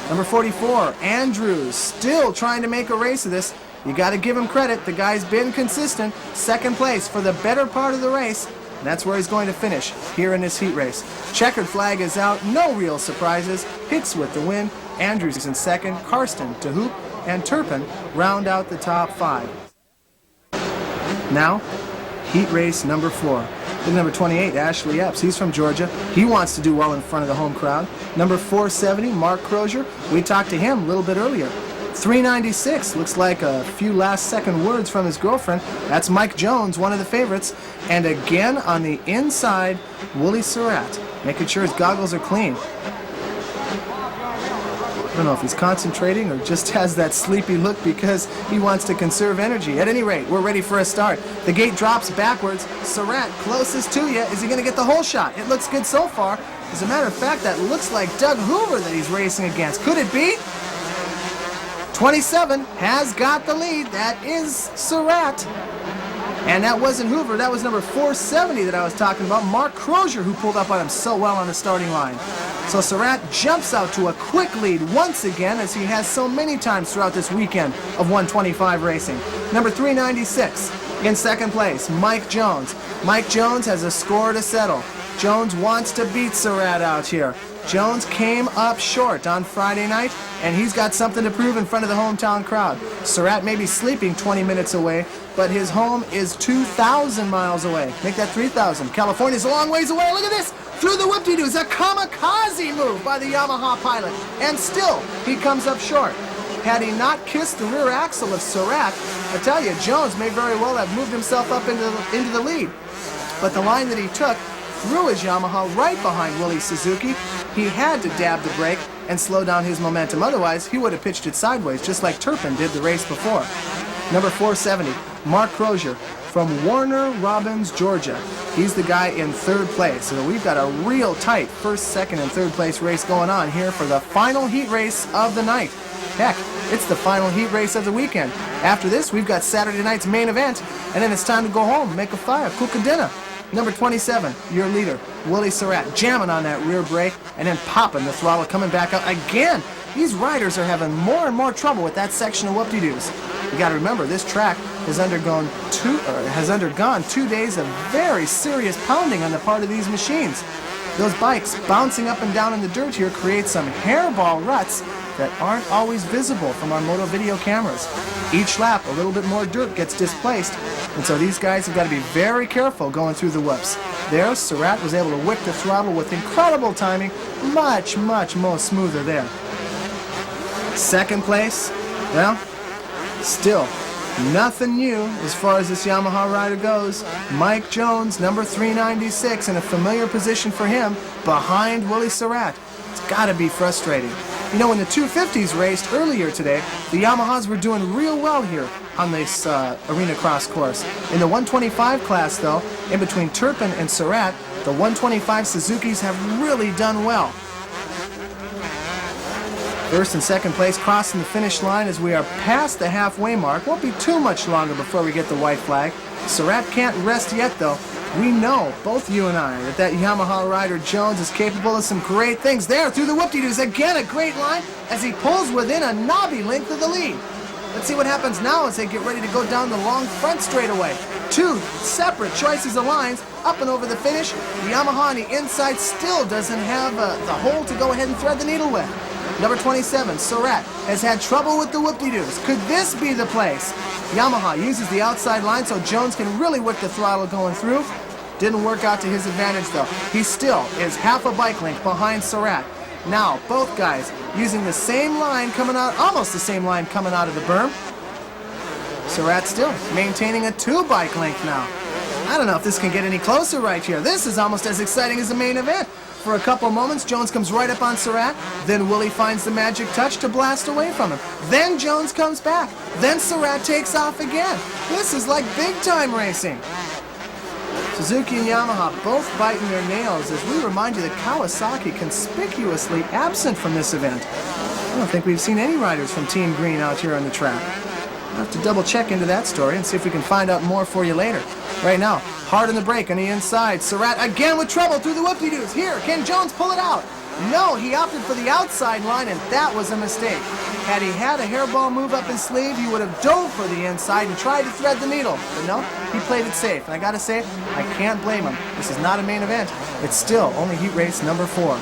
Number 44, Andrews, still trying to make a race of this. You got to give him credit. The guy's been consistent. Second place for the better part of the race. And that's where he's going to finish here in this heat race. Checkered flag is out. No real surprises. Hicks with the win. Andrews is in second. Karsten, DeHoop, and Turpin round out the top 5. Now, heat race number 4. With number 28, Ashley Epps. He's from Georgia. He wants to do well in front of the home crowd. Number 470, Mark Crozier. We talked to him a little bit earlier. 396, looks like a few last-second words from his girlfriend. That's Mike Jones, one of the favorites. And again on the inside, Wooly Surratt, making sure his goggles are clean. I don't know if he's concentrating or just has that sleepy look because he wants to conserve energy. At any rate, we're ready for a start. The gate drops backwards. Surratt closest to you. Is he going to get the whole shot? It looks good so far. As a matter of fact, that looks like Doug Hoover that he's racing against. Could it be? 27 has got the lead. That is Surratt. And that wasn't Hoover. That was number 470 that I was talking about. Mark Crozier, who pulled up on him so well on the starting line. So Surratt jumps out to a quick lead once again, as he has so many times throughout this weekend of 125 racing. Number 396 in second place, Mike Jones. Mike Jones has a score to settle. Jones wants to beat Surratt out here. Jones came up short on Friday night, and he's got something to prove in front of the hometown crowd. Surratt may be sleeping 20 minutes away, but his home is 2,000 miles away. Make that 3,000. California's a long ways away. Look at this. Through the whoop-de-doo. It's a kamikaze move by the Yamaha pilot. And still, he comes up short. Had he not kissed the rear axle of Surratt, I tell you, Jones may very well have moved himself up into the lead. But the line that he took threw his Yamaha right behind Willie Suzuki. He had to dab the brake and slow down his momentum. Otherwise, he would have pitched it sideways, just like Turpin did the race before. Number 470, Mark Crozier from Warner Robins, Georgia. He's the guy in third place. So we've got a real tight first, second, and third place race going on here for the final heat race of the night. Heck, it's the final heat race of the weekend. After this, we've got Saturday night's main event, and then it's time to go home, make a fire, cook a dinner. Number 27, your leader, Willie Surratt, jamming on that rear brake and then popping the throttle, coming back up again. These riders are having more and more trouble with that section of whoop-de-doos. You got to remember, this track has undergone 2 days of very serious pounding on the part of these machines. Those bikes bouncing up and down in the dirt here create some hairball ruts that aren't always visible from our moto video cameras. Each lap, a little bit more dirt gets displaced, and so these guys have got to be very careful going through the whoops. There, Surratt was able to whip the throttle with incredible timing, much more smoother there. Second place, well, still nothing new as far as this Yamaha rider goes. Mike Jones, number 396, in a familiar position for him, behind Willie Surratt. It's got to be frustrating. You know, when the 250s raced earlier today, the Yamahas were doing real well here on this Arenacross course. In the 125 class, though, in between Turpin and Surratt, the 125 Suzukis have really done well. First and second place crossing the finish line as we are past the halfway mark. Won't be too much longer before we get the white flag. Surratt can't rest yet, though. We know, both you and I, that Yamaha rider Jones is capable of some great things. There, through the whoop-de-doos, again a great line as he pulls within a knobby length of the lead. Let's see what happens now as they get ready to go down the long front straightaway. Two separate choices of lines up and over the finish. The Yamaha on the inside still doesn't have the hole to go ahead and thread the needle with. Number 27, Surratt, has had trouble with the whoop-de-doos. Could this be the place? Yamaha uses the outside line so Jones can really whip the throttle going through. Didn't work out to his advantage, though. He still is half a bike length behind Surratt. Now, both guys using the same line coming out, almost the same line coming out of the berm. Surratt still maintaining a 2-bike length now. I don't know if this can get any closer right here. This is almost as exciting as the main event. For a couple moments, Jones comes right up on Surratt. Then Willie finds the magic touch to blast away from him. Then Jones comes back. Then Surratt takes off again. This is like big-time racing. Suzuki and Yamaha both biting their nails as we remind you that Kawasaki conspicuously absent from this event. I don't think we've seen any riders from Team Green out here on the track. I'll have to double check into that story and see if we can find out more for you later. Right now, hard on the brake on the inside. Surratt again with trouble through the whoop-de-doos. Here, can Jones pull it out? No, he opted for the outside line, and that was a mistake. Had he had a hairball move up his sleeve, he would have dove for the inside and tried to thread the needle. But no, he played it safe. And I gotta say, I can't blame him. This is not a main event. It's still only heat race number 4.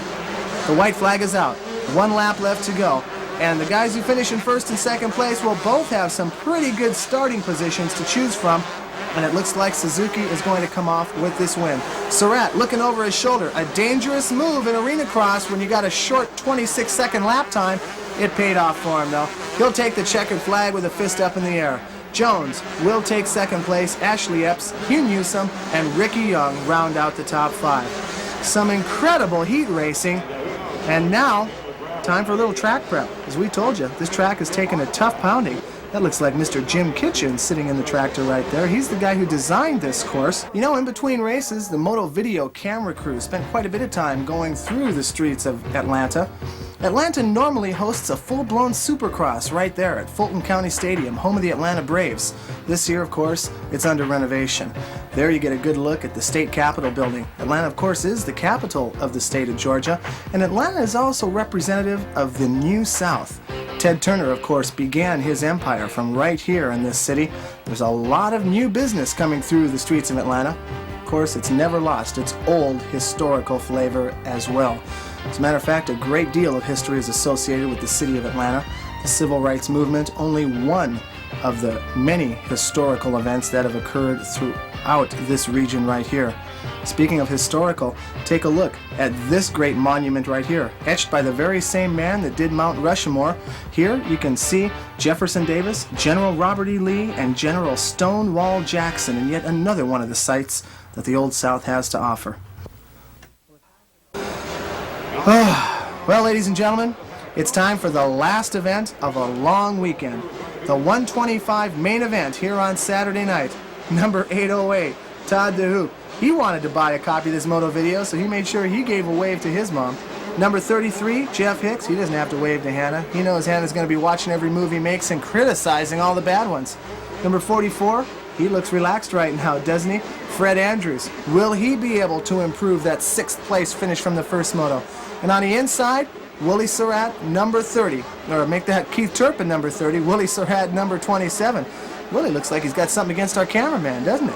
The white flag is out. 1 lap left to go. And the guys who finish in first and second place will both have some pretty good starting positions to choose from. And it looks like Suzuki is going to come off with this win. Surratt looking over his shoulder. A dangerous move in Arenacross when you got a short 26-second lap time. It paid off for him, though. He'll take the checkered flag with a fist up in the air. Jones will take second place. Ashley Epps, Hugh Newsome, and Ricky Young round out the top 5. Some incredible heat racing. And now, time for a little track prep. As we told you, this track has taken a tough pounding. That looks like Mr. Jim Kitchen sitting in the tractor right there. He's the guy who designed this course. You know, in between races, the Moto Video camera crew spent quite a bit of time going through the streets of Atlanta. Atlanta normally hosts a full-blown Supercross right there at Fulton County Stadium, home of the Atlanta Braves. This year, of course, it's under renovation. There you get a good look at the state capitol building. Atlanta, of course, is the capital of the state of Georgia, and Atlanta is also representative of the New South. Ted Turner, of course, began his empire from right here in this city. There's a lot of new business coming through the streets of Atlanta. Of course, it's never lost its old historical flavor as well. As a matter of fact, a great deal of history is associated with the city of Atlanta. The civil rights movement, only one of the many historical events that have occurred throughout this region right here. Speaking of historical, take a look at this great monument right here, etched by the very same man that did Mount Rushmore. Here you can see Jefferson Davis, General Robert E. Lee, and General Stonewall Jackson, and yet another one of the sights that the Old South has to offer. Well, ladies and gentlemen, it's time for the last event of a long weekend. The 125 main event here on Saturday night. Number 808, Todd DeHoop. He wanted to buy a copy of this Moto Video, so he made sure he gave a wave to his mom. Number 33, Jeff Hicks. He doesn't have to wave to Hannah. He knows Hannah's going to be watching every move he makes and criticizing all the bad ones. Number 44, he looks relaxed right now, doesn't he? Fred Andrews. Will he be able to improve that 6th place finish from the first moto? And on the inside, Willie Surratt, number 30. Or make that Keith Turpin number 30, Willie Surratt number 27. Willie looks like he's got something against our cameraman, doesn't it?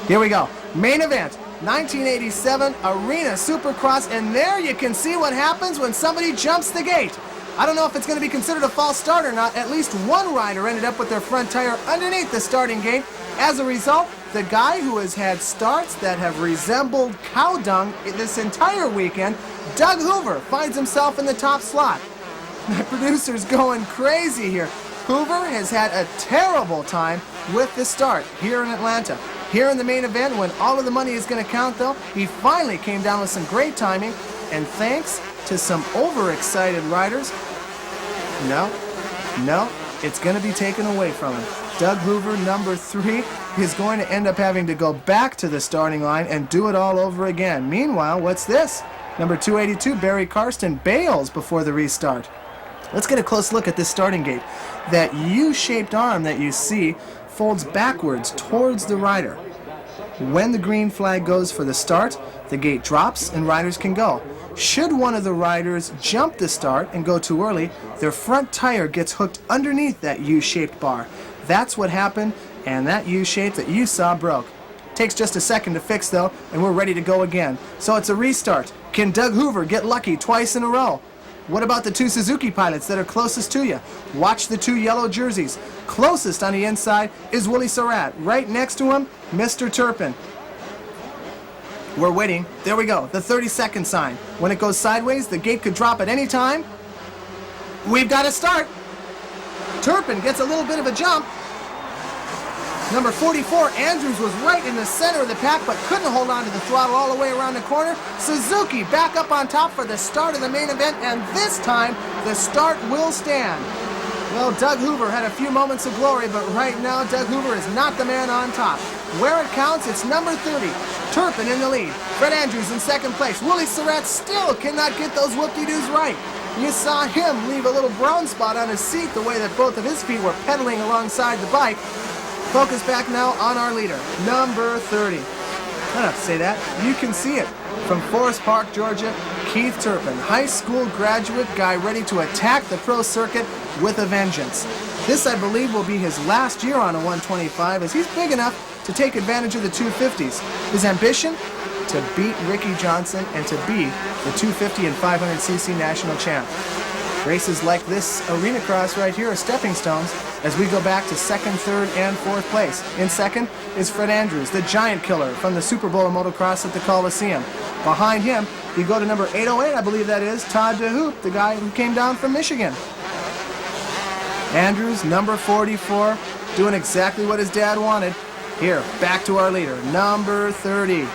Here we go. Main event, 1987 Arena Supercross, and there you can see what happens when somebody jumps the gate. I don't know if it's going to be considered a false start or not. At least one rider ended up with their front tire underneath the starting gate. As a result, the guy who has had starts that have resembled cow dung this entire weekend, Doug Hoover, finds himself in the top slot. My producer's going crazy here. Hoover has had a terrible time with the start here in Atlanta. Here in the main event, when all of the money is going to count, though, he finally came down with some great timing, and thanks to some overexcited riders, no, it's going to be taken away from him. Doug Hoover, number 3, is going to end up having to go back to the starting line and do it all over again. Meanwhile, what's this? Number 282, Barry Karsten, bails before the restart. Let's get a close look at this starting gate. That U-shaped arm that you see folds backwards towards the rider. When the green flag goes for the start, the gate drops and riders can go. Should one of the riders jump the start and go too early, their front tire gets hooked underneath that U-shaped bar. That's what happened, and that U-shape that you saw broke. Takes just a second to fix, though, and we're ready to go again. So it's a restart. Can Doug Hoover get lucky twice in a row? What about the 2 Suzuki pilots that are closest to you? Watch the 2 yellow jerseys. Closest on the inside is Willie Surratt. Right next to him, Mr. Turpin. We're waiting. There we go, the 30-second sign. When it goes sideways, the gate could drop at any time. We've got to start. Turpin gets a little bit of a jump. Number 44, Andrews, was right in the center of the pack, but couldn't hold on to the throttle all the way around the corner. Suzuki back up on top for the start of the main event, and this time, the start will stand. Well, Doug Hoover had a few moments of glory, but right now, Doug Hoover is not the man on top. Where it counts, it's number 30, Turpin in the lead. Fred Andrews in second place. Willie Surratt still cannot get those whoop-de-doos right. You saw him leave a little brown spot on his seat the way that both of his feet were pedaling alongside the bike. Focus back now on our leader, number 30. I don't have to say that. You can see it. From Forest Park, Georgia, Keith Turpin, high school graduate guy ready to attack the pro circuit, with a vengeance. This, I believe, will be his last year on a 125, as he's big enough to take advantage of the 250s. His ambition? To beat Ricky Johnson and to be the 250 and 500cc national champ. Races like this Arenacross right here are stepping stones as we go back to second, third, and fourth place. In second is Fred Andrews, the giant killer from the Super Bowl of motocross at the Coliseum. Behind him, you go to number 808, I believe that is, Todd DeHoop, the guy who came down from Michigan. Andrews, number 44, doing exactly what his dad wanted. Here, back to our leader, number 30.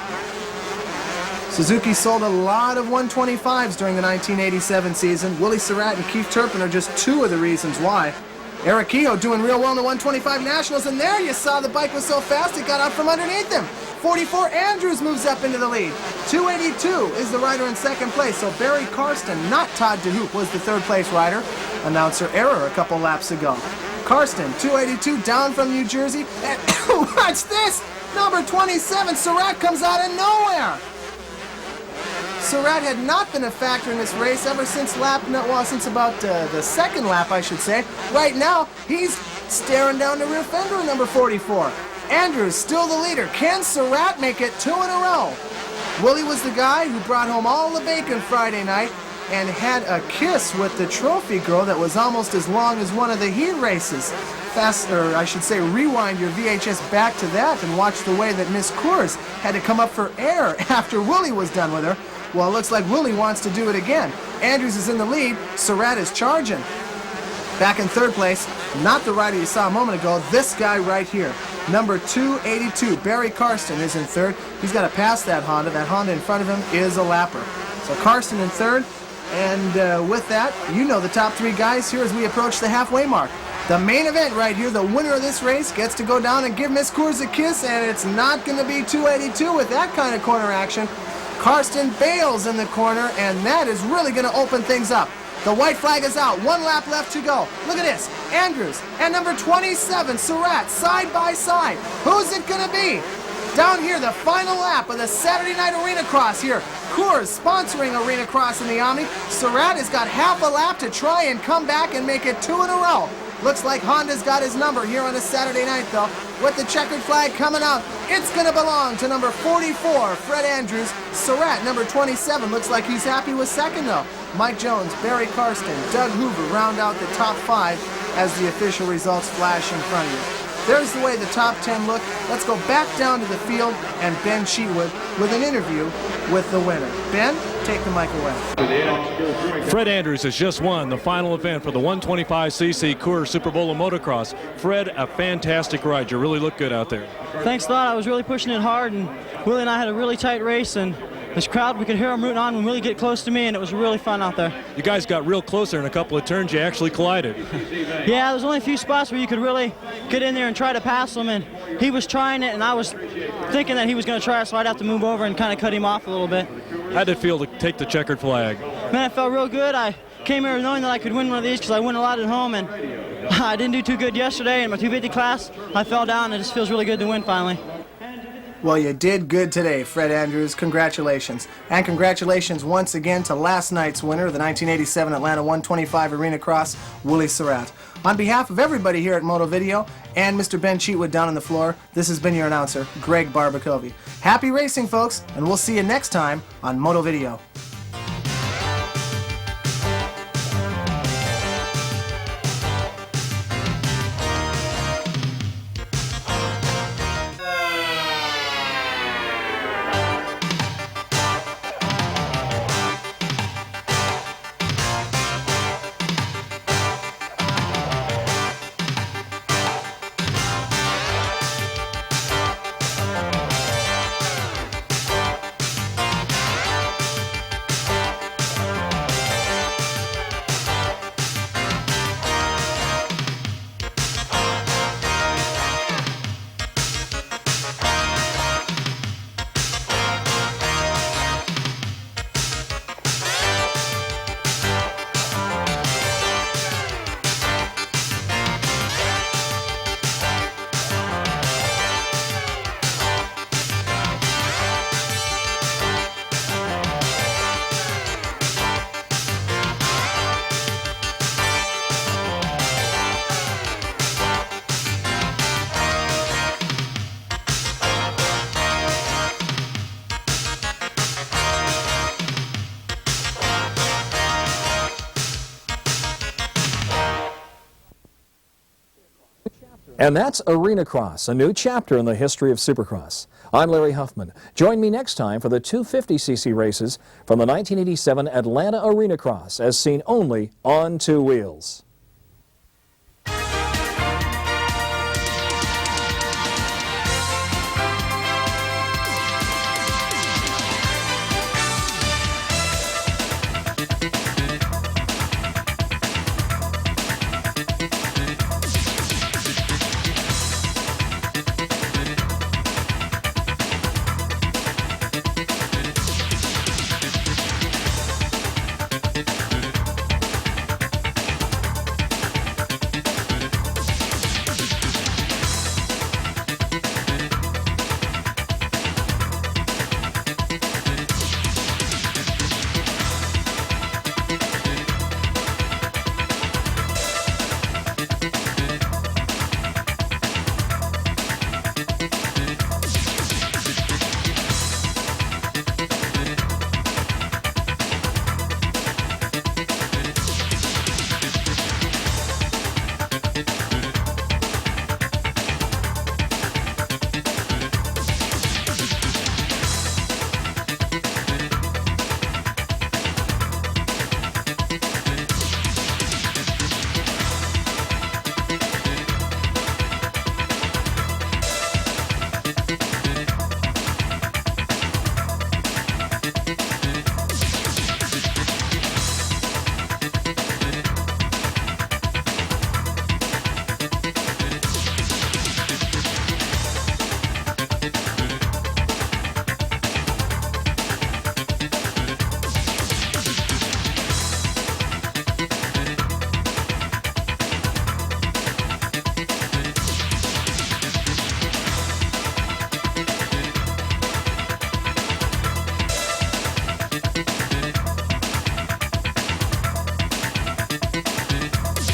Suzuki sold a lot of 125s during the 1987 season. Willie Surratt and Keith Turpin are just two of the reasons why. Eric Kehoe doing real well in the 125 Nationals, and there you saw the bike was so fast it got out from underneath him. 44 Andrews moves up into the lead. 282 is the rider in second place, so Barry Karsten, not Todd DeHoop, was the third place rider. Announcer error a couple laps ago. Karsten, 282, down from New Jersey, and watch this! Number 27, Surratt comes out of nowhere! Surratt had not been a factor in this race ever since since about the second lap, I should say. Right now, he's staring down the rear fender of number 44. Andrews still the leader. Can Surratt make it 2 in a row? Willie was the guy who brought home all the bacon Friday night and had a kiss with the trophy girl that was almost as long as one of the heat races. Rewind your VHS back to that and watch the way that Miss Coors had to come up for air after Willie was done with her. Well, it looks like Willie wants to do it again. Andrews is in the lead. Surratt is charging. Back in third place, not the rider you saw a moment ago, this guy right here. Number 282, Barry Karsten, is in third. He's got to pass that Honda. That Honda in front of him is a lapper. So Karsten in third. And with that, you know the top three guys here as we approach the halfway mark. The main event right here, the winner of this race gets to go down and give Miss Coors a kiss, and it's not going to be 282 with that kind of corner action. Karsten bails in the corner, and that is really going to open things up. The white flag is out. 1 lap left to go. Look at this. Andrews and number 27, Surratt, side by side. Who's it going to be? Down here, the final lap of the Saturday night Arenacross here. Coors sponsoring Arenacross in the Omni. Surratt has got half a lap to try and come back and make it 2 in a row. Looks like Honda's got his number here on a Saturday night, though. With the checkered flag coming out, it's going to belong to number 44, Fred Andrews. Surratt, number 27, looks like he's happy with second, though. Mike Jones, Barry Karsten, Doug Hoover round out the top 5 as the official results flash in front of you. There's the way the top 10 look. Let's go back down to the field and Ben Cheatwood with an interview with the winner. Ben, take the mic away. Fred Andrews has just won the final event for the 125cc Coors Super Bowl of motocross. Fred, a fantastic ride. You really look good out there. Thanks a lot. I was really pushing it hard, and Willie and I had a really tight race, and this crowd, we could hear them rooting on when Willie get close to me, and it was really fun out there. You guys got real close there in a couple of turns. You actually collided. Yeah, there's only a few spots where you could really get in there and try to pass him, and he was trying it, and I was thinking that he was going to try it, so I'd have to move over and kind of cut him off a little bit. How'd it feel to take the checkered flag? Man, it felt real good. I came here knowing that I could win one of these because I win a lot at home, and I didn't do too good yesterday in my 250 class. I fell down, and it just feels really good to win finally. Well, you did good today, Fred Andrews. Congratulations. And congratulations once again to last night's winner of the 1987 Atlanta 125 Arenacross, Willie Surratt. On behalf of everybody here at Moto Video and Mr. Ben Cheatwood down on the floor, this has been your announcer, Greg Barbacovi. Happy racing, folks, and we'll see you next time on Moto Video. And that's Arenacross, a new chapter in the history of Supercross. I'm Larry Huffman. Join me next time for the 250cc races from the 1987 Atlanta Arenacross, as seen only on 2 wheels.